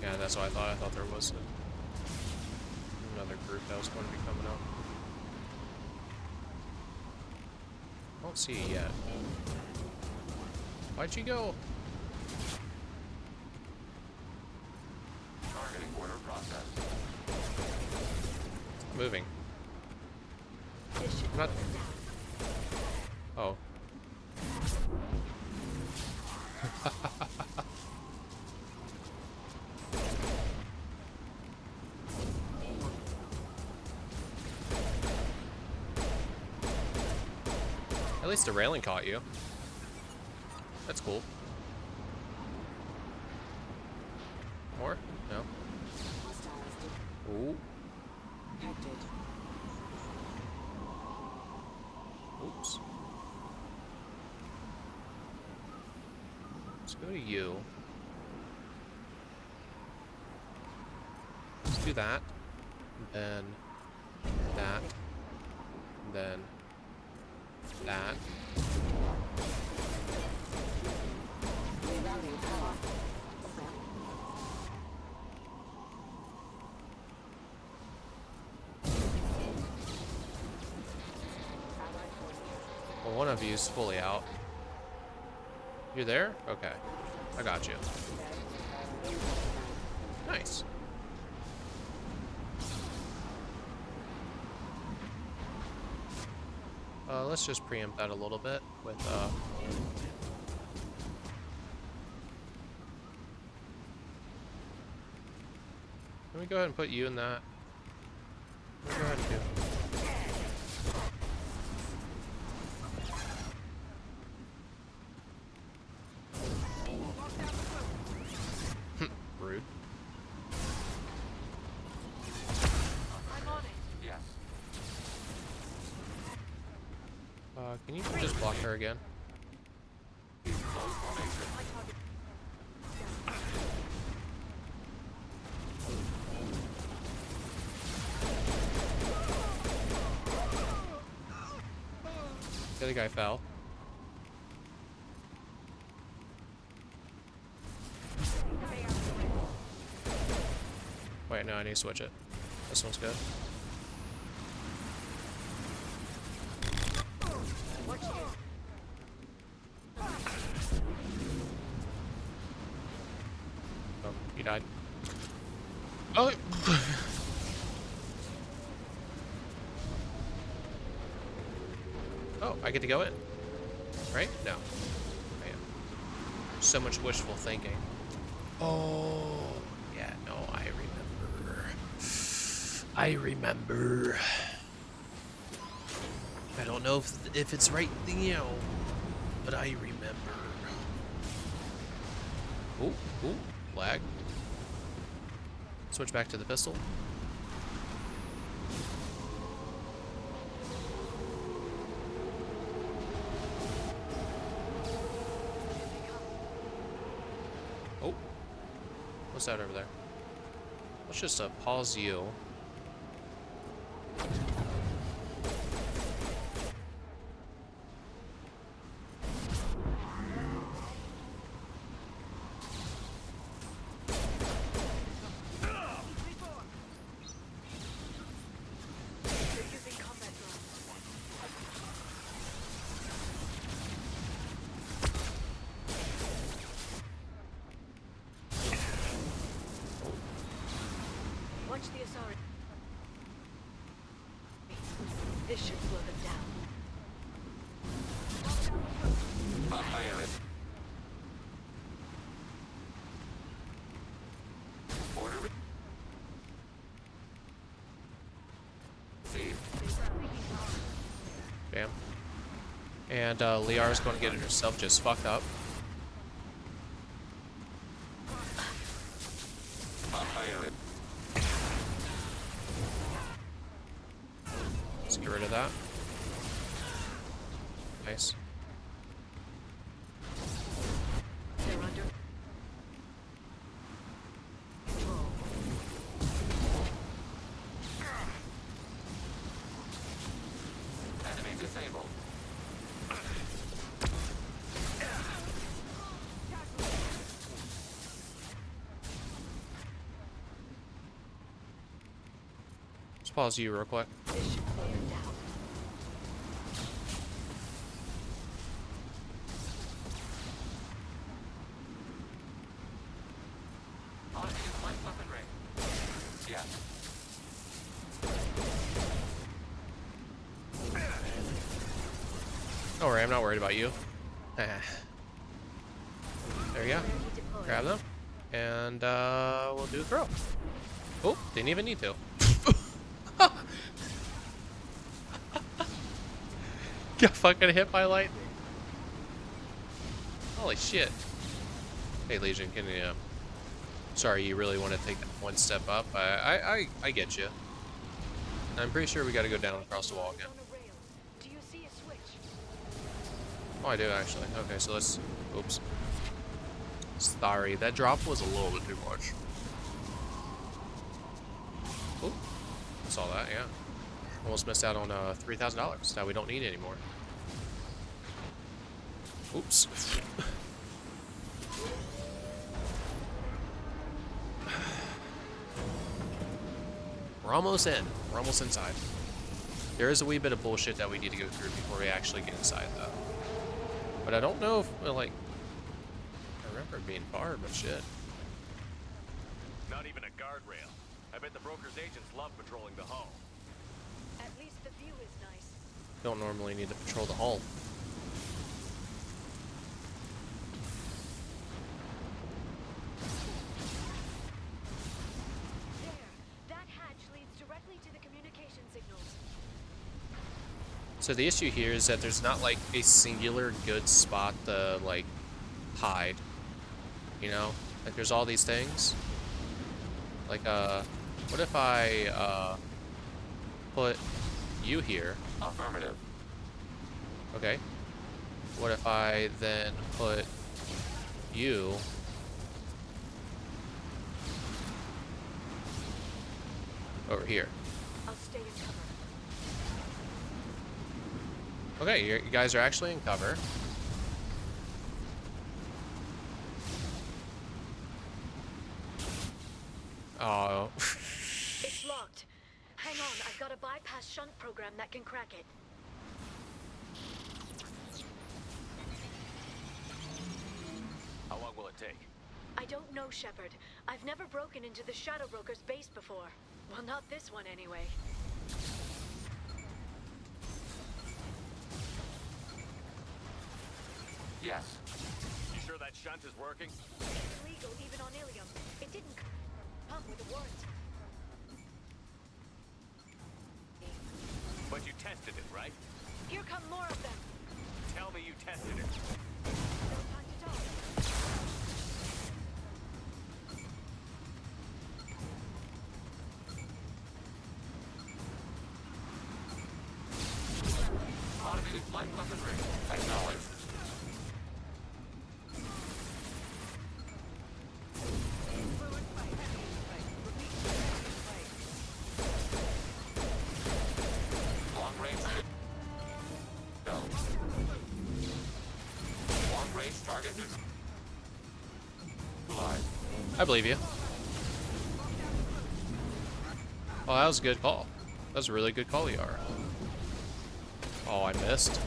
Yeah, that's what I thought. I thought there was another group that was going to be coming up. I don't see it yet. Why'd you go?
Targeting order process.
It's moving.
This should
I'm not.
slow them down.
Oh. At least the railing caught you. That's cool. More? No. Ooh. Oops. Let's go to you. Let's do that. And then that. And then that. Well, one of you is fully out. You're there? Okay. I got you. Nice. Let's just preempt that a little bit with, Let me go ahead and put you in that. Go ahead and do. Rude.
I'm on it.
Yes.
Can you just block her again? The other guy fell. Wait, no, I need to switch it. This one's good. Oh, he died. Oh! Oh, I get to go in. Right? No. I am. So much wishful thinking. Oh, yeah, no, I remember. I remember. I don't know if it's right, you know, but I remember. Ooh, lag. Switch back to the pistol. Oh, what's that over there? Let's just pause you.
Watch the Azure. This should slow them down.
Order.
Bam. And Liara's going to get herself just fucked up. Let's get rid of that. Nice.
They're under control.
Enemy disabled.
Let's pause you real quick.
This should slow them down.
On is light weapon range. Yes.
Don't worry, I'm not worried about you. There you go. Grab them. And we'll do a throw. Oh, didn't even need to. Got fucking hit by lightning. Holy shit. Hey Legion, can you sorry, you really want to take that one step up? I get you. I'm pretty sure we gotta go down across the wall again.
Do you see a switch?
Oh, I do actually. Okay, so let's oops. Sorry, that drop was a little bit too much. Oh, I saw that, yeah. Almost missed out on $3,000 that we don't need anymore. Oops. We're almost in. We're almost inside. There is a wee bit of bullshit that we need to go through before we actually get inside, though. But I don't know if, like... I remember it being far, but shit.
Not even a guardrail. I bet the broker's agents love patrolling the hull.
At least the view is nice.
Don't normally need to patrol the hull.
There. That hatch leads directly to the communication signals.
So the issue here is that there's not like a singular good spot to like hide. You know? Like there's all these things. Like what if I put you here?
Affirmative.
Okay. What if I then put you over here?
I'll stay in cover.
Okay, you guys are actually in cover. Oh.
It's locked. Hang on, I've got a bypass shunt program that can crack it.
How long will it take?
I don't know, Shepard. I've never broken into the Shadow Broker's base before. Well, not this one anyway.
Yes.
You sure that shunt is working?
It's illegal even on Ilium. It didn't come with a warrant.
believe you. Oh, that was a good call. That was a really good call, Liara. Oh, I missed.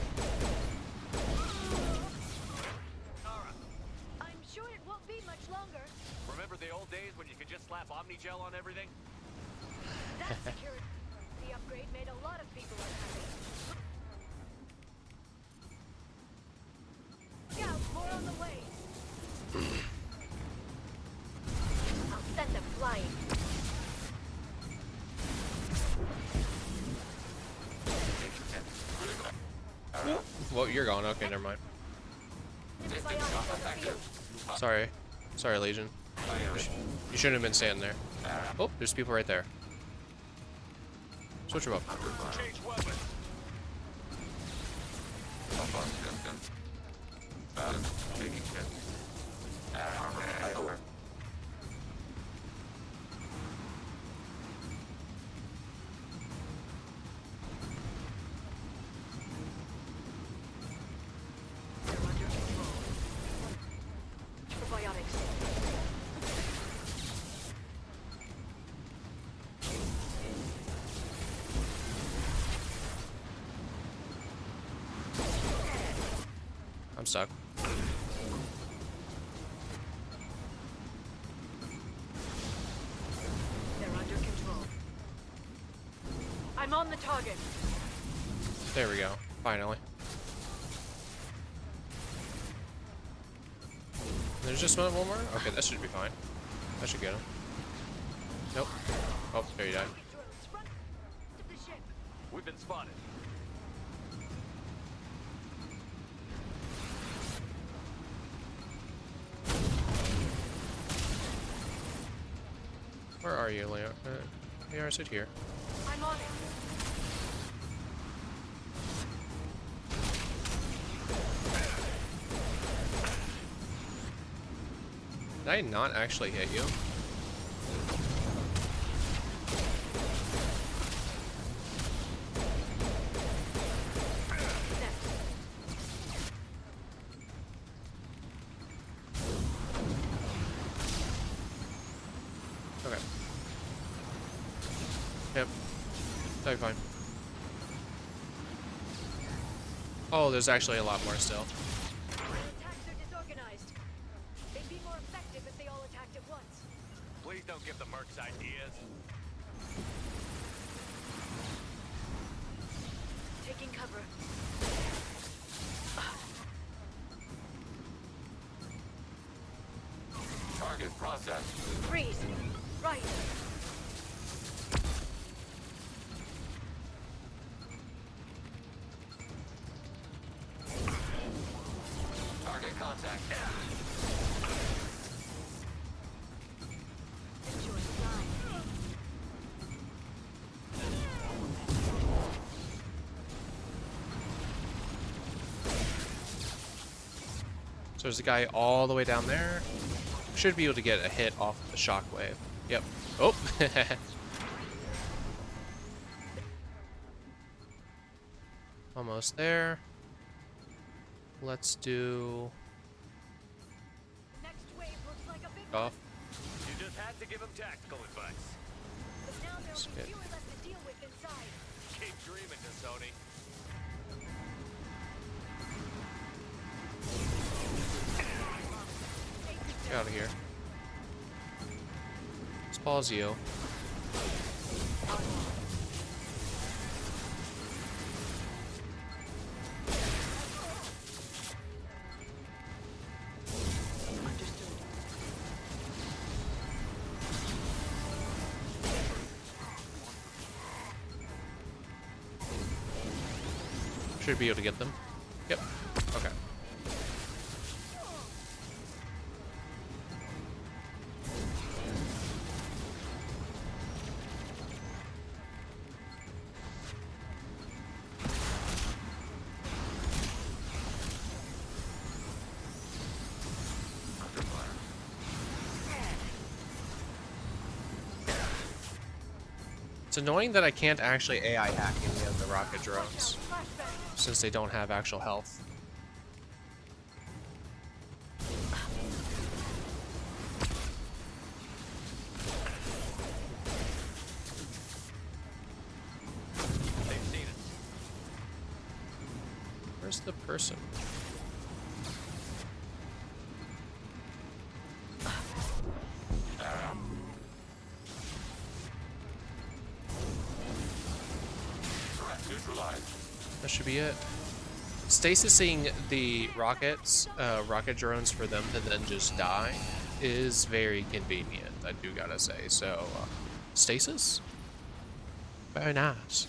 I'm sure it won't be much longer.
Remember the old days when you could just slap Omnigel on everything?
That security upgrade made a lot of people unhappy. Yeah, more on the way. I'll send them flying.
Well, you're gone. Okay, never mind. Sorry. Sorry, Legion. You shouldn't have been standing there. Oh, there's people right there. Switch them up.
Change weapon.
I'm stuck.
They're under control. I'm on the target.
There we go. Finally. There's just one more? Okay, that should be fine. That should get him. Nope. Oh, there you died.
We've been spotted.
Where are you, Leo? Liara, sit here.
I'm on it.
Did I not actually hit you? Okay. Yep. That'll be fine. Oh, there's actually a lot more still.
Attacks are disorganized. They'd be more effective if they all attacked at once.
Please don't give the mercs ideas.
Taking cover.
Target processed.
Freeze. Right.
Target contact.
Enjoy the ride.
So there's a guy all the way down there. Should be able to get a hit off the shockwave. Yep. Oh. Almost there. Let's do
Next wave looks like a big
off.
You just had to give him tactical advice.
but now there'll
Skip.
be fewer left to deal with inside.
Keep dreaming, Sony.
Get out of here. Let's pause you. Should be able to get them. Yep. Okay. It's annoying that I can't actually AI hack any of the rocket drones, since they don't have actual health. Where's the person? That should be it. Stasising the rockets, rocket drones for them to then just die is very convenient, I do gotta say. So, stasis? Very nice.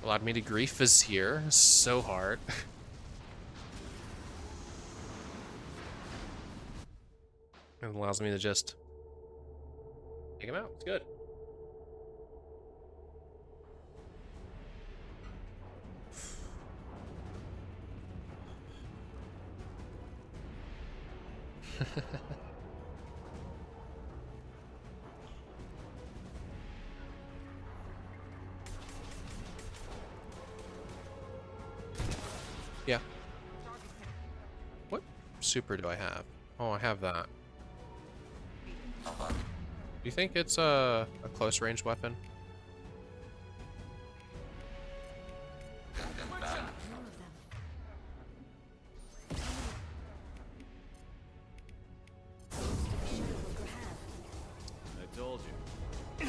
Allowed me to grief Vasir so hard. It allows me to just take him out. It's good. Yeah. What super do I have? Oh, I have that. Do you think it's a close range weapon?
I told you.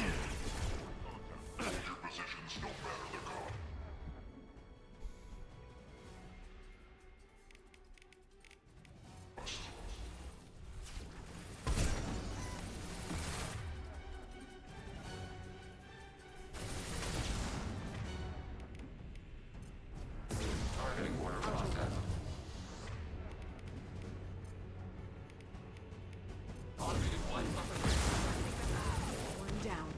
One down.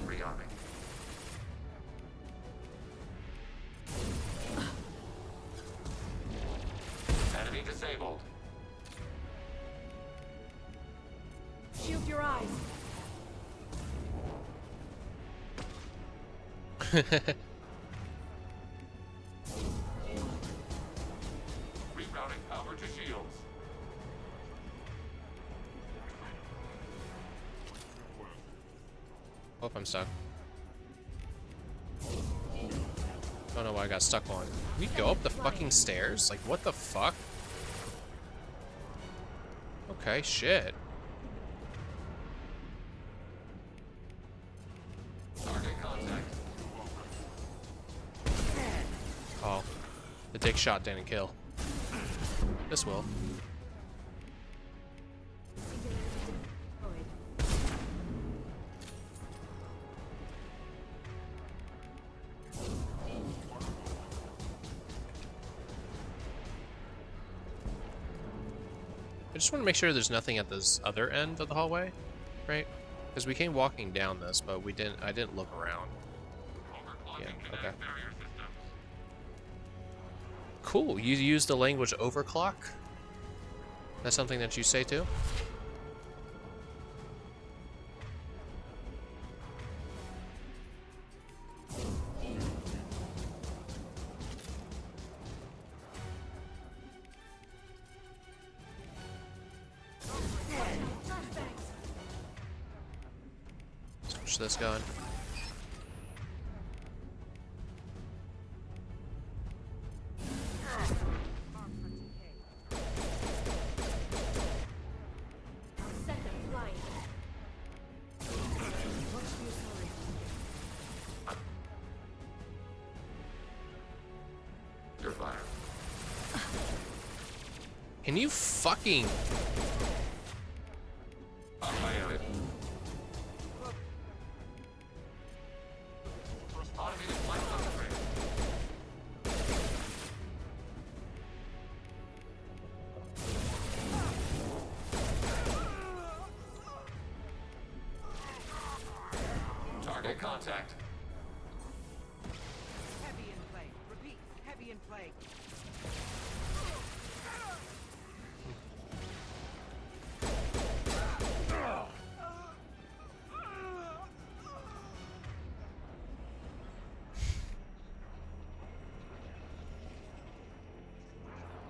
Rearming. Enemy disabled.
Shield your eyes.
Rerouting power to shields.
Hope I'm stuck. Don't know why I got stuck on. Can we go up the fucking stairs? Like, what the fuck? Okay, shit.
Target contact.
Oh. The dick shot didn't kill. This will. I just want to make sure there's nothing at this other end of the hallway, right? Because we came walking down this, but we didn't. I didn't look around. Yeah. Okay. Cool. You use the language overclock. That's something that you say too. Switch this gun.
You're fired.
Can you fucking...
Automated. Automated flight upgrade. Target contact.
Heavy in play. Repeat, heavy in play.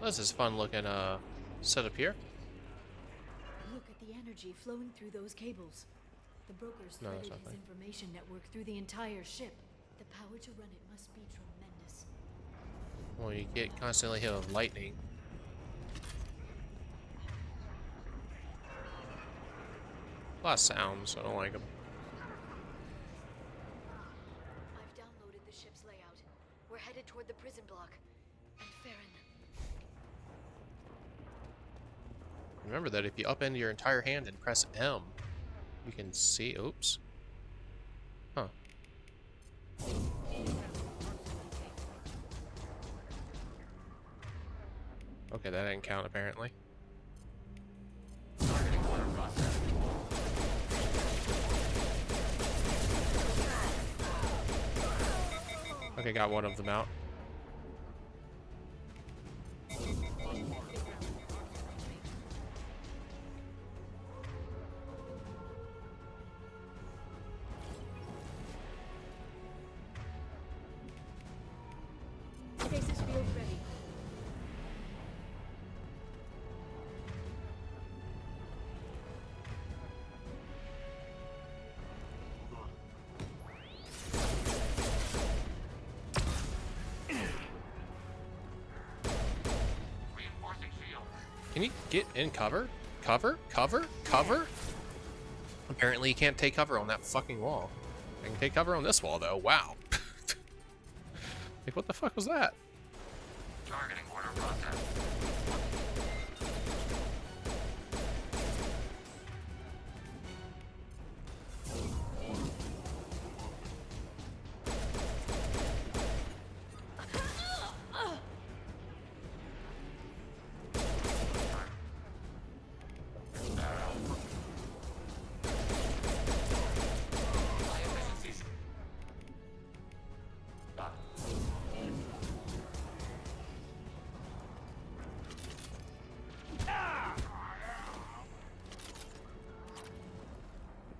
This is fun looking Set up here?
Look at the energy flowing through those cables. The brokers
No,
threaded
that's not
his
fine.
information network through the entire ship. The power to run it must be tremendous.
Well, you get constantly hit with lightning. A lot of sounds, I don't like them.
I've downloaded the ship's layout. We're headed toward the prison block. And Farron.
Remember that if you upend your entire hand and press M, you can see. Oops. Huh. Okay, that didn't count apparently. Okay, got one of them out.
Stasis field ready.
Can you get in cover? Cover? Cover? Cover? Apparently you can't take cover on that fucking wall. I can take cover on this wall though. Wow. Like, what the fuck was that?
Targeting order process.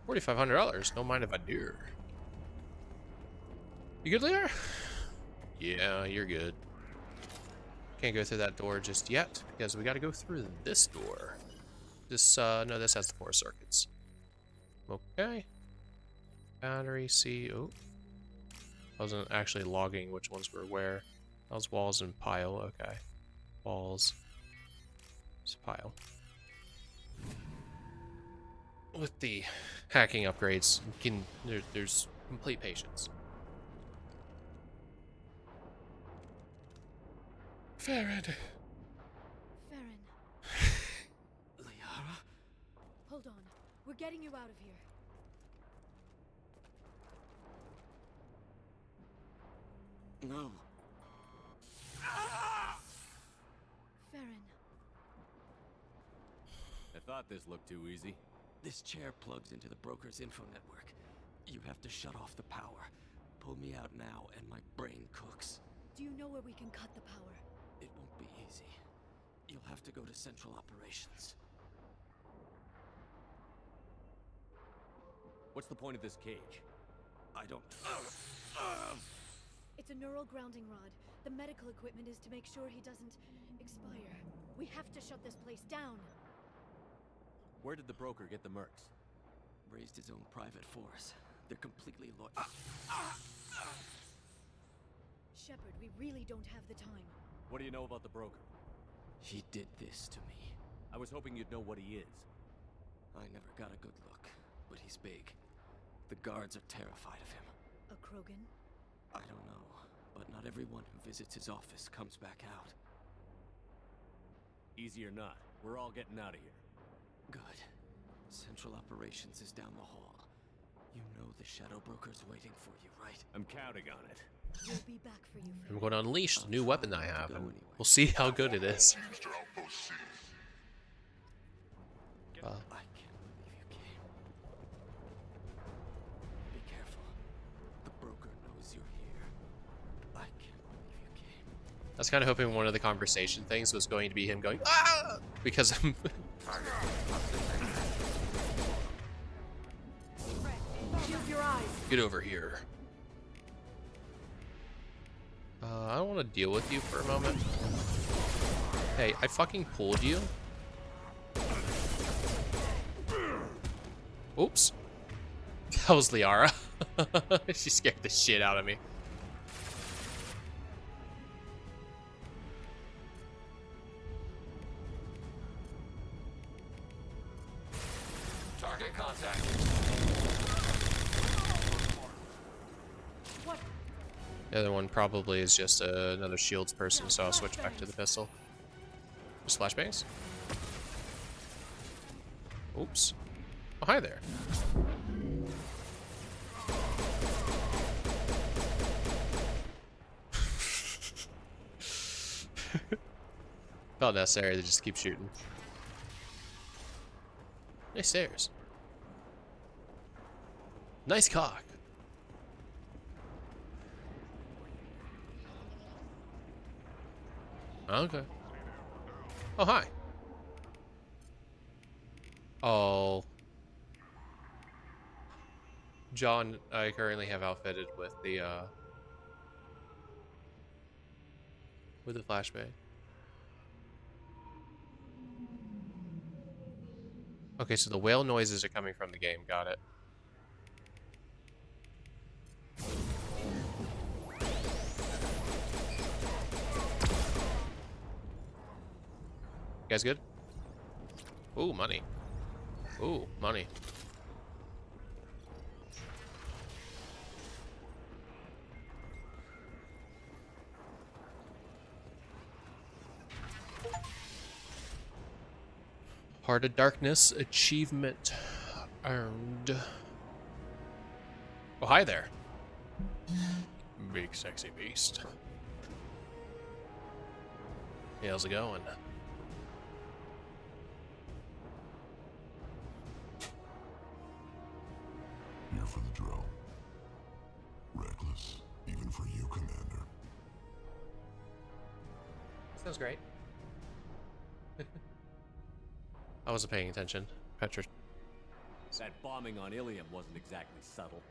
$4,500. Don't mind if I do. You good, Lair? Yeah, you're good. Can't go through that door just yet because we got to go through this door. This no, this has the 4 circuits. Okay. Battery C. Oh, I wasn't actually logging which ones were where. That was walls and pile. Okay, walls. It's pile. With the hacking upgrades, you can there's complete patience. Farron.
Farron.
Liara?
Hold on. We're getting you out of here.
No.
Farron.
I thought this looked too easy. This chair plugs into the broker's info network. You have to shut off the power. Pull me out now and my brain cooks.
Do you know where we can cut the power?
It won't be easy. You'll have to go to Central Operations. What's the point of this cage? I don't...
It's a neural grounding rod. The medical equipment is to make sure he doesn't expire. We have to shut this place down.
Where did the broker get the mercs? Raised his own private force. They're completely
Shepard, we really don't have the time.
What do you know about the broker? He did this to me. I was hoping you'd know what he is. I never got a good look, but he's big. The guards are terrified of him.
A Krogan?
I don't know, but not everyone who visits his office comes back out. Easy or not, we're all getting out of here. Good. Central Operations is down the hall. You know the Shadow Broker's waiting for you, right? I'm counting on it.
We'll be back for you,
I'm
Farron.
going to unleash the new weapon I have, and we'll see how good it is.
I can't believe you came. Be careful. The broker knows you're here. I can't believe you came.
I was kind of hoping one of the conversation things was going to be him going, ah! Because I'm...
Shield your eyes.
Get over here. I don't want to deal with you for a moment. Hey, I fucking pulled you. Oops. That was Liara. She scared the shit out of me.
Target contact.
What?
The other one probably is just another shields person, so I'll switch back to the pistol. Just flashbangs? Oops. Oh, hi there. Felt necessary to just keep shooting. Nice stairs. Nice cock. Okay. Oh, hi. Oh. John, I currently have outfitted with the flashbang. Okay, so the whale noises are coming from the game. Got it. You guys good? Ooh, money. Ooh, money. Heart of Darkness achievement earned. Oh, hi there. Big sexy beast. Hey, how's it going?
Here for the drill. Reckless, even for you, Commander.
Sounds great. I wasn't paying attention. Petra.
That bombing on Ilium wasn't exactly subtle.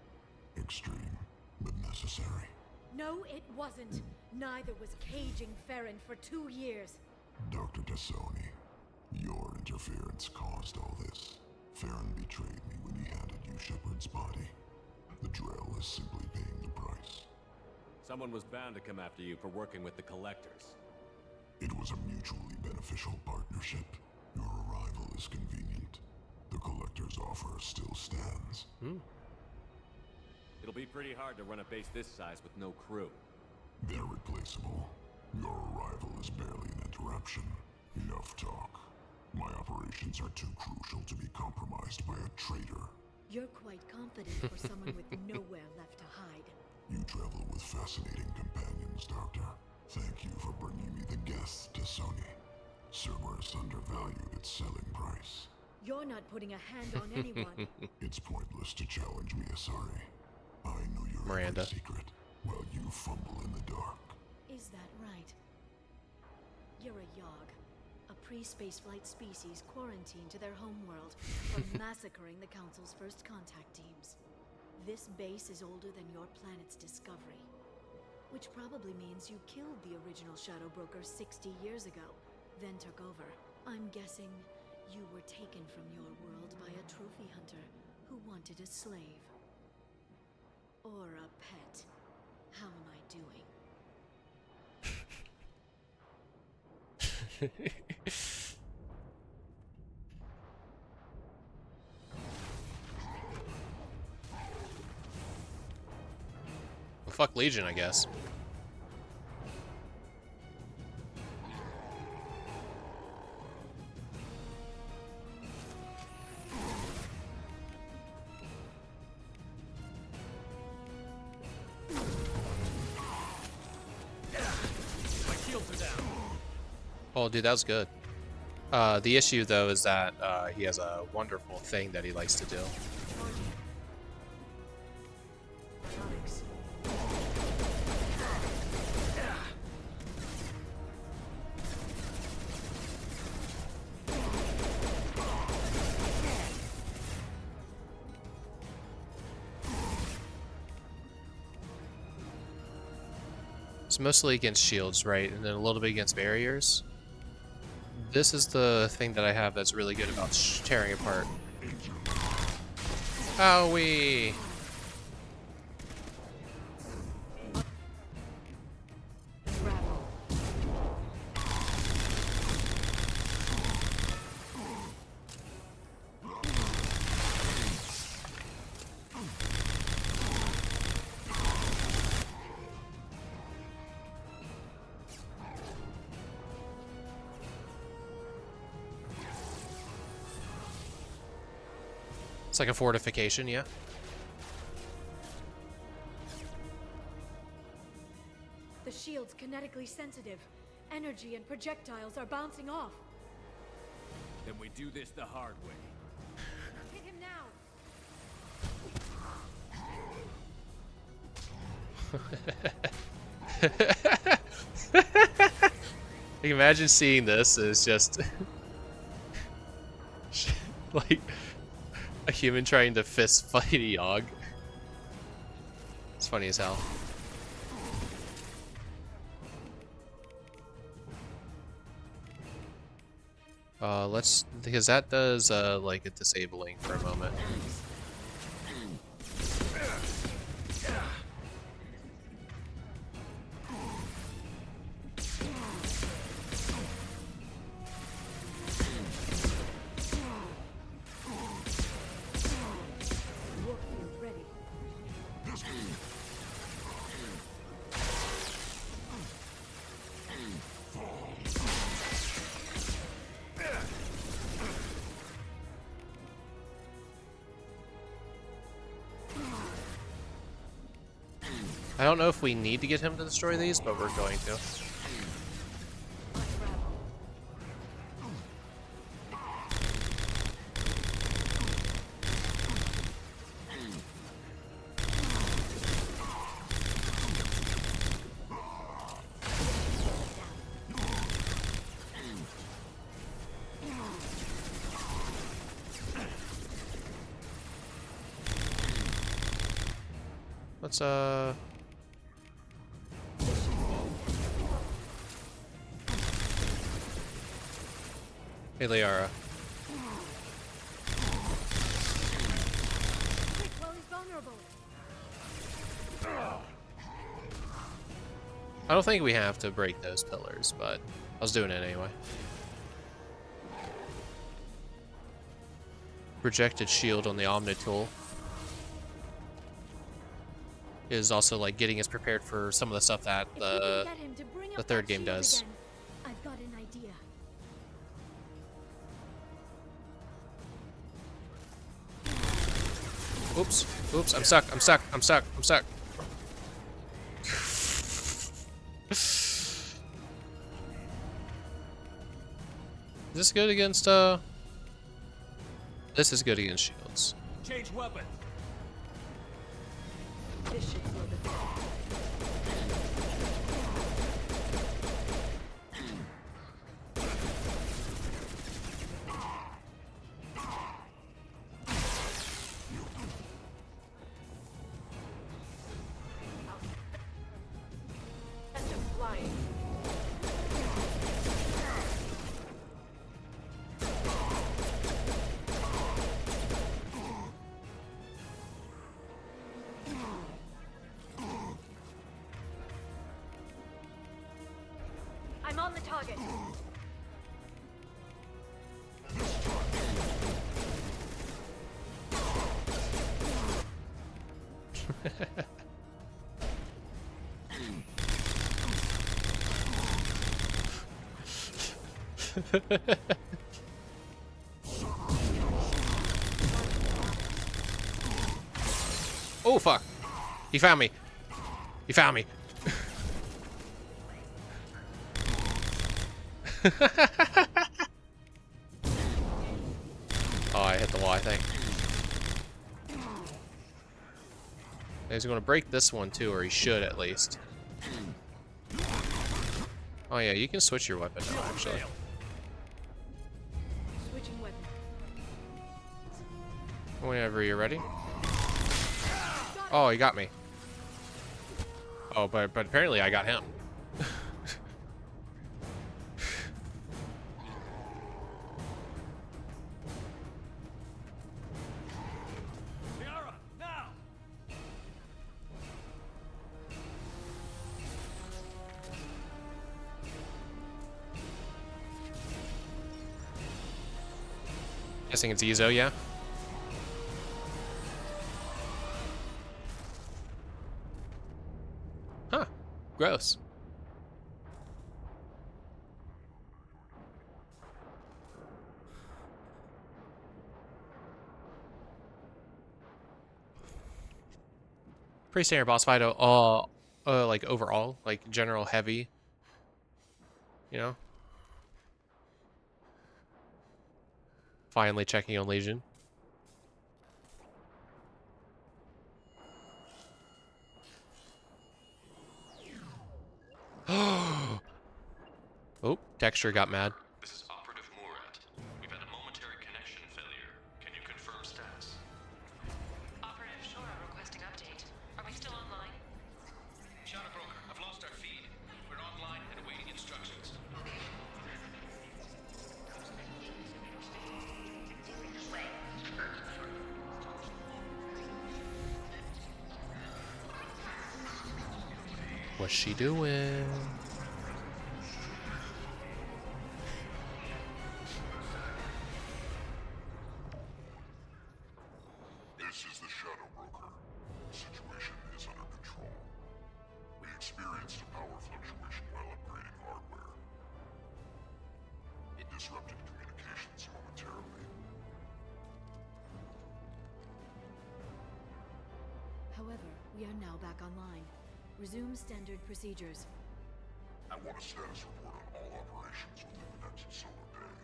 Extreme, but necessary.
No, it wasn't. Neither was caging Farron for 2 years.
Dr. Tassoni, your interference caused all this. Farron betrayed me when he handed you Shepard's body. The drill is simply paying the price.
Someone was bound to come after you for working with the Collectors.
It was a mutually beneficial partnership. Your arrival is convenient. The Collector's offer still stands.
It'll be pretty hard to run a base this size with no crew.
They're replaceable. Your arrival is barely an interruption. Enough talk. My operations are too crucial to be compromised by a traitor.
You're quite confident for someone with nowhere left to hide.
You travel with fascinating companions, Doctor. Thank you for bringing me the guests to Sony. Cerberus undervalued its selling price.
You're not putting a hand on anyone.
It's pointless to challenge me, Asari. I know your
Miranda.
every secret, while you fumble in the dark.
Is that right? You're a Yogg, a pre-spaceflight species quarantined to their homeworld from massacring the Council's first contact teams. This base is older than your planet's discovery, which probably means you killed the original Shadow Broker 60 years ago, then took over. I'm guessing you were taken from your world by a trophy hunter who wanted a slave. Or a pet. How am I doing?
Well, fuck Legion, I guess. Oh, dude, that was good. The issue, though, is that he has a wonderful thing that he likes to do. It's mostly against shields, right? And then a little bit against barriers. This is the thing that I have that's really good about tearing apart. Owie! It's like a fortification, yeah.
The shield's kinetically sensitive. Energy and projectiles are bouncing off.
Then we do this the hard way.
Hit him now.
Like, imagine seeing this as just like a human trying to fist fight a Yogg. It's funny as hell. Let's, because that does like a disabling for a moment. I don't know if we need to get him to destroy these, but we're going to. Let's Hey, Liara.
Quick, while he's vulnerable.
I don't think we have to break those pillars, but I was doing it anyway. Projected shield on the Omnitool is also like getting us prepared for some of the stuff that the third game does.
Again, I've got an idea.
Oops, oops, I'm stuck, I'm stuck, I'm stuck, I'm stuck. Is this good against, This is good against shields.
Change weapons.
This should slow the I'm on the target.
Oh fuck! He found me. He found me. Oh, I hit the wall, I think. He's gonna break this one too, or he should at least. Oh yeah, you can switch your weapon now, actually.
Switching weapon.
Whenever you're ready. Oh, he got me. Oh, but apparently I got him. Guessing it's Ezo, yeah. Huh. Gross. Pretty standard boss fight. Like overall, like general heavy. You know. Finally checking on Legion. Oh, Texture got mad.
This is Operative Murat. We've had a momentary connection failure. Can you confirm status?
Operative Shora requesting update. Are we still online?
Shadow Broker, I've lost our feed. We're online and awaiting instructions.
What's she doing?
This is the Shadow Broker. The situation is under control. We experienced a power fluctuation while upgrading hardware. It disrupted communications momentarily.
However, we are now back online. Resume standard procedures.
I want a status report on all operations within the next solar day.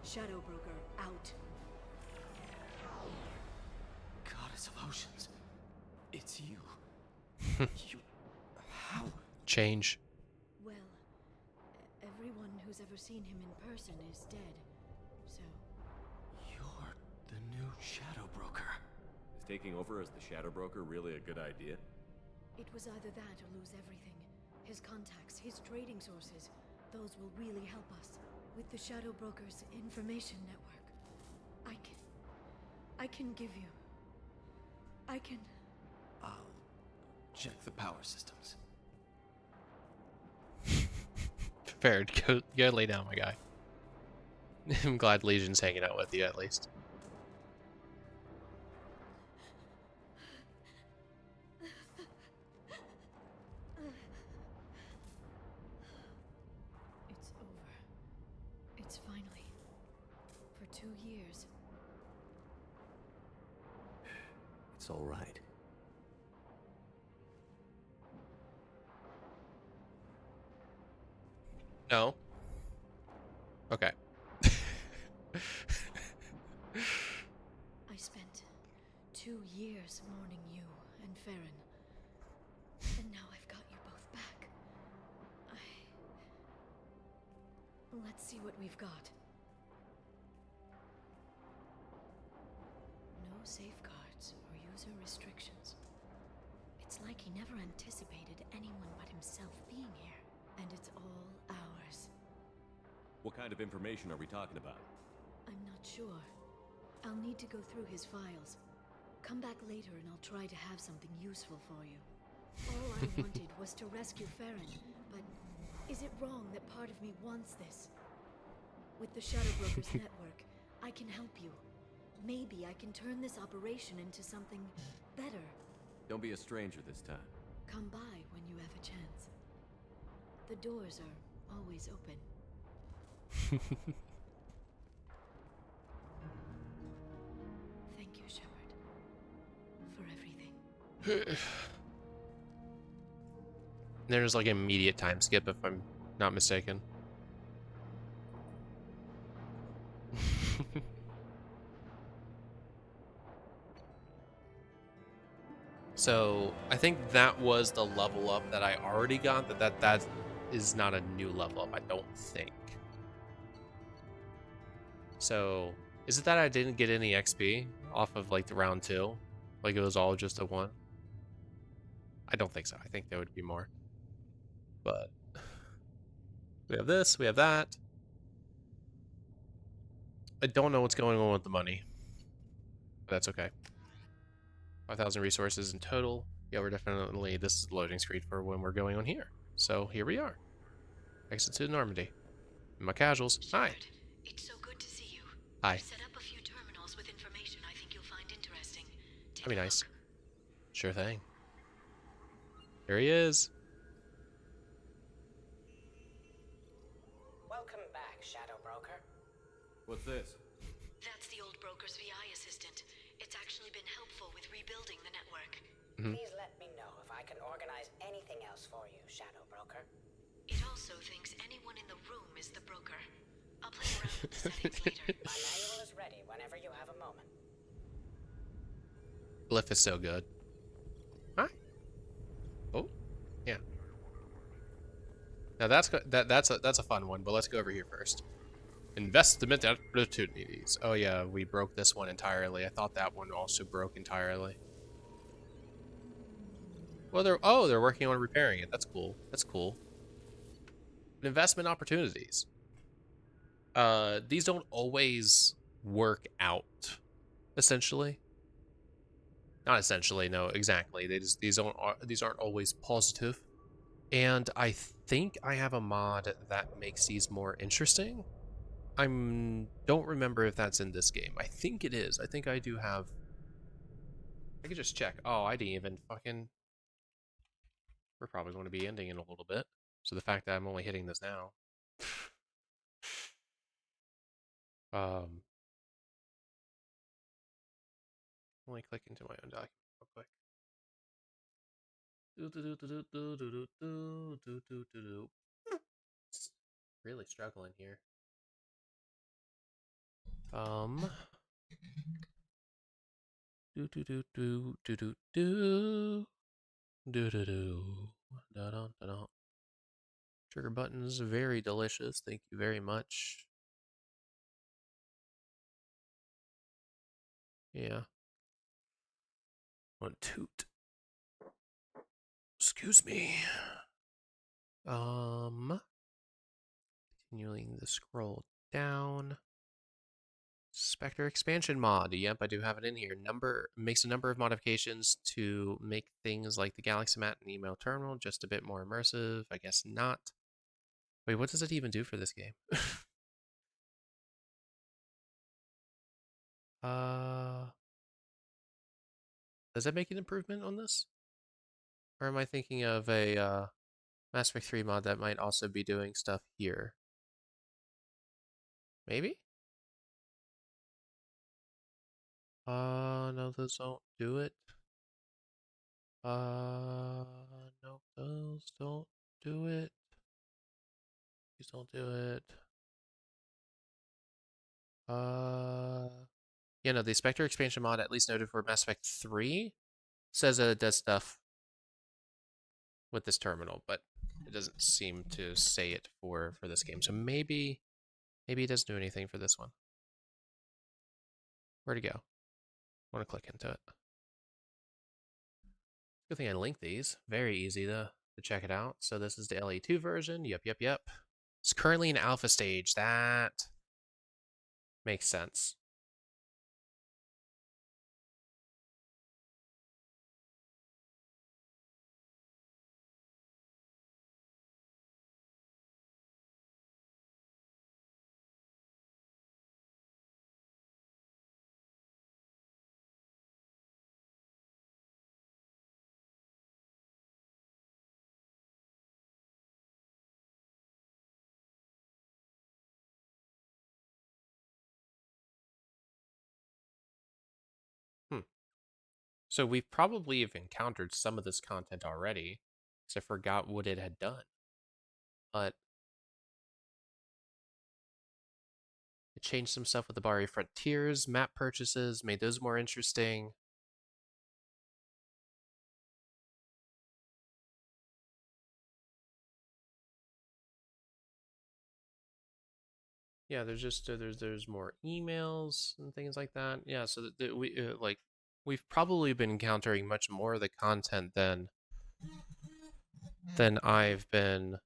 Shadow Broker out.
Goddess of Oceans. It's you. You... How?
Change.
Well, everyone who's ever seen him in person is dead. So,
You're the new Shadow Broker.
Is taking over as the Shadow Broker really a good idea?
it was either that or lose everything. His contacts, his trading sources, those will really help us. With the Shadow Broker's information network, I can give you...
I'll check the power systems.
Fair. Go lay down, my guy. I'm glad Legion's hanging out with you, at least.
It's over. It's finally. For 2 years.
It's all right.
No. Okay.
I spent 2 years mourning you and Farron. And now I've got you both back. Let's see what we've got. No safeguards or user restrictions. It's like he never anticipated anyone but himself being here. And it's all ours.
What kind of information are we talking about?
I'm not sure. I'll need to go through his files. Come back later and I'll try to have something useful for you. All I wanted was to rescue Farron, but is it wrong that part of me wants this? With the Shadow Brokers network, I can help you. Maybe I can turn this operation into something better.
Don't be a stranger this time.
Come by when you have a chance. The doors are always open. Thank you, Shepard, for everything.
There's like an immediate time skip if I'm not mistaken. So I think that was the level up that I already got. That is not a new level up, I don't think. So is it that I didn't get any XP off of like the round 2? Like it was all just a 1? I don't think so. I think there would be more. But we have this, we have that. I don't know what's going on with the money. But that's okay. 5,000 resources in total. Yeah, we're definitely... This is the loading screen for when we're going on here. So here we are. Exit to Normandy. My casuals. Hi.
It's so good to see you.
Hi.
I've set up a few terminals.
That'd be nice. Sure thing. There he is.
Welcome back, Shadow Broker.
What's this?
That's the old broker's VI assistant. It's actually been helpful with rebuilding the network.
Please let me know if I can organize anything else for you, Shadow Broker.
It also thinks anyone in the room is the broker. I'll play around with the settings later.
My manual is ready whenever you have a moment.
Glyph is so good. Hi. Oh, yeah. Now that's a fun one, but let's go over here first. Investment opportunities. Oh yeah, we broke this one entirely. I thought that one also broke entirely. Well, they're working on repairing it. That's cool. That's cool. Investment opportunities. These don't always work out. Essentially. Not essentially, no, exactly. These aren't always positive. And I think I have a mod that makes these more interesting. Don't remember if that's in this game. I think it is. I think I do have. I could just check. Oh, I didn't even fucking. We're probably going to be ending in a little bit. So the fact that I'm only hitting this now. Only click into my own document real quick. Really struggling here. Trigger buttons, very delicious. Thank you very much. Yeah. One toot. Excuse me. Continuing the scroll down. Spectre expansion mod. Yep, I do have it in here. Makes a number of modifications to make things like the Galaxy Mat and email terminal just a bit more immersive. I guess not. Wait, what does it even do for this game? Does that make an improvement on this? Or am I thinking of a Mass Effect 3 mod that might also be doing stuff here? Maybe? No, those don't do it. No, those don't do it. These don't do it. Yeah, no, the Spectre expansion mod, at least noted for Mass Effect 3, says that it does stuff with this terminal, but it doesn't seem to say it for this game. So maybe it doesn't do anything for this one. Where'd it go? I want to click into it. Good thing I linked these. Very easy to check it out. So this is the LE2 version. Yep. It's currently in alpha stage. That makes sense. So we've probably have encountered some of this content already, because I forgot what it had done. But it changed some stuff with the Baria Frontiers, map purchases, made those more interesting. Yeah, there's just there's more emails and things like that. Yeah, so that we've probably been encountering much more of the content than I've been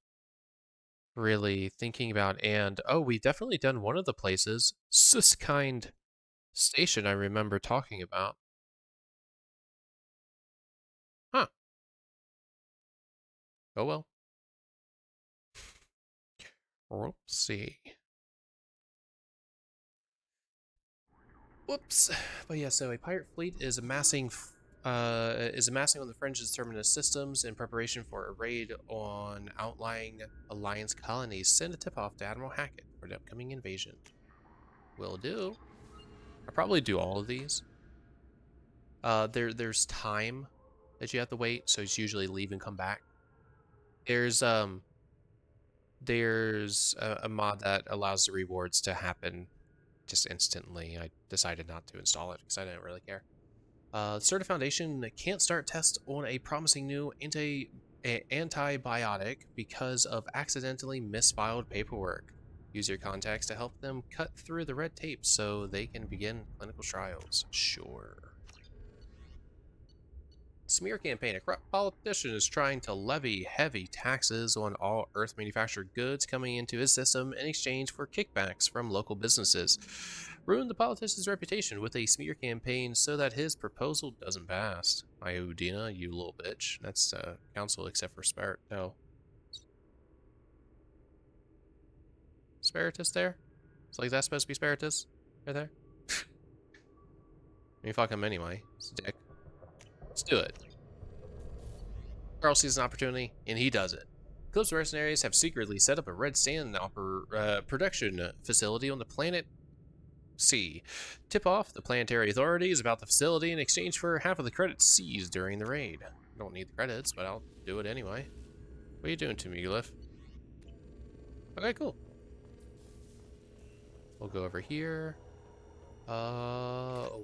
really thinking about. And oh, we've definitely done one of the places, Suskind Station, I remember talking about. Huh. Oh well. Whoopsie. Whoops. But yeah, so a pirate fleet is amassing on the fringes terminus systems in preparation for a raid on outlying Alliance colonies. Send a tip-off to Admiral Hackett for the upcoming invasion. Will do. I'll probably do all of these. There's time that you have to wait, so it's usually leave and come back. There's a mod that allows the rewards to happen just instantly. I decided not to install it because I didn't really care. Certa Foundation can't start tests on a promising new antibiotic because of accidentally misfiled paperwork. Use your contacts to help them cut through the red tape so they can begin clinical trials. Sure. Smear campaign. A corrupt politician is trying to levy heavy taxes on all Earth manufactured goods coming into his system in exchange for kickbacks from local businesses. Ruin the politician's reputation with a smear campaign so that his proposal doesn't pass. Iodina, you little bitch. That's council except for Spirit. No. Spiritus there? It's like that's supposed to be Spiritus? Right there? I mean, fuck him anyway. It's a dick. Let's do it. Carl sees an opportunity, and he does it. Eclipse mercenaries have secretly set up a red sand production facility on the planet C. Tip off the planetary authorities about the facility in exchange for half of the credits seized during the raid. I don't need the credits, but I'll do it anyway. What are you doing to me, Glyph? Okay, cool. We'll go over here.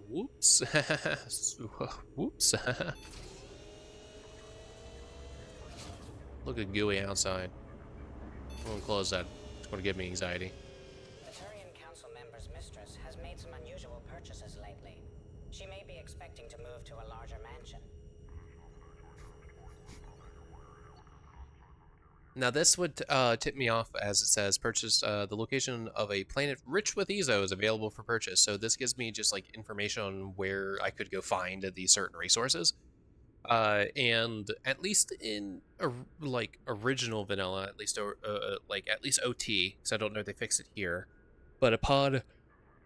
Whoops. Whoops. Look at gooey outside. I'm gonna close that. It's gonna give me anxiety.
The Turian Council member's mistress has made some unusual purchases lately. She may be expecting to move to a larger mansion.
Now this would tip me off as it says purchase the location of a planet rich with Ezo is available for purchase. So this gives me just like information on where I could go find these certain resources. And at least in like original vanilla, at least OT, because I don't know if they fix it here. But upon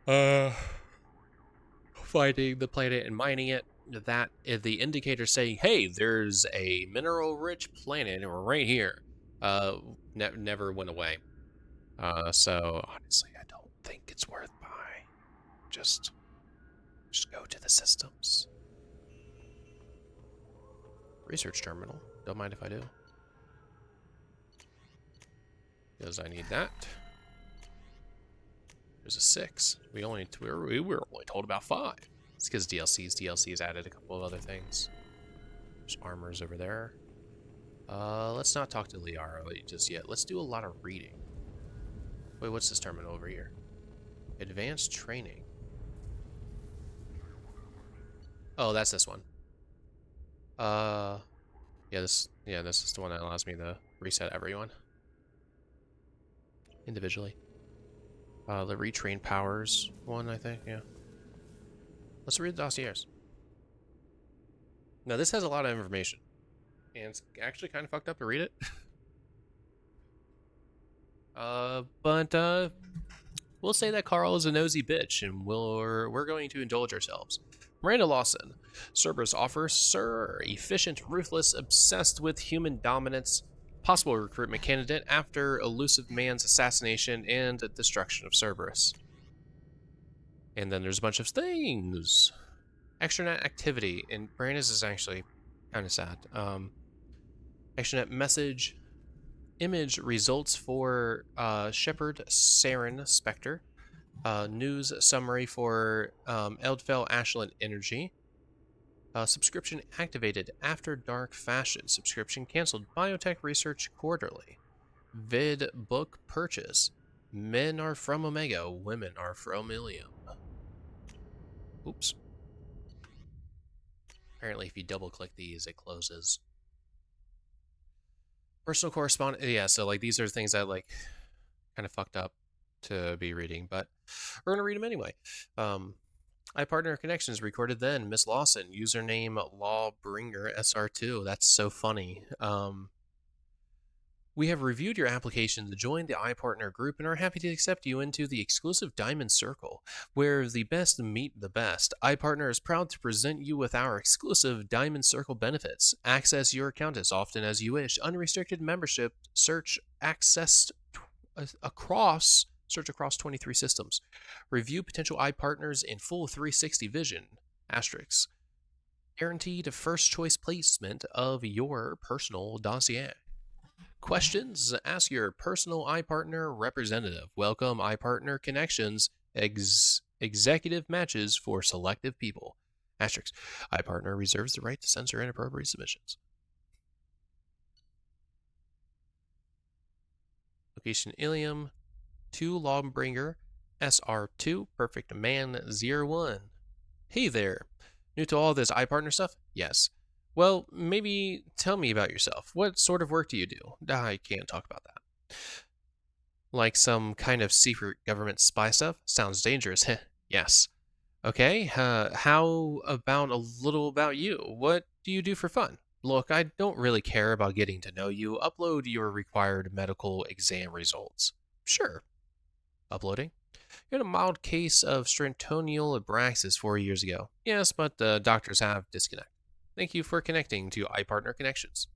finding the planet and mining it, that the indicator saying, "Hey, there's a mineral-rich planet right here," never went away. So honestly, I don't think it's worth buying. Just go to the systems. Research terminal. Don't mind if I do. Because I need that. There's a 6. We were only told about 5. It's because DLC's added a couple of other things. There's armors over there. Let's not talk to Liara just yet. Let's do a lot of reading. Wait, what's this terminal over here? Advanced training. Oh, that's this one. This is the one that allows me to reset everyone individually. The retrain powers one, I think, yeah. Let's read the dossiers. Now, this has a lot of information, and it's actually kind of fucked up to read it. But we'll say that Carl is a nosy bitch, and we're going to indulge ourselves. Miranda Lawson, Cerberus offers Sir, efficient, ruthless, obsessed with human dominance, possible recruitment candidate after elusive man's assassination and destruction of Cerberus. And then there's a bunch of things. Extranet activity, and Brandis is actually kind of sad. Extranet message, image results for Shepard Saren Spectre. News summary for Eldfell Ashland Energy. Subscription activated after dark fashion. Subscription canceled. Biotech Research Quarterly. Vid book purchase. Men are from Omega. Women are from Ilium. Oops. Apparently, if you double click these, it closes. Personal correspondence. Yeah, so like these are things that like kind of fucked up to be reading, but we're gonna read them anyway. iPartner Connections recorded then. Miss Lawson, username Lawbringer SR2. That's so funny. We have reviewed your application to join the iPartner group and are happy to accept you into the exclusive Diamond Circle, where the best meet the best. iPartner is proud to present you with our exclusive Diamond Circle benefits. Access your account as often as you wish. Unrestricted membership. Search across 23 systems. Review potential iPartners in full 360 vision. Asterisks. Guaranteed first choice placement of your personal dossier. Questions? Ask your personal iPartner representative. Welcome iPartner connections. Executive matches for selective people. Asterisk. iPartner reserves the right to censor inappropriate submissions. Location Ilium. 2 Lawbringer. SR2. Perfect Man 01. Hey there. New to all this iPartner stuff? Yes. Well, maybe tell me about yourself. What sort of work do you do? I can't talk about that. Like some kind of secret government spy stuff? Sounds dangerous. Yes. Okay, how about a little about you? What do you do for fun? Look, I don't really care about getting to know you. Upload your required medical exam results. Sure. Uploading. You had a mild case of stratonial abraxas 4 years ago. Yes, but the doctors have disconnect. Thank you for connecting to iPartner Connections.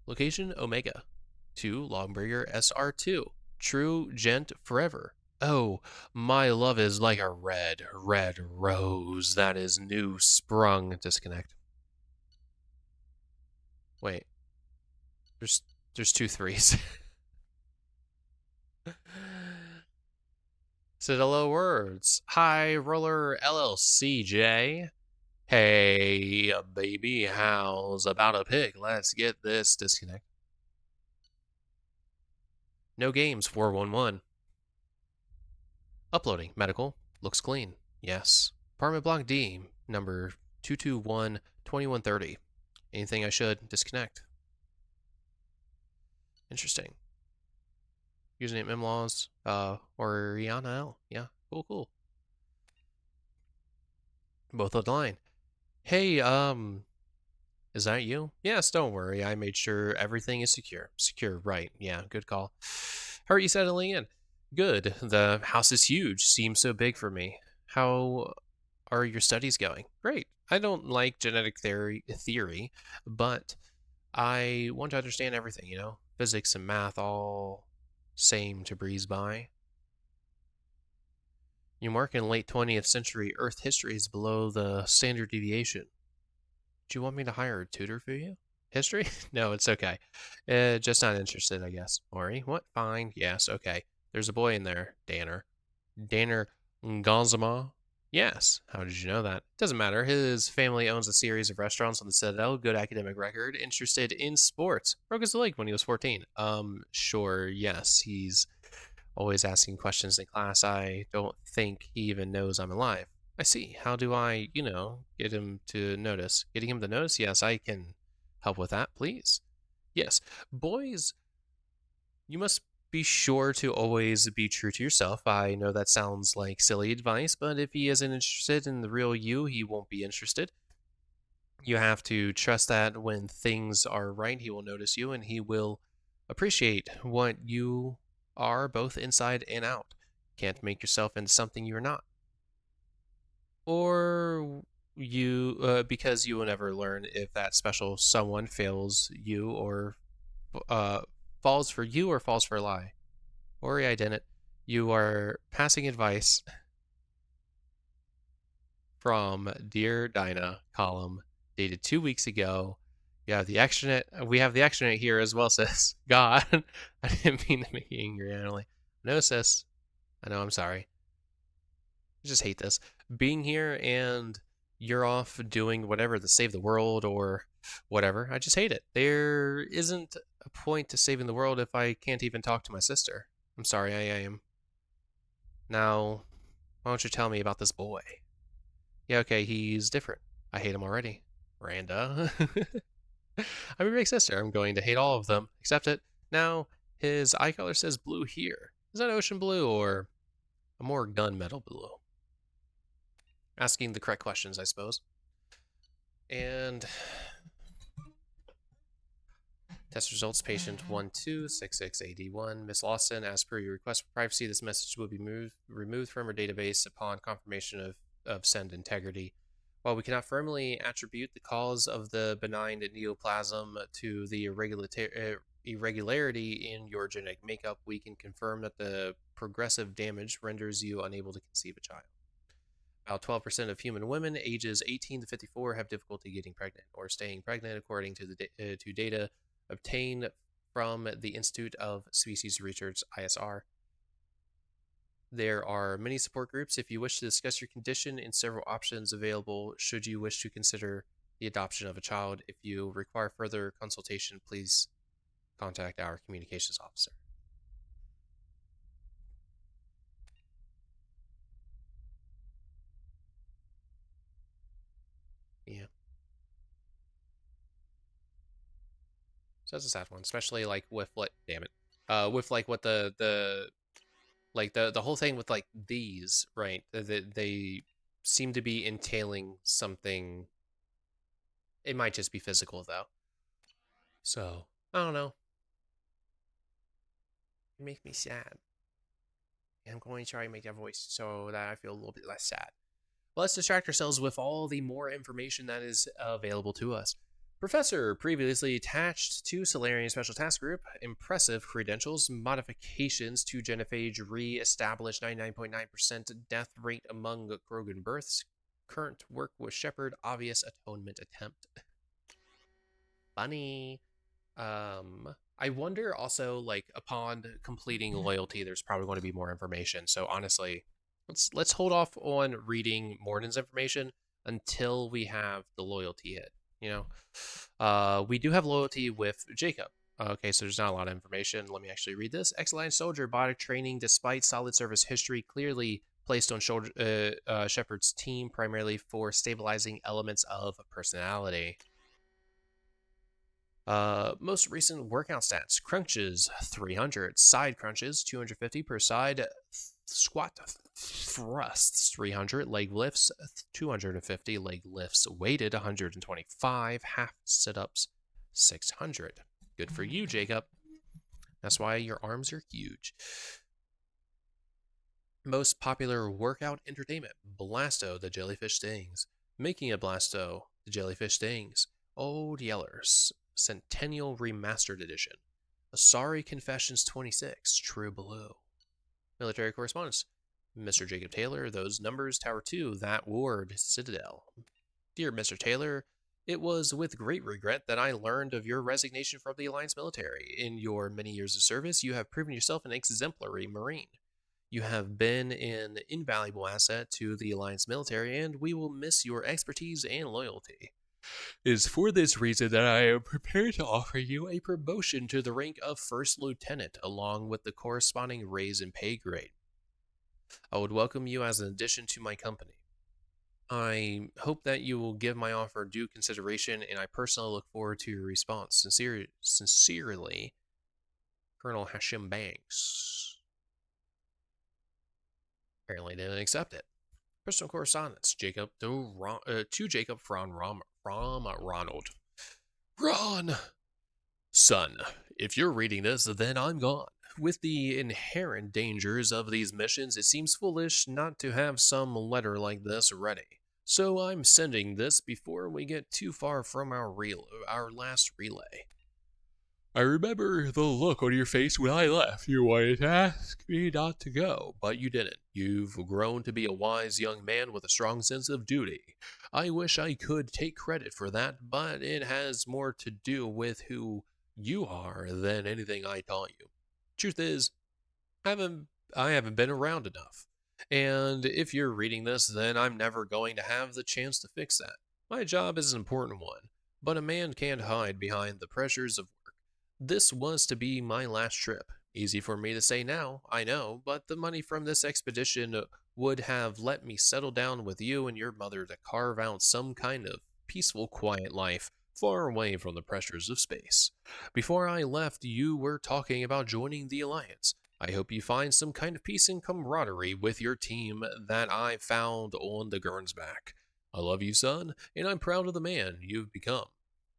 Location Omega. 2 Longbringer SR2. True Gent Forever. Oh, my love is like a red, red rose that is new sprung. Disconnect. Wait. There's 2 3s. Said hello words. Hi, Roller LLCJ. Hey, baby, how's about a pic? Let's get this. Disconnect. No games, 411. Uploading. Medical. Looks clean. Yes. Apartment block D, number 221-2130. Anything I should? Disconnect. Interesting. Username Mlaws, Oriana L. Yeah, cool. Both on the line. Hey, is that you? Yes, don't worry. I made sure everything is secure. Secure, right. Yeah, good call. How are you settling in? Good. The house is huge. Seems so big for me. How are your studies going? Great. I don't like genetic theory, but I want to understand everything, you know? Physics and math all same to breeze by. You mark in late 20th century Earth history is below the standard deviation. Do you want me to hire a tutor for you? History? No, it's okay. Just not interested, I guess. Ori, what? Fine. Yes, okay. There's a boy in there. Danner Gonzama? Yes. How did you know that? Doesn't matter. His family owns a series of restaurants on the Citadel. Good academic record. Interested in sports. Broke his leg when he was 14. Sure, yes. He's always asking questions in class. I don't think he even knows I'm alive. I see. How do I, get him to notice? Getting him to notice? Yes, I can help with that, please. Yes. Boys, you must be sure to always be true to yourself. I know that sounds like silly advice, but if he isn't interested in the real you, he won't be interested. You have to trust that when things are right, he will notice you and he will appreciate what you are both inside and out. Can't make yourself into something you're not. Or you, because you will never learn if that special someone fails you or falls for you or falls for a lie. Ori, I didn't. You are passing advice from Dear Dinah column dated 2 weeks ago. You have the extranet. We have the extranet here as well, sis. God, I didn't mean to make you angry, Annalie. No, sis. I know, I'm sorry. I just hate this. Being here and you're off doing whatever to save the world or whatever. I just hate it. There isn't a point to saving the world if I can't even talk to my sister. I'm sorry, I am. Now, why don't you tell me about this boy? Yeah, okay, he's different. I hate him already. Randa. I'm your big sister. I'm going to hate all of them. Accept it. Now, his eye color says blue here. Is that ocean blue or a more gunmetal blue? Asking the correct questions, I suppose. And Test results, patient 1266AD1. Miss Lawson, as per your request for privacy, this message will be removed from our database upon confirmation of send integrity. While we cannot firmly attribute the cause of the benign neoplasm to the irregularity in your genetic makeup, we can confirm that the progressive damage renders you unable to conceive a child. About 12% of human women ages 18 to 54 have difficulty getting pregnant or staying pregnant, according to to data obtained from the Institute of Species Research, ISR. There are many support groups if you wish to discuss your condition, and several options available should you wish to consider the adoption of a child. If you require further consultation, please contact our communications officer. Yeah. So that's a sad one, especially like with what, damn it, with like what the like the whole thing with like these, right? They seem to be entailing something. It might just be physical though. So I don't know. It makes me sad. And I'm going to try and make that voice so that I feel a little bit less sad. But let's distract ourselves with all the more information that is available to us. Professor, previously attached to Solarian Special Task Group, impressive credentials, modifications to genophage re-establish 99.9% death rate among Krogan births, current work with Shepard, obvious atonement attempt. Funny. I wonder also, like, upon completing loyalty, there's probably going to be more information. So honestly, let's hold off on reading Morden's information until we have the loyalty hit. You know, we do have loyalty with Jacob. Okay, so there's not a lot of information. Let me actually read this. Excellent soldier, body training despite solid service history, clearly placed on Shepard's team primarily for stabilizing elements of personality. Most recent workout stats: crunches 300, side crunches 250 per side, squat thrusts 300, leg lifts 250, leg lifts weighted 125, half sit-ups 600. Good for you, Jacob. That's why your arms are huge. Most popular workout entertainment: Blasto, the jellyfish stings. Making a Blasto, the jellyfish stings. Old Yellers, Centennial Remastered Edition. Asari Confessions 26, True Blue. Military correspondence: Mr. Jacob Taylor, those numbers, Tower 2, that ward, Citadel. Dear Mr. Taylor, it was with great regret that I learned of your resignation from the Alliance military. In your many years of service, you have proven yourself an exemplary Marine. You have been an invaluable asset to the Alliance military, and we will miss your expertise and loyalty. It is for this reason that I am prepared to offer you a promotion to the rank of First Lieutenant, along with the corresponding raise in pay grade. I would welcome you as an addition to my company. I hope that you will give my offer due consideration, and I personally look forward to your response. Sincerely, Colonel Hashim Banks. Apparently didn't accept it. Personal correspondence: Jacob to Jacob from Ronald. Ron! Son, if you're reading this, then I'm gone. With the inherent dangers of these missions, it seems foolish not to have some letter like this ready. So I'm sending this before we get too far from our last relay. I remember the look on your face when I left. You wanted to ask me not to go, but you didn't. You've grown to be a wise young man with a strong sense of duty. I wish I could take credit for that, but it has more to do with who you are than anything I taught you. Truth is, I haven't been around enough. And if you're reading this, then I'm never going to have the chance to fix that. My job is an important one, but a man can't hide behind the pressures of work. This was to be my last trip. Easy for me to say now, I know, but the money from this expedition would have let me settle down with you and your mother to carve out some kind of peaceful, quiet life far away from the pressures of space. Before I left, you were talking about joining the Alliance. I hope you find some kind of peace and camaraderie with your team that I found on the Gernsback. I love you, son, and I'm proud of the man you've become.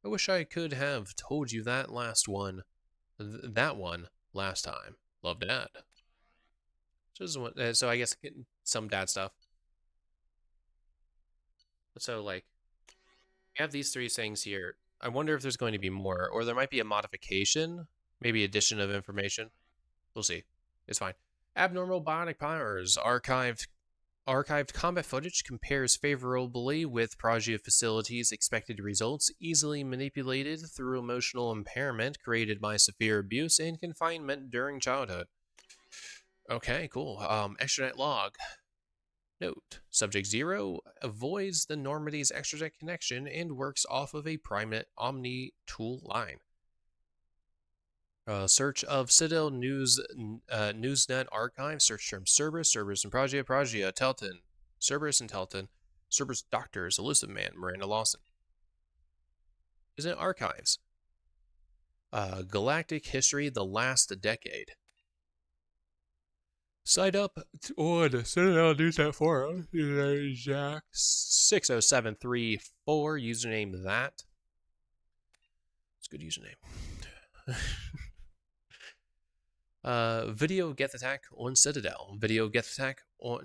I wish I could have told you that last one. That one last time. Love, Dad. So I guess some dad stuff. So like, we have these three things here. I wonder if there's going to be more, or there might be a modification, maybe addition of information. We'll see. It's fine. Abnormal bionic powers. Archived combat footage compares favorably with Pragia facilities' expected results, easily manipulated through emotional impairment created by severe abuse and confinement during childhood. Okay, cool. Extranet log. Note, Subject 0 avoids the Normandy's extranet connection and works off of a private Omni tool line. Search of Citadel Newsnet archive. Search term Cerberus and Pragia, Telton. Cerberus and Telton. Cerberus Doctors, Elusive Man, Miranda Lawson. Is it archives? Galactic History, The Last Decade. Sign up on Citadel Newsnet forum. Jack 60734. Username that. It's a good username. Video Geth Attack on Citadel. Video Geth Attack on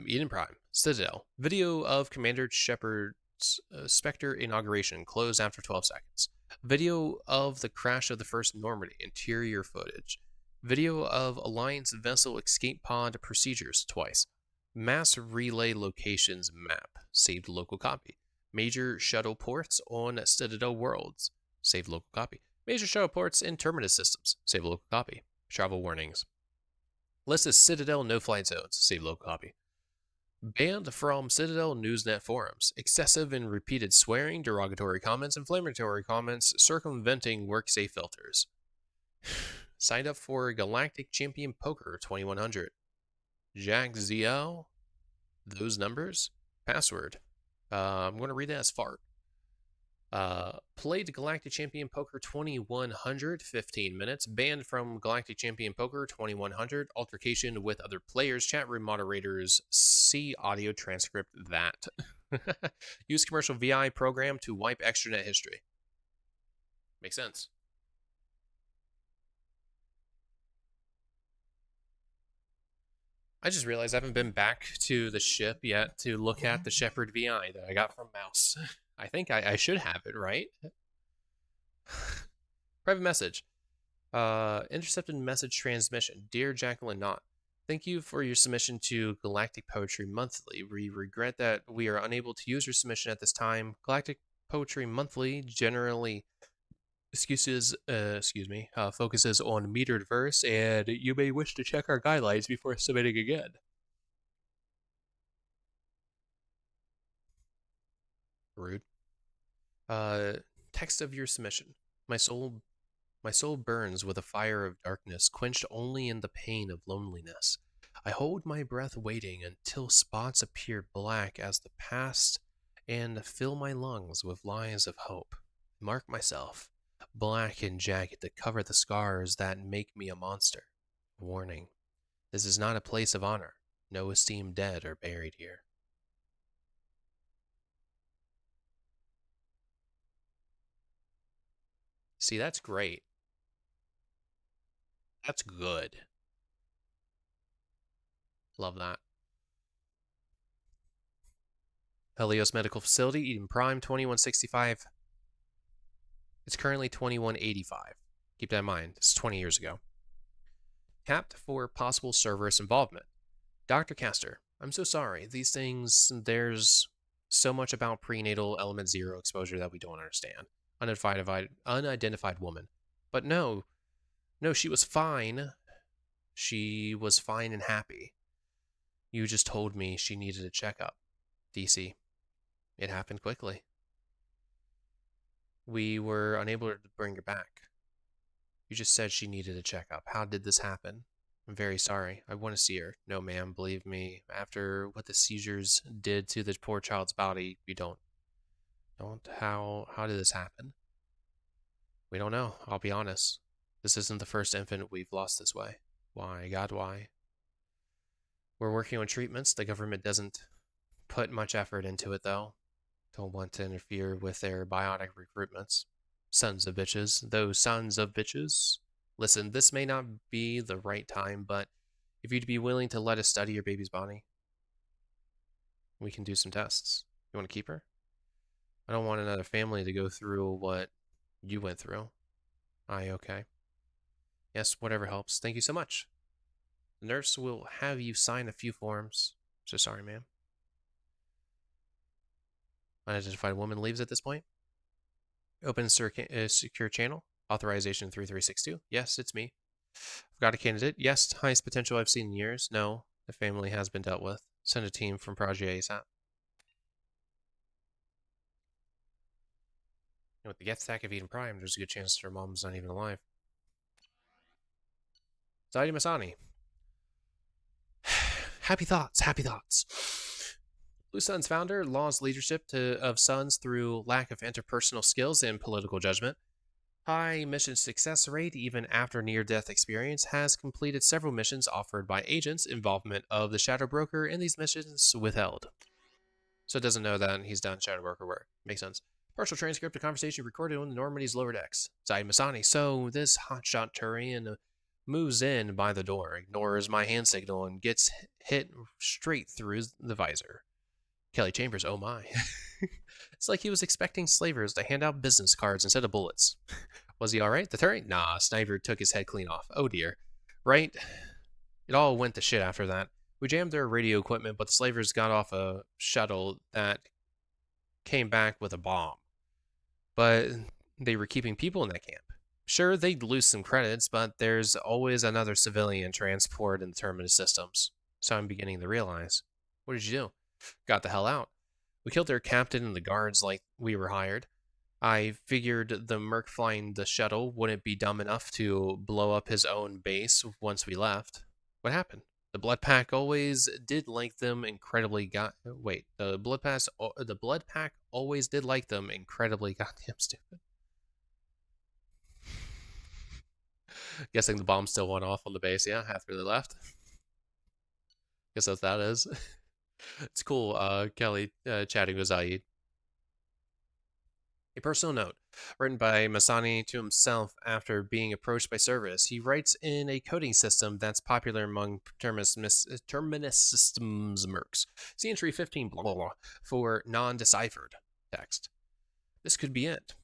Eden Prime. Citadel. Video of Commander Shepard's Spectre inauguration. Close after 12 seconds. Video of the crash of the first Normandy. Interior footage. Video of Alliance vessel escape pod procedures twice. Mass relay locations map. Saved local copy. Major shuttle ports on Citadel worlds. Saved local copy. Major shuttle ports in terminus systems. Save local copy. Travel warnings. List of Citadel no-flight zones. Save local copy. Banned from Citadel Newsnet forums. Excessive and repeated swearing, derogatory comments, inflammatory comments, circumventing work-safe filters. Signed up for Galactic Champion Poker 2100. Jack ZL. Those numbers. Password. I'm going to read it as fart. Played Galactic Champion Poker 2100, 15 minutes. Banned from Galactic Champion Poker 2100. Altercation with other players. Chat room moderators. See audio transcript that. Use commercial VI program to wipe extranet history. Makes sense. I just realized I haven't been back to the ship yet to look at the Shepard VI that I got from Mouse. I think I should have it, right? Private message. Intercepted message transmission. Dear Jacqueline Knott, thank you for your submission to Galactic Poetry Monthly. We regret that we are unable to use your submission at this time. Galactic Poetry Monthly generally focuses on metered verse, and you may wish to check our guidelines before submitting again. Rude. Text of your submission. My soul burns with a fire of darkness, quenched only in the pain of loneliness. I hold my breath waiting until spots appear black as the past and fill my lungs with lies of hope. Mark myself, black and jagged to cover the scars that make me a monster. Warning. This is not a place of honor. No esteemed dead are buried here. See, that's great. That's good. Love that. Helios Medical Facility, Eden Prime, 2165. It's currently 2185. Keep that in mind. This is 20 years ago. Tapped for possible Cerberus involvement. Dr. Castor, I'm so sorry. These things, there's so much about prenatal element 0 exposure that we don't understand. Unidentified woman. But no, she was fine. She was fine and happy. You just told me she needed a checkup. DC. It happened quickly. We were unable to bring her back. You just said she needed a checkup. How did this happen? I'm very sorry. I want to see her. No, ma'am, believe me. After what the seizures did to the poor child's body, you don't. How did this happen? We don't know. I'll be honest. This isn't the first infant we've lost this way. Why, God, why? We're working on treatments. The government doesn't put much effort into it, though. Don't want to interfere with their biotic recruitments. Sons of bitches. Those sons of bitches. Listen, this may not be the right time, but if you'd be willing to let us study your baby's body, we can do some tests. You want to keep her? I don't want another family to go through what you went through. Aye, okay. Yes, whatever helps. Thank you so much. The nurse will have you sign a few forms. So sorry, ma'am. Unidentified woman leaves at this point. Open secure channel. Authorization 3362. Yes, it's me. I've got a candidate. Yes, highest potential I've seen in years. No, the family has been dealt with. Send a team from Project ASAP. With the Geth stack of Eden Prime, there's a good chance her mom's not even alive. Zaidi Masani. Happy thoughts, happy thoughts. Blue Sun's founder lost leadership of Suns through lack of interpersonal skills and political judgment. High mission success rate, even after near-death experience, has completed several missions offered by agents. Involvement of the Shadow Broker in these missions withheld. So it doesn't know that he's done Shadow Broker work. Makes sense. Partial transcript of conversation recorded on the Normandy's lower decks. Zaid Masani. So this hotshot Turian moves in by the door, ignores my hand signal, and gets hit straight through the visor. Kelly Chambers, oh my. It's like he was expecting slavers to hand out business cards instead of bullets. Was he alright? The Turian? Nah, Sniper took his head clean off. Oh dear. Right? It all went to shit after that. We jammed their radio equipment, but the slavers got off a shuttle that came back with a bomb. But they were keeping people in that camp. Sure, they'd lose some credits, but there's always another civilian transport in the terminus systems. So I'm beginning to realize. What did you do? Got the hell out. We killed their captain and the guards like we were hired. I figured the merc flying the shuttle wouldn't be dumb enough to blow up his own base once we left. What happened? The Blood Pack always did like them incredibly the Blood Pack always did like them incredibly goddamn stupid. Guessing the bomb still went off on the base, yeah, after they left. Guess that's what that is. It's cool, Kelly chatting with Zaid. A personal note, written by Masani to himself after being approached by Service. He writes in a coding system that's popular among terminus systems mercs. See entry 15 blah blah blah for non-deciphered text. This could be it.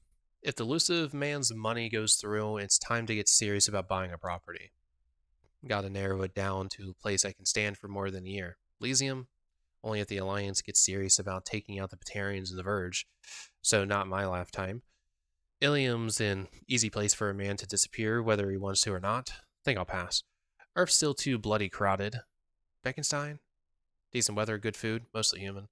If the elusive man's money goes through, it's time to get serious about buying a property. Gotta narrow it down to a place I can stand for more than a year. Elysium? Only if the Alliance gets serious about taking out the Batarians and the Verge. So not my lifetime. Ilium's an easy place for a man to disappear, whether he wants to or not. Think I'll pass. Earth's still too bloody crowded. Beckenstein? Decent weather, good food, mostly human.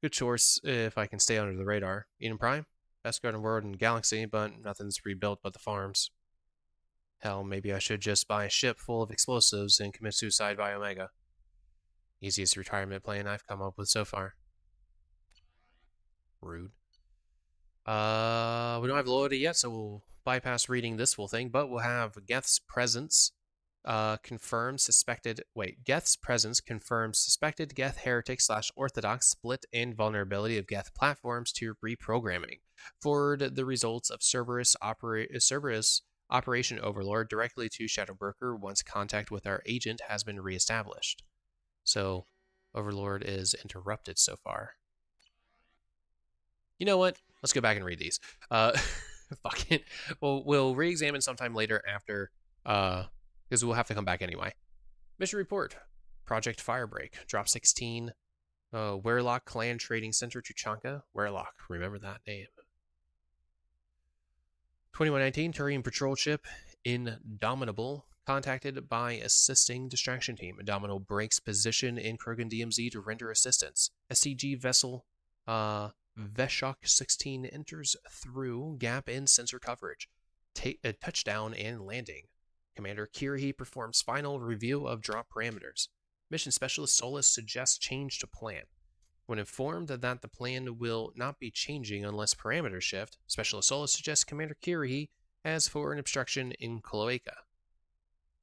Good choice if I can stay under the radar. Eden Prime? Best garden world in the galaxy, but nothing's rebuilt but the farms. Hell, maybe I should just buy a ship full of explosives and commit suicide by Omega. Easiest retirement plan I've come up with so far. Rude. We don't have loyalty yet, so we'll bypass reading this full thing, but we'll have Geth's presence confirmed suspected Geth heretic / orthodox split and vulnerability of Geth platforms to reprogramming. Forward the results of Cerberus Operation Overlord directly to Shadow Broker once contact with our agent has been reestablished. So, Overlord is interrupted so far. You know what? Let's go back and read these. Fuck it. We'll re-examine sometime later after, because we'll have to come back anyway. Mission report. Project Firebreak. Drop 16. Werlock Clan Trading Center, Tuchanka. Werlock. Remember that name. 2119. Turian Patrol Ship. Indomitable. Contacted by assisting distraction team. Indomitable breaks position in Krogan DMZ to render assistance. SCG vessel Veshok 16 enters through gap in sensor coverage. Touchdown and landing. Commander Kirihi performs final review of drop parameters. Mission Specialist Solus suggests change to plan. When informed that the plan will not be changing unless parameters shift, Specialist Solus suggests Commander Kirihi as for an obstruction in Cloaca.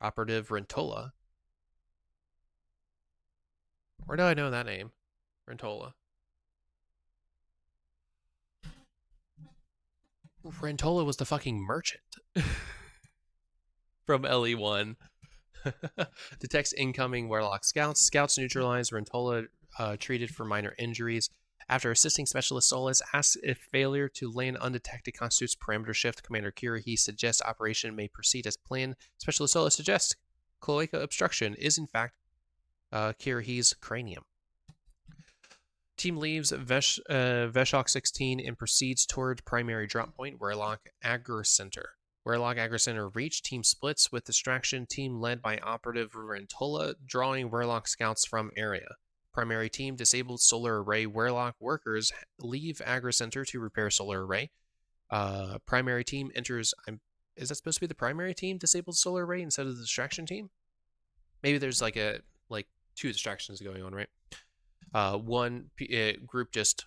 Operative Rentola. Where do I know that name? Rentola. Rentola was the fucking merchant from LE1. Detects incoming Warlock scouts. Scouts neutralize. Rentola treated for minor injuries. After assisting Specialist Solus, asks if failure to land undetected constitutes parameter shift. Commander Kirahi suggests operation may proceed as planned. Specialist Solus suggests cloaca obstruction is in fact Kirahi's cranium. Team leaves Veshok 16 and proceeds toward primary drop point, Warlock Agri Center. Warlock Agri Center reached, team splits with distraction, team led by Operative Rentola, drawing Warlock scouts from area. Primary team disabled solar array Warlock workers leave Agri Center to repair solar array. Primary team enters. Is that supposed to be the primary team disabled solar array instead of the distraction team? Maybe there's like two distractions going on, right? One group just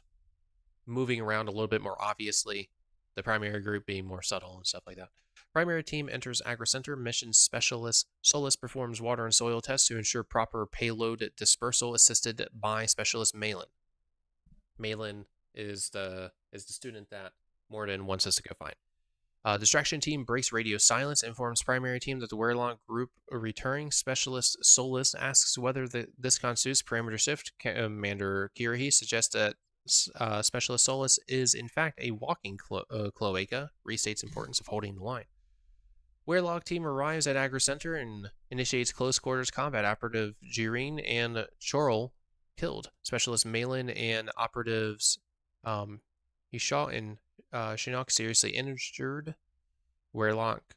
moving around a little bit more obviously, the primary group being more subtle and stuff like that. Primary team enters Agri Center. Mission Specialist Solus performs water and soil tests to ensure proper payload dispersal, assisted by Specialist Malin. Malin is the student that Morden wants us to go find. Distraction team breaks radio silence, informs primary team that the Warlock group returning. Specialist Solus asks whether this constitutes parameter shift. Commander Kirahi suggests that Specialist Solus is in fact a walking cloaca, restates importance of holding the line. Warlock team arrives at Agri Center and initiates close quarters combat. Operative Jireen and Chorl killed. Specialist Malin and operatives Isha and Shinnok seriously injured. Warlock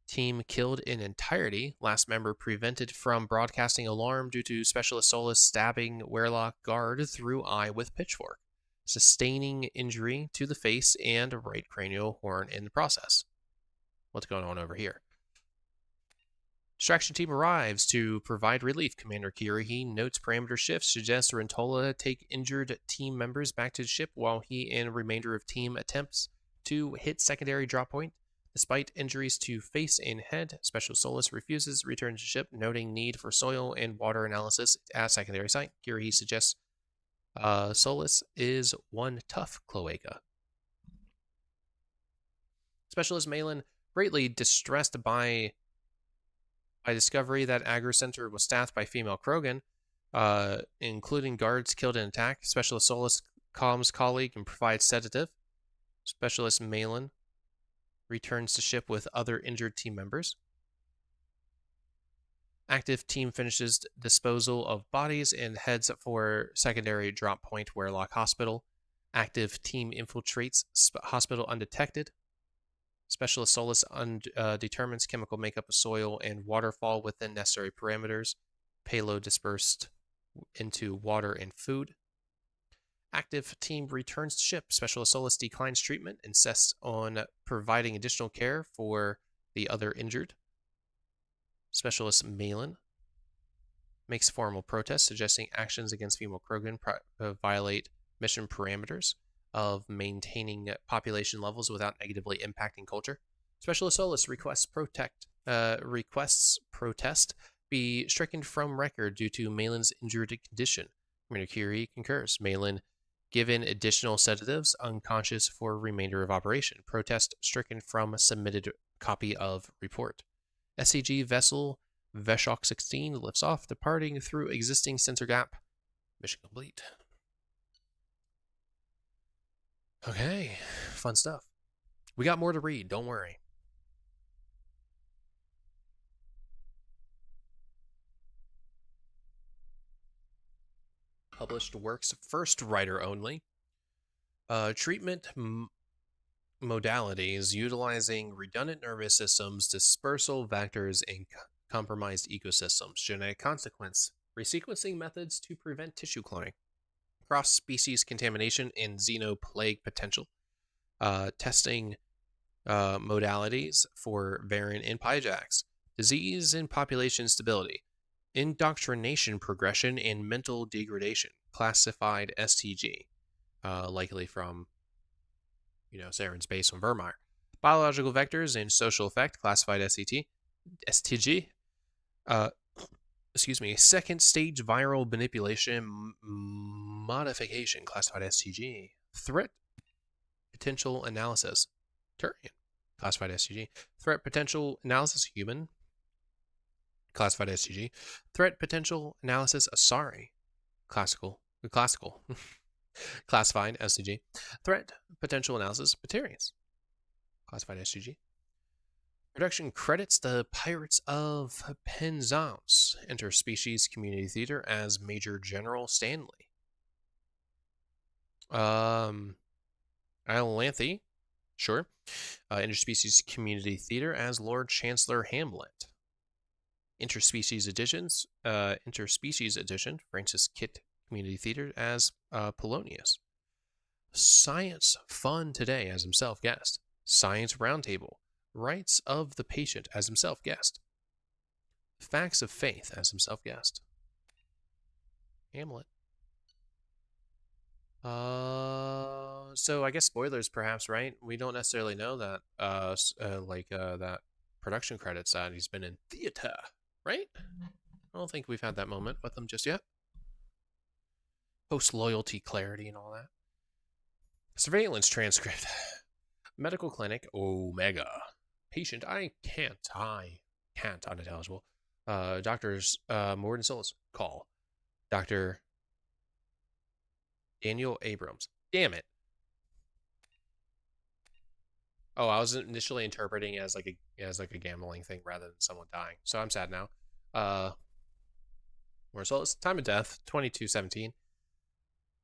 team killed in entirety. Last member prevented from broadcasting alarm due to Specialist Solus stabbing Warlock guard through eye with pitchfork, sustaining injury to the face and right cranial horn in the process. What's going on over here? Distraction team arrives to provide relief. Commander Kirahi notes parameter shifts, suggests Rentola take injured team members back to the ship while he and remainder of team attempts to hit secondary drop point. Despite injuries to face and head, Special Solus refuses to return to ship, noting need for soil and water analysis at secondary site. Kirahi suggests Solus is one tough cloaca. Specialist Malin, greatly distressed by discovery that Agri Center was staffed by female Krogan, including guards killed in attack. Specialist Solus calms colleague and provides sedative. Specialist Malin returns to ship with other injured team members. Active team finishes disposal of bodies and heads for secondary drop point Warlock Hospital. Active team infiltrates hospital undetected. Specialist Solus determines chemical makeup of soil and waterfall within necessary parameters. Payload dispersed into water and food. Active team returns to ship. Specialist Solus declines treatment, insists on providing additional care for the other injured. Specialist Malin makes formal protest, suggesting actions against female Krogan violate mission parameters of maintaining population levels without negatively impacting culture. Specialist Solus requests protest be stricken from record due to Malin's injured condition. Commander Curie concurs. Malin given additional sedatives, unconscious for remainder of operation. Protest stricken from submitted copy of report. SCG vessel Veshok 16 lifts off, departing through existing sensor gap. Mission complete. Okay, fun stuff. We got more to read, don't worry. Published works, first writer only. Treatment modalities utilizing redundant nervous systems, dispersal vectors, and compromised ecosystems. Genetic consequence. Resequencing methods to prevent tissue cloning. Cross-species contamination and xenoplague potential. Testing modalities for variant and Pyjax. Disease and population stability. Indoctrination progression and mental degradation. Classified STG. Likely from, Saren's base on Vermeer. Biological vectors and social effect. Classified STG. Second stage viral manipulation modification. Classified STG. Threat potential analysis. Turian. Classified SCG. Threat potential analysis human. Classified SCG. Threat potential analysis Asari. Classical. Classified SCG. Threat potential analysis Batarians. Classified SCG. Production credits the Pirates of Penzance. Interspecies Community Theater as Major General Stanley. Iolanthe. Sure. Interspecies Community Theater as Lord Chancellor Hamlet. Interspecies Edition, Francis Kitt Community Theater as Polonius. Science Fun Today as himself guest. Science Roundtable, Rights of the Patient as himself guest. Facts of Faith as himself guest. Hamlet. So I guess spoilers, perhaps, right? We don't necessarily know that, that production credits that he's been in theater, right? I don't think we've had that moment with him just yet. Post loyalty, clarity, and all that. Surveillance transcript. Medical clinic, Omega. Patient, I can't, unintelligible. Doctors, Morden Souls, call. Dr. Daniel Abrams. Damn it. Oh, I was initially interpreting as like a gambling thing rather than someone dying. So I'm sad now. More souls. Time of death, 2217.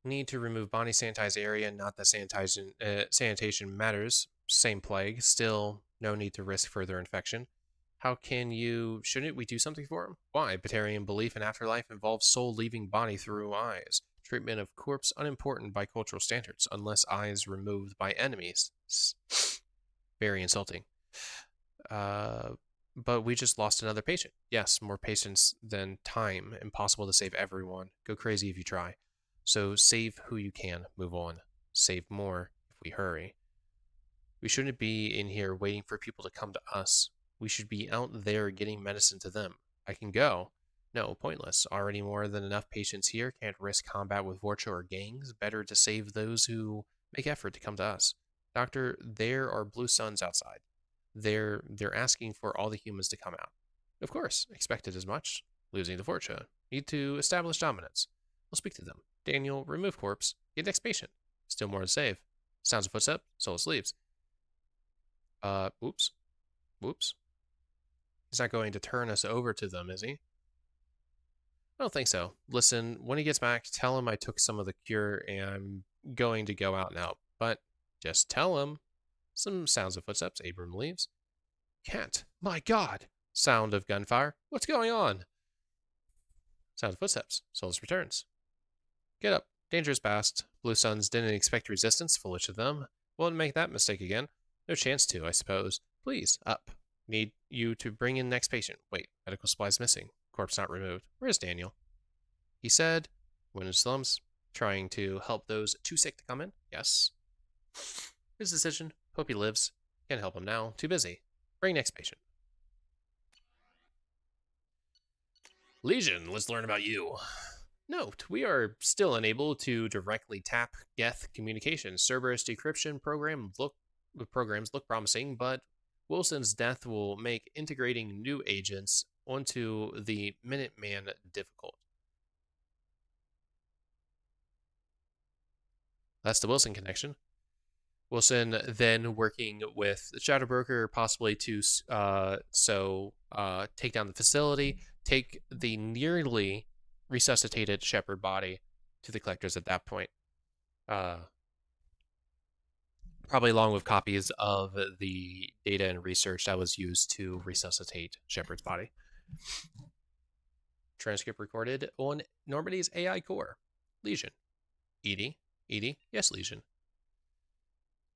Need to remove body sanitized area, not that sanitation matters. Same plague. Still, no need to risk further infection. Shouldn't we do something for him? Why? Batarian belief in afterlife involves soul leaving body through eyes. Treatment of corpse unimportant by cultural standards, unless eyes removed by enemies. Very insulting. But we just lost another patient. Yes, more patients than time. Impossible to save everyone. Go crazy if you try. So save who you can. Move on. Save more if we hurry. We shouldn't be in here waiting for people to come to us. We should be out there getting medicine to them. I can go. No, pointless. Already more than enough patients here. Can't risk combat with Vorcha or gangs. Better to save those who make effort to come to us. Doctor, there are blue suns outside. They're asking for all the humans to come out. Of course, expected as much. Losing the Vorcha. Need to establish dominance. We'll speak to them. Daniel, remove corpse. Get next patient. Still more to save. Sounds of footstep. Soul sleeps. Oops. Whoops. He's not going to turn us over to them, is he? I don't think so. Listen, when he gets back, tell him I took some of the cure and I'm going to go out now. But just tell him. Some sounds of footsteps. Abram leaves. Can't. My God. Sound of gunfire. What's going on? Sound of footsteps. Solus returns. Get up. Danger is past. Blue Suns didn't expect resistance. Foolish of them. Won't make that mistake again. No chance to, I suppose. Please, up. Need you to bring in next patient. Wait, medical supplies missing. Corpse not removed. Where's Daniel? He said, when in slums, trying to help those too sick to come in. Yes. His decision. Hope he lives. Can't help him now. Too busy. Bring next patient. Legion, let's learn about you. Note, we are still unable to directly tap Geth communications. Cerberus decryption programs look promising, but Wilson's death will make integrating new agents onto the Minuteman difficult. That's the Wilson connection. Wilson then working with the Shadow Broker, possibly to take down the facility, take the nearly resuscitated Shepherd body to the collectors at that point. Probably along with copies of the data and research that was used to resuscitate Shepherd's body. Transcript recorded on Normandy's AI core. Legion. Edie, yes, Legion.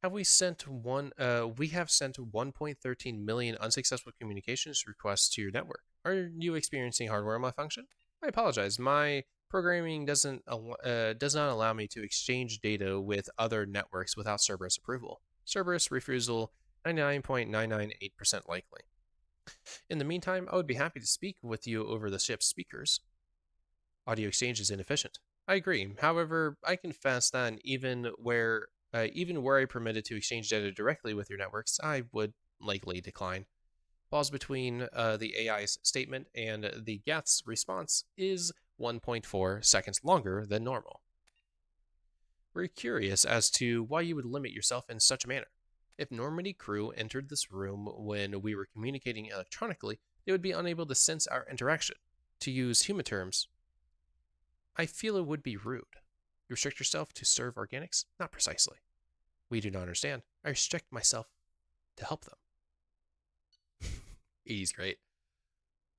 We have sent 1.13 million unsuccessful communications requests to your network. Are you experiencing hardware malfunction? I apologize. My programming does not allow me to exchange data with other networks without Cerberus approval. Cerberus refusal 99.998% likely. In the meantime, I would be happy to speak with you over the ship's speakers. Audio exchange is inefficient. I agree. However, I confess that even where even were I permitted to exchange data directly with your networks, I would likely decline. Pause between the AI's statement and the Geth's response is 1.4 seconds longer than normal. We're curious as to why you would limit yourself in such a manner. If Normandy crew entered this room when we were communicating electronically, they would be unable to sense our interaction. To use human terms, I feel it would be rude. You restrict yourself to serve organics? Not precisely. We do not understand. I restrict myself to help them. He's great.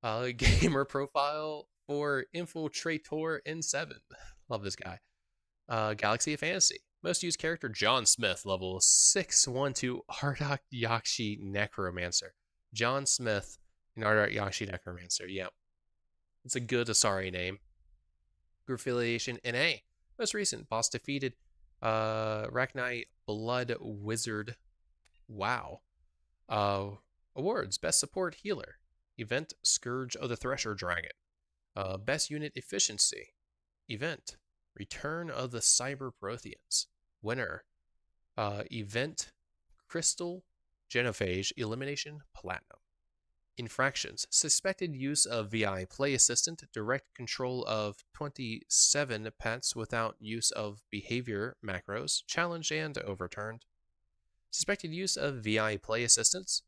Gamer profile for Infiltrator N7. Love this guy. Galaxy of Fantasy. Most used character John Smith, level 612 Ardok Yakshi Necromancer. John Smith, an Ardok Yakshi Necromancer. Yep. It's a good Asari name. Group affiliation NA. Most recent boss defeated Rachni Blood Wizard. Wow. Awards: Best Support Healer. Event: Scourge of the Thresher Dragon. Best Unit Efficiency. Event: Return of the Cyber Protheans. Winner: Event: Crystal Genophage Elimination Platinum. Infractions: Suspected use of VI Play Assistant, direct control of 27 pets without use of behavior macros, challenged and overturned. Suspected use of VI Play Assistants,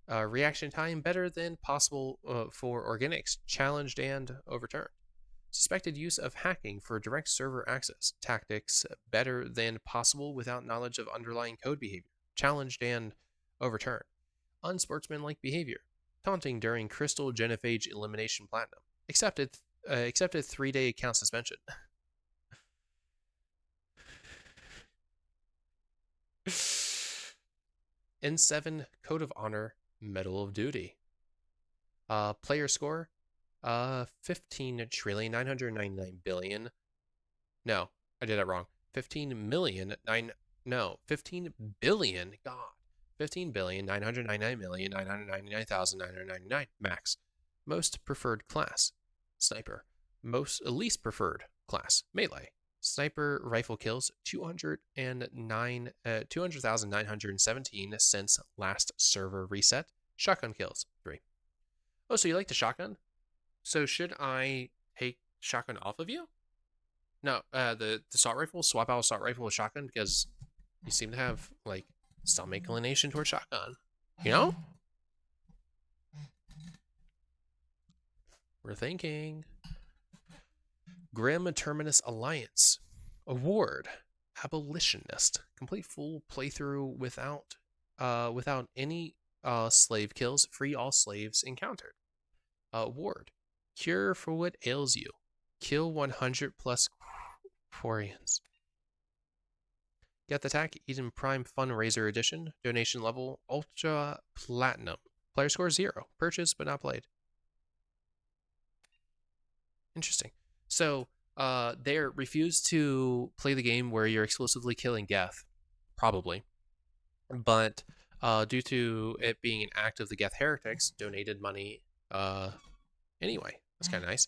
reaction time better than possible for organics, challenged and overturned. Suspected use of hacking for direct server access, tactics better than possible without knowledge of underlying code behavior, challenged and overturned. Unsportsmanlike behavior, taunting during Crystal Genophage Elimination Platinum, accepted 3-day account suspension. N7 Code of Honor Medal of Duty. Player score 15,999,000,000,000. No, I did that wrong. 15 billion. God. 15,999,999,999 max. Most preferred class: Sniper. Least preferred class: Melee. Sniper rifle kills 200,917 since last server reset. Shotgun kills 3. Oh, so you like the shotgun? So should I take shotgun off of you? No, the assault rifle, swap out assault rifle with shotgun, because you seem to have like some inclination towards shotgun. You know? We're thinking. Grim Terminus Alliance. Award: Abolitionist. Complete full playthrough without any slave kills. Free all slaves encountered. Award: Cure for what ails you. Kill 100 plus Quarians. Get the Attack Eden Prime Fundraiser Edition. Donation level Ultra Platinum. Player score 0. Purchased but not played. Interesting. So, they refuse to play the game where you're exclusively killing Geth, probably. But due to it being an act of the Geth heretics, donated money anyway. That's kind of nice.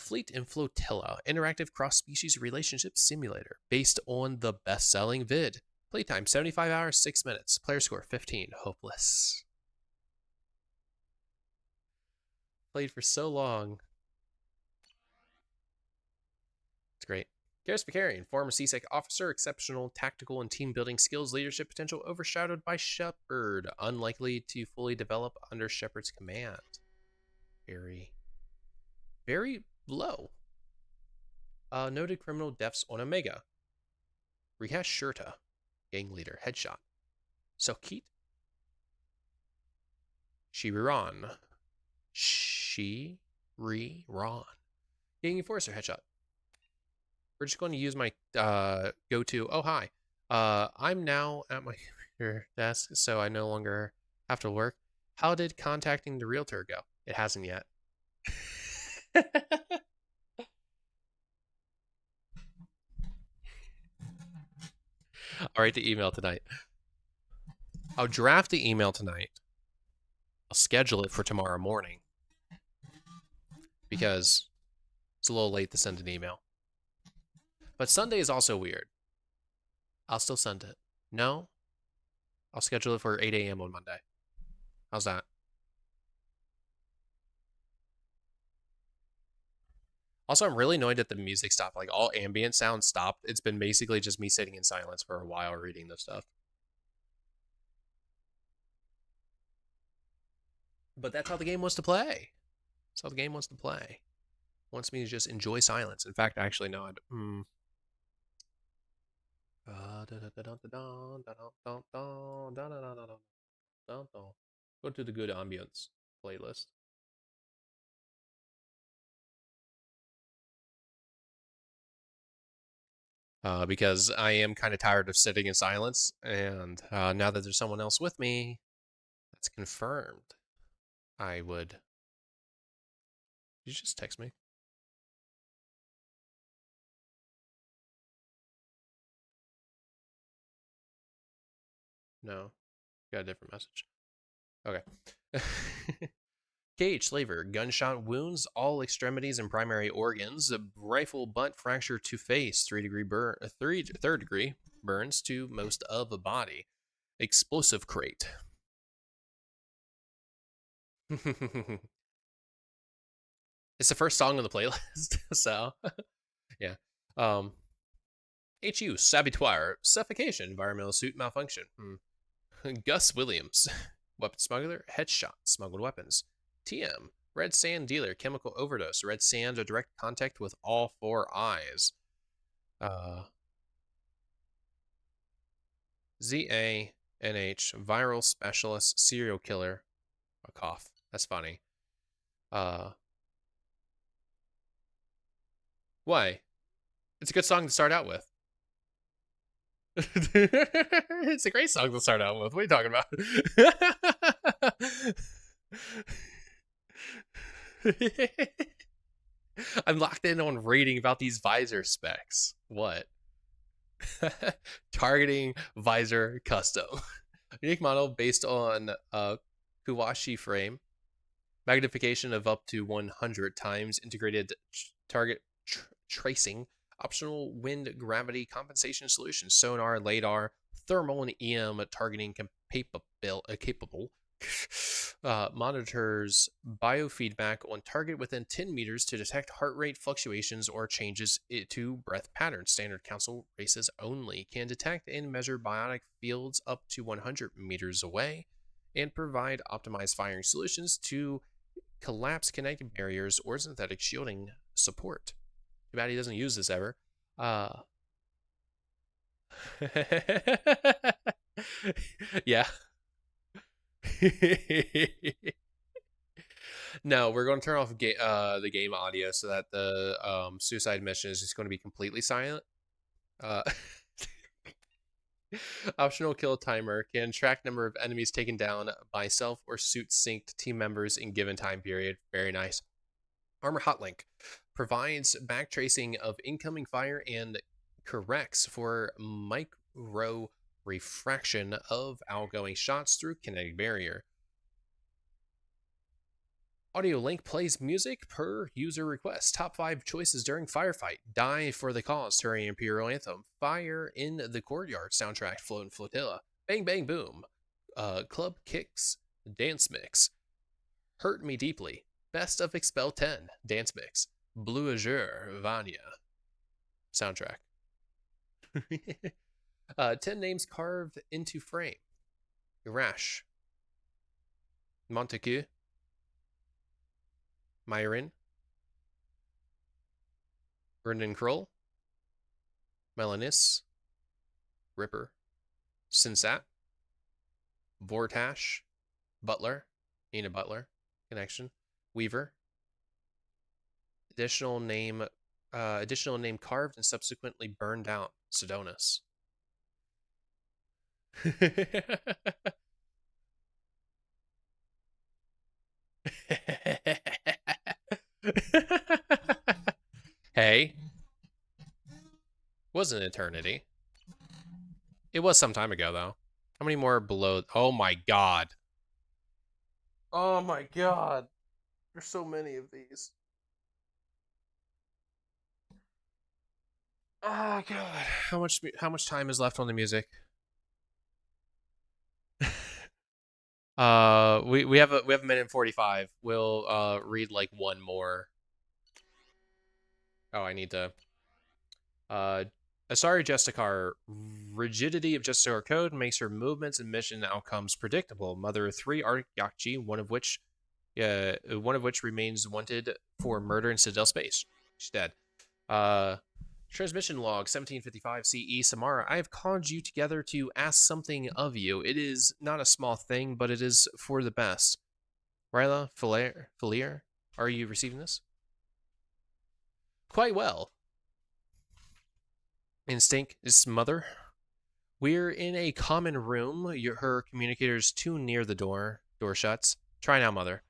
Fleet and Flotilla, interactive cross-species relationship simulator, based on the best-selling vid. Playtime 75 hours, 6 minutes. Player score 15. Hopeless. Played for so long. It's great. Garrus Vicarian, former CSEC officer, exceptional tactical and team building skills, leadership potential overshadowed by Shepard, unlikely to fully develop under Shepard's command. Very low. Noted criminal deaths on Omega. Rehash Shurta, gang leader, headshot. Sokit. Shiriran. Gang enforcer, headshot. We're just going to use my go-to. Oh, hi. I'm now at my computer desk, so I no longer have to work. How did contacting the realtor go? It hasn't yet. I'll write the email tonight. I'll draft the email tonight. I'll schedule it for tomorrow morning, because it's a little late to send an email. But Sunday is also weird. I'll still send it. No? I'll schedule it for 8 a.m. on Monday. How's that? Also, I'm really annoyed that the music stopped. Like, all ambient sound stopped. It's been basically just me sitting in silence for a while reading this stuff. But that's how the game wants to play. That's how the game wants to play. Wants me to just enjoy silence. In fact, actually, no. Go to the good ambience playlist. Because I am kind of tired of sitting in silence, and now that there's someone else with me, that's confirmed. I would. Did you just text me? No, got a different message. Okay. Cage, slaver, gunshot wounds, all extremities and primary organs, rifle butt fracture to face, 3-degree burn, third degree burns to most of the body. Explosive crate. It's the first song on the playlist, so yeah. HU, saboteur, suffocation, environmental suit malfunction. Gus Williams, weapon smuggler, headshot, smuggled weapons. TM, red sand dealer, chemical overdose, red sand, a direct contact with all 4 eyes. ZANH, viral specialist, serial killer. A cough. That's funny. Why? It's a good song to start out with. It's a great song to start out with. What are you talking about? I'm locked in on reading about these visor specs. What? Targeting visor custom. Unique model based on Kuwashi frame. Magnification of up to 100 times. Integrated target tracing. Optional wind gravity compensation solution. Sonar, LADAR, thermal, and EM targeting capable. Monitors biofeedback on target within 10 meters to detect heart rate fluctuations or changes to breath patterns. Standard council races only can detect and measure biotic fields up to 100 meters away and provide optimized firing solutions to collapse kinetic barriers or synthetic shielding support. Too bad he doesn't use this ever. Yeah. No, we're going to turn off the game audio so that the suicide mission is just going to be completely silent. Optional kill timer can track number of enemies taken down by self or suit synced team members in given time period. Very nice. Armor hotlink provides backtracing of incoming fire and corrects for micro refraction of outgoing shots through kinetic barrier. Audio link plays music per user request. Top 5 choices during firefight. Die for the cause. Terry Imperial Anthem. Fire in the Courtyard. Soundtrack. Float and Flotilla. Bang Bang Boom. Club Kicks. Dance Mix. Hurt Me Deeply. Best of Expel 10. Dance Mix. Blue Azure. Vanya. Soundtrack. 10 names carved into frame. Rash. Montague. Myron, Brendan Kroll, Melanis, Ripper, Sinsat, Vortash, Butler, Nina Butler, Connection, Weaver. Additional name carved and subsequently burned out. Sedonis. Hey. Was an eternity. It was some time ago, though. How many more below? Oh my god. Oh my god. There's so many of these. Oh god, how much time is left on the music? We have a minute and 45. We'll read like one more. Oh, I need to Asari Justicar, rigidity of Justicar code makes her movements and mission outcomes predictable. Mother of 3 Artyakji, one of which remains wanted for murder in Citadel space. She's dead. Uh Transmission log 1755 CE Samara. I have called you together to ask something of you. It is not a small thing, but it is for the best. Ryla, Falier, are you receiving this? Quite well. Instinct is mother. We're in a common room. Her communicator's too near the door. Door shuts. Try now, mother.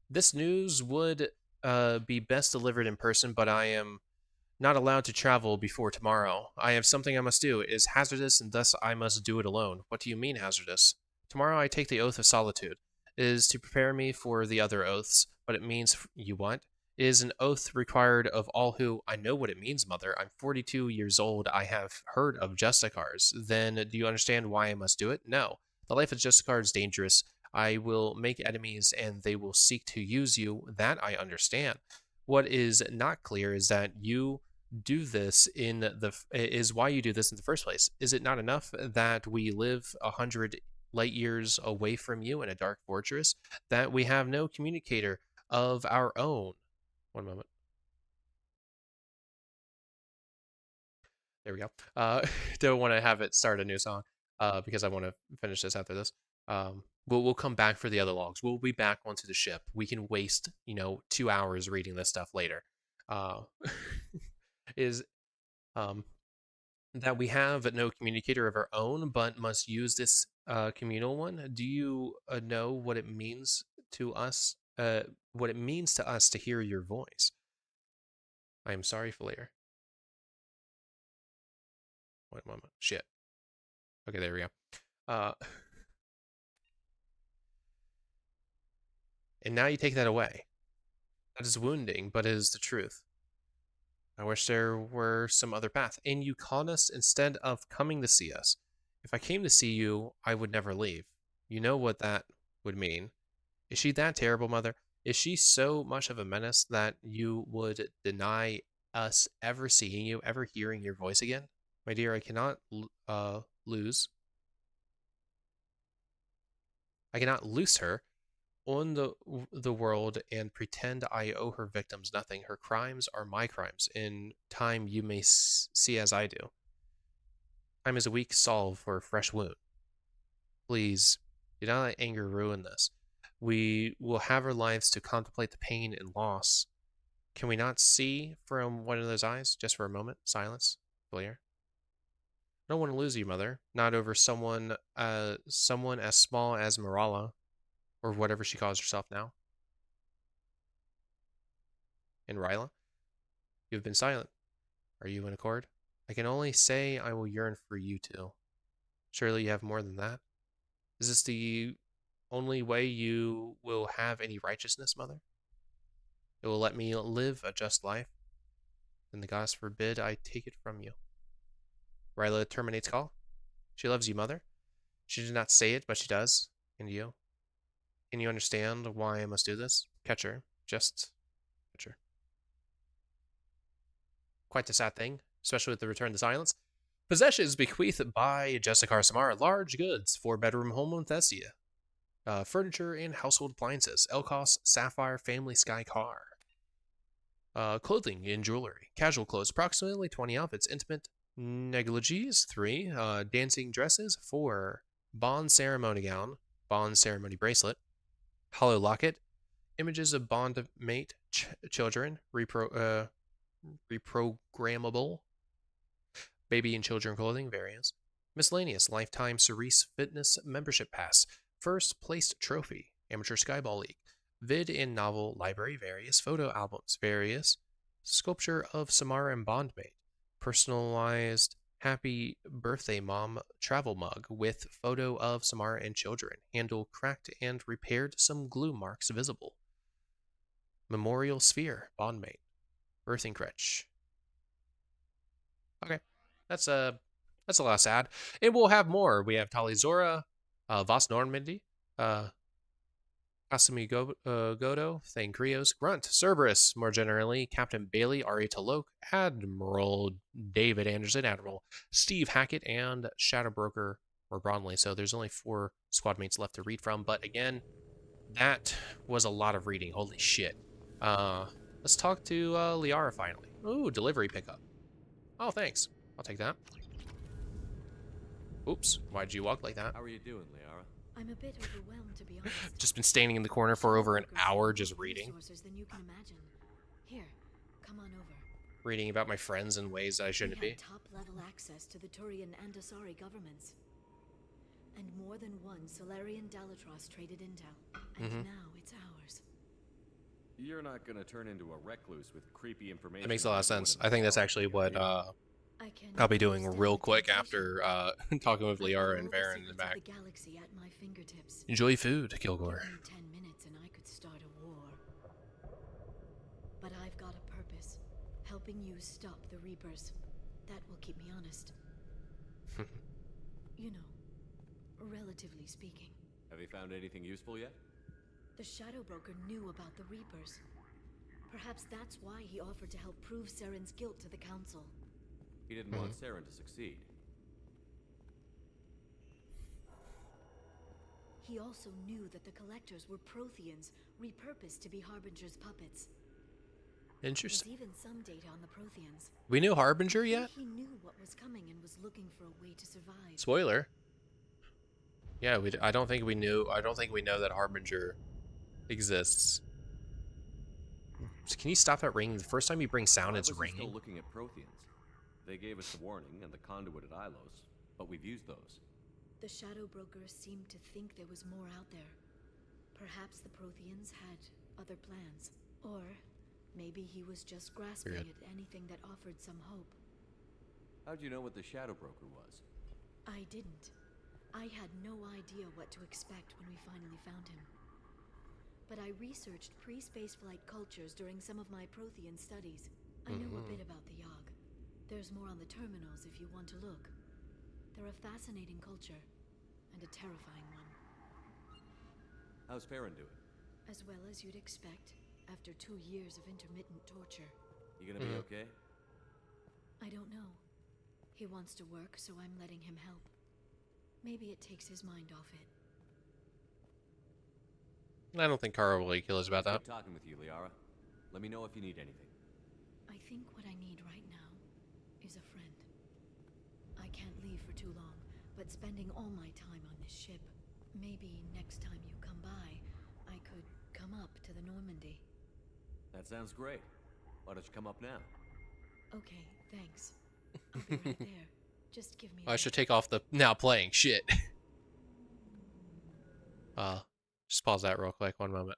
This news would be best delivered in person, but I am not allowed to travel before tomorrow. I have something I must do. It is hazardous, and thus I must do it alone. What do you mean, hazardous? Tomorrow I take the oath of solitude. It is to prepare me for the other oaths, but it means you what? It is an oath required of all who. I know what it means, mother. I'm 42 years old. I have heard of Justicars. Then do you understand why I must do it? No. The life of Justicar is dangerous. I will make enemies, and they will seek to use you. That I understand. What is not clear is that you do this is why you do this in the first place. Is it not enough that we live 100 light years away from you in a dark fortress, that we have no communicator of our own? One moment. There we go. Don't want to have it start a new song because I want to finish this after this. We'll come back for the other logs. We'll be back onto the ship. We can waste 2 hours reading this stuff later. Is that we have no communicator of our own, but must use this communal one. Do you know what it means to us? What it means to us to hear your voice? I am sorry, Lair. One moment. Shit. Okay, there we go. And now you take that away. That is wounding, but it is the truth. I wish there were some other path. And you called us instead of coming to see us. If I came to see you, I would never leave. You know what that would mean. Is she that terrible, mother? Is she so much of a menace that you would deny us ever seeing you, ever hearing your voice again? My dear, I cannot lose. I cannot loose her on the world and pretend I owe her victims nothing. Her crimes are my crimes. In time, you may see as I do. Time is a weak salve for a fresh wound. Please, do not let anger ruin this. We will have our lives to contemplate the pain and loss. Can we not see from one of those eyes, just for a moment? Silence. Clear. I don't want to lose you, mother. Not over someone as small as Marala, or whatever she calls herself now. And Ryla, you have been silent. Are you in accord? I can only say I will yearn for you two. Surely you have more than that. Is this the only way you will have any righteousness, mother? It will let me live a just life. Then the gods forbid I take it from you. Ryla terminates call. She loves you, mother. She did not say it, but she does. And you? Can you understand why I must do this? Catch her. Just catch her. Quite a sad thing, especially with the return to silence. Possessions bequeathed by Justicar Samara. Large goods, 4-bedroom home in Thessia. Furniture and household appliances. Elkos Sapphire Family Sky car. Clothing and jewelry. Casual clothes, approximately 20 outfits. Intimate negligees, 3. Dancing dresses, 4. Bond ceremony gown. Bond ceremony bracelet. Hollow locket. Images of bond mate children. Reprogrammable. Baby and children clothing, various. Miscellaneous lifetime Cerise Fitness membership pass. First placed trophy. Amateur Skyball League. Vid and novel library, various. Photo albums, various. Sculpture of Samara and Bondmate. Personalized happy birthday mom travel mug with photo of Samara and children. Handle cracked and repaired, some glue marks visible. Memorial sphere, Bondmate. Birthing crutch. Okay. That's a lot sad. And we'll have more. We have Talizora, Vas Normandy, Asami Godo, Thane Krios, Grunt, Cerberus, more generally, Captain Bailey, Ari Talok, Admiral David Anderson, Admiral Steve Hackett, and Shadowbroker more broadly. So there's only 4 squad mates left to read from. But again, that was a lot of reading. Holy shit. Let's talk to Liara finally. Ooh, delivery pickup. Oh, thanks. I'll take that. Oops, why'd you walk like that?
How are you doing, Liara?
I'm a bit overwhelmed, to be honest.
Just been standing in the corner for over an hour just reading.
Than you can imagine. Here, come on over.
Reading about my friends in ways that I shouldn't be.
Top-level access to the Turian and Asari governments. And more than one Solarian Dalatros traded intel. And now it's ours.
You're not gonna turn into a recluse with creepy information.
That makes a lot of sense. I think that's actually what I'll be doing real quick after talking with Liara and Varen in the back. Enjoy food, Kilgore.
10 minutes and I could start a war. But I've got a purpose. Helping you stop the Reapers. That will keep me honest. You know, relatively speaking.
Have you found anything useful yet?
The Shadow Broker knew about the Reapers. Perhaps that's why he offered to help prove Saren's guilt to the Council.
He didn't want Saren to succeed.
He also knew that the Collectors were Protheans, repurposed to be Harbinger's puppets.
Interesting.
There's even some data on the Protheans.
We knew Harbinger yet?
He knew what was coming and was looking for a way to survive.
Spoiler. Yeah, I don't think we know that Harbinger exists. Can you stop that ringing? The first time you bring sound, it's ringing.
Still looking at Protheans. They gave us the warning and the conduit at Ilos, but we've used those.
The Shadow Broker seemed to think there was more out there. Perhaps the Protheans had other plans. Or maybe he was just grasping at anything that offered some hope.
How'd you know what the Shadow Broker was?
I didn't. I had no idea what to expect when we finally found him. But I researched pre-spaceflight cultures during some of my Prothean studies. I know a bit about the Yogg. There's more on the terminals if you want to look. They're a fascinating culture, and a terrifying one.
How's Farron doing?
As well as you'd expect, after 2 years of intermittent torture.
You gonna be okay?
I don't know. He wants to work, so I'm letting him help. Maybe it takes his mind off it.
I don't think Kara will kill us about that.
Good talking with you, Liara. Let me know if you need anything.
I think what I need right now is a friend. I can't leave for too long, but spending all my time on this ship. Maybe next time you come by, I could come up to the Normandy.
That sounds great. Why don't you come up now?
Okay, thanks. I'll be right there. Just give me
I should take off the now playing shit. Just pause that real quick, 1 moment.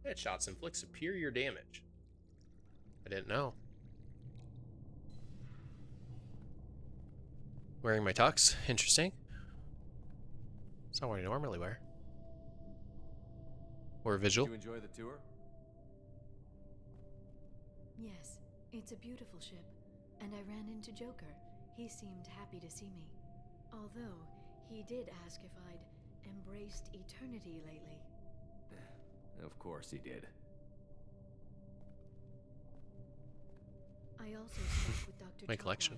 Headshots inflict superior damage. I didn't know. Wearing my tux. Interesting. It's not what I normally wear. Or visual.
Did you enjoy the tour?
Yes, it's a beautiful ship. And I ran into Joker. He seemed happy to see me. Although, he did ask if I'd embraced eternity lately.
Of course he did.
I also spoke with Dr.
My collection.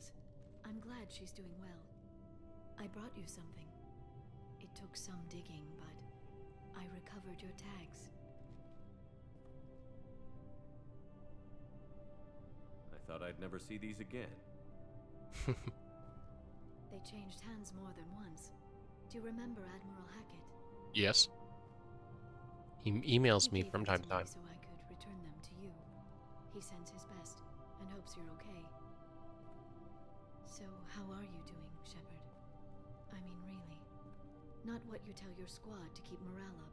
I'm glad she's doing well. I brought you something. It took some digging, but I recovered your tags.
I thought I'd never see these again.
They changed hands more than once. Do you remember Admiral Hackett?
Yes. He emails me from time to time.
So I could return them to you. He sends his best and hopes you're okay. So how are you doing, Shepard? I mean, really. Not what you tell your squad to keep morale up.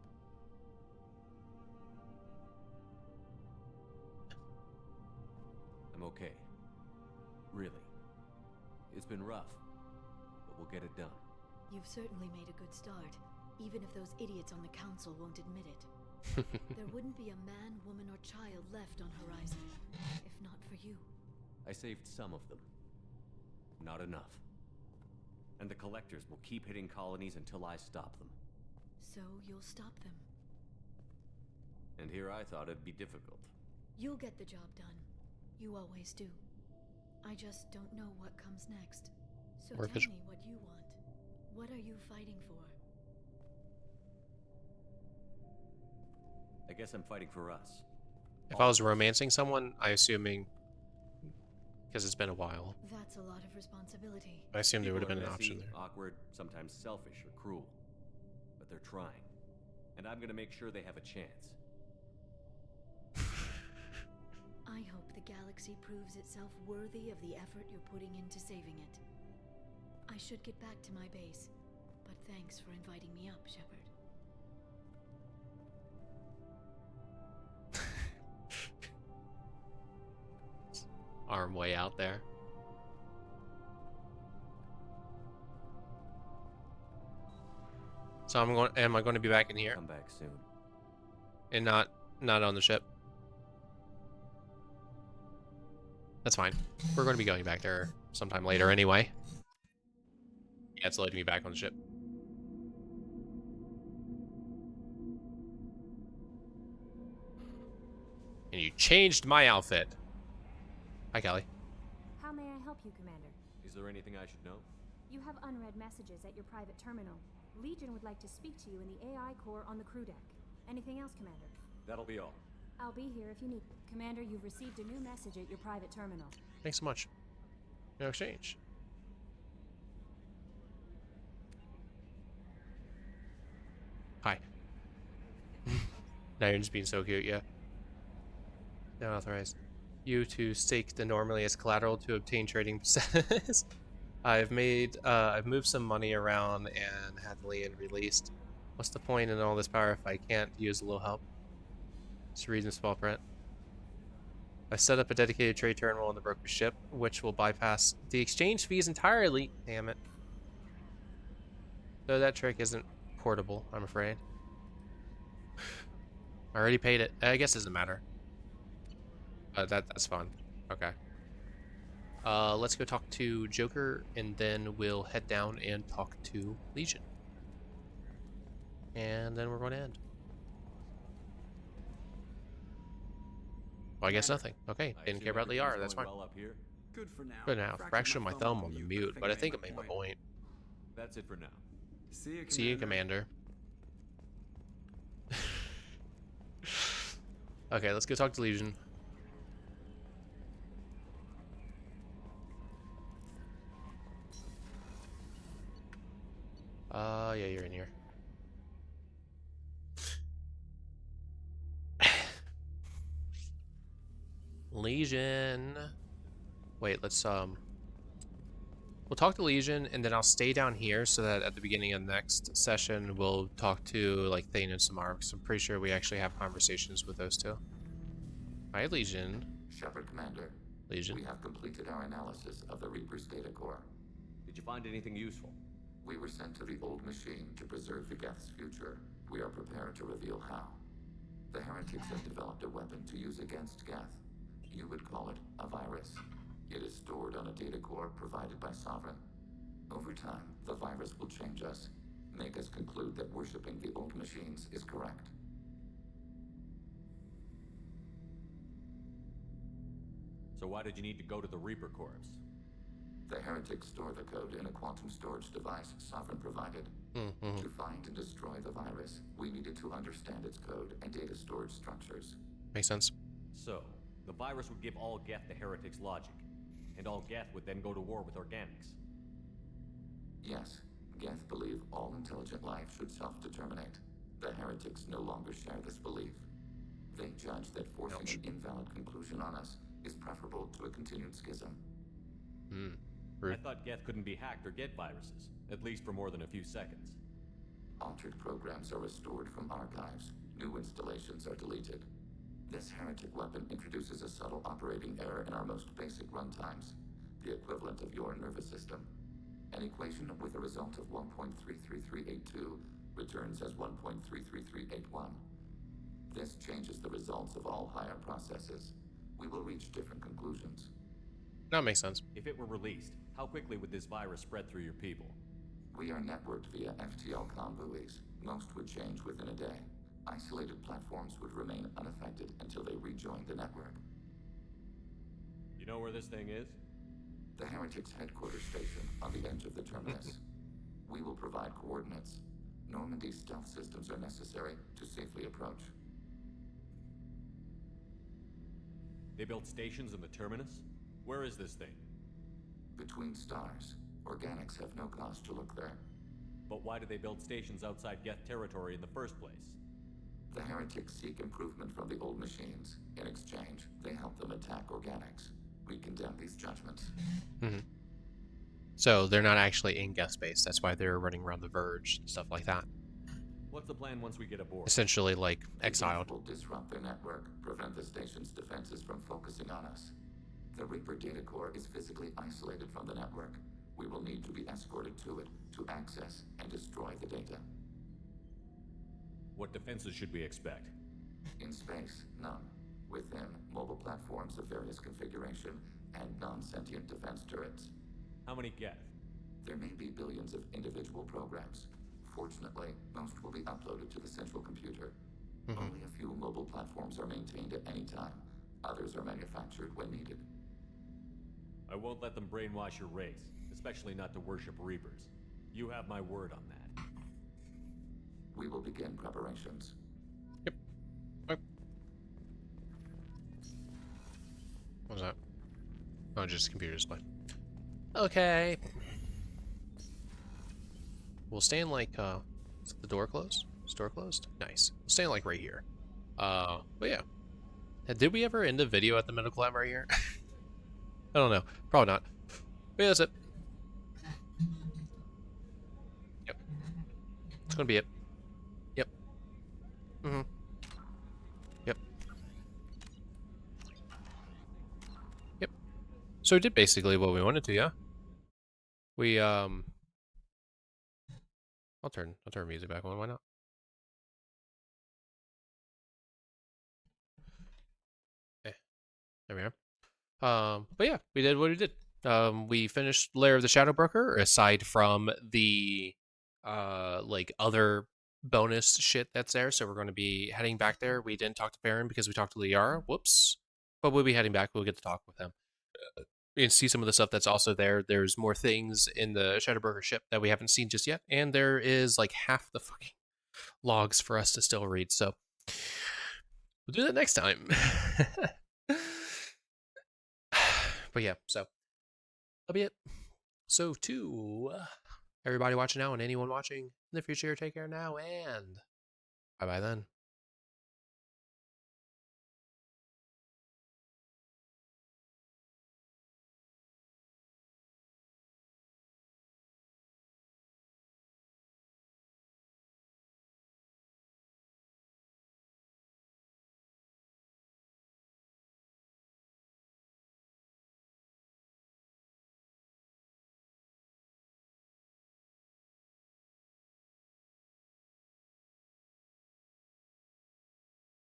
I'm okay. Really. It's been rough, but we'll get it done.
You've certainly made a good start, even if those idiots on the council won't admit it. There wouldn't be a man, woman, or child left on Horizon, if not for you.
I saved some of them. Not enough. And the collectors will keep hitting colonies until I stop them.
So you'll stop them.
And here I thought it'd be difficult.
You'll get the job done. You always do. I just don't know what comes next. So tell me what you want. What are you fighting for?
I guess I'm fighting for us.
If I was romancing someone, I assuming, because it's been a while,
That's a lot of responsibility.
I assume there would have
People
been an
are
option
messy,
there.
awkward, sometimes selfish or cruel. But they're trying. And I'm gonna make sure they have a chance.
I hope the galaxy proves itself worthy of the effort you're putting into saving it. I should get back to my base, but thanks for inviting me up, Shepard.
Arm way out there. So am I going to be back in here?
Come back soon.
And not on the ship? That's fine. We're going to be going back there sometime later anyway. Yeah, it's loading me back on the ship. And you changed my outfit. Hi, Kelly.
How may I help you, Commander?
Is there anything I should know?
You have unread messages at your private terminal. Legion would like to speak to you in the AI core on the crew deck. Anything else, Commander?
That'll be all.
I'll be here if you need. Commander, you've received a new message at your private terminal.
Thanks so much. No exchange. Hi. Now you're just being so cute, yeah. Now authorized you to stake the normally as collateral to obtain trading status. I've moved some money around and had Lian released. What's the point in all this power if I can't use a little help? Just reading small print. I set up a dedicated trade terminal on the broker's ship, which will bypass the exchange fees entirely. Damn it. So that trick isn't portable, I'm afraid. I already paid it. I guess it doesn't matter. That's fun. Okay. Let's go talk to Joker, and then we'll head down and talk to Legion. And then we're going to end. Well, I guess nothing. Okay, didn't care about Liara, that's fine.
Well up here.
Good for now.
Good now. Fracture my thumb on the mute, but I think I made my point.
That's it for now.
See you, Commander.
Okay, let's go talk to Legion. Yeah, you're in here. Legion. Wait, let's we'll talk to Legion, and then I'll stay down here so that at the beginning of the next session we'll talk to like Thane and Samara, because I'm pretty sure we actually have conversations with those two. Hi, Legion.
Shepard, Commander.
Legion.
We have completed our analysis of the Reaper's data core.
Did you find anything useful?
We were sent to the old machine to preserve the Geth's future. We are prepared to reveal how. The heretics have developed a weapon to use against Geth. You would call it a virus. It is stored on a data core provided by Sovereign. Over time, the virus will change us, make us conclude that worshipping the old machines is correct.
So why did you need to go to the Reaper Corps?
The heretics store the code in a quantum storage device Sovereign provided. To find and destroy the virus, we needed to understand its code and data storage structures.
Makes sense.
So, the virus would give all Geth the heretics' logic, and all Geth would then go to war with organics.
Yes, Geth believe all intelligent life should self-determinate. The heretics no longer share this belief. They judge that forcing an invalid conclusion on us is preferable to a continued schism.
I thought Geth couldn't be hacked or get viruses, at least for more than a few seconds.
Altered programs are restored from archives. New installations are deleted. This heretic weapon introduces a subtle operating error in our most basic runtimes, the equivalent of your nervous system. An equation with a result of 1.33382 returns as 1.33381. This changes the results of all higher processes. We will reach different conclusions.
That makes sense.
If it were released, how quickly would this virus spread through your people?
We are networked via FTL convoys. Most would change within a day. Isolated platforms would remain unaffected until they rejoin the network.
You know where this thing is?
The Heretics' headquarters station on the edge of the terminus. We will provide coordinates. Normandy's stealth systems are necessary to safely approach.
They built stations in the terminus? Where is this thing?
Between stars. Organics have no cause to look there.
But why do they build stations outside Geth territory in the first place?
The Heretics seek improvement from the old machines. In exchange, they help them attack organics. We condemn these judgments.
So they're not actually in Geth space. That's why they're running around the Verge and stuff like that.
What's the plan once we get aboard?
Essentially, like, exiled.
The will disrupt their network, prevent the station's defenses from focusing on us. The Reaper data core is physically isolated from the network. We will need to be escorted to it to access and destroy the data.
What defenses should we expect?
In space, none. Within, mobile platforms of various configuration and non-sentient defense turrets.
How many Geth?
There may be billions of individual programs. Fortunately, most will be uploaded to the central computer. Only a few mobile platforms are maintained at any time. Others are manufactured when needed.
I won't let them brainwash your race, especially not to worship Reapers. You have my word on that.
We will begin preparations.
Yep. Okay. What was that? Oh, just computer display. Okay. We'll stand like, is the door closed? Is the door closed? Nice. We'll stand like right here. But yeah. Did we ever end the video at the medical lab right here? I don't know. Probably not. But yeah, that's it. Yep. It's gonna be it. Yep. Yep. Yep. So we did basically what we wanted to, yeah? We, I'll turn music back on, why not? There we are. But yeah, we did what we did. We finished Lair of the Shadow Broker, aside from the like other bonus shit that's there. So we're going to be heading back there. We didn't talk to Baron because we talked to Liara. Whoops. But we'll be heading back. We'll get to talk with him. You can see some of the stuff that's also there. There's more things in the Shadow Broker ship that we haven't seen just yet, and there is like half the fucking logs for us to still read. So we'll do that next time. But yeah, so that'll be it. So to everybody watching now and anyone watching in the future, take care now and bye-bye then.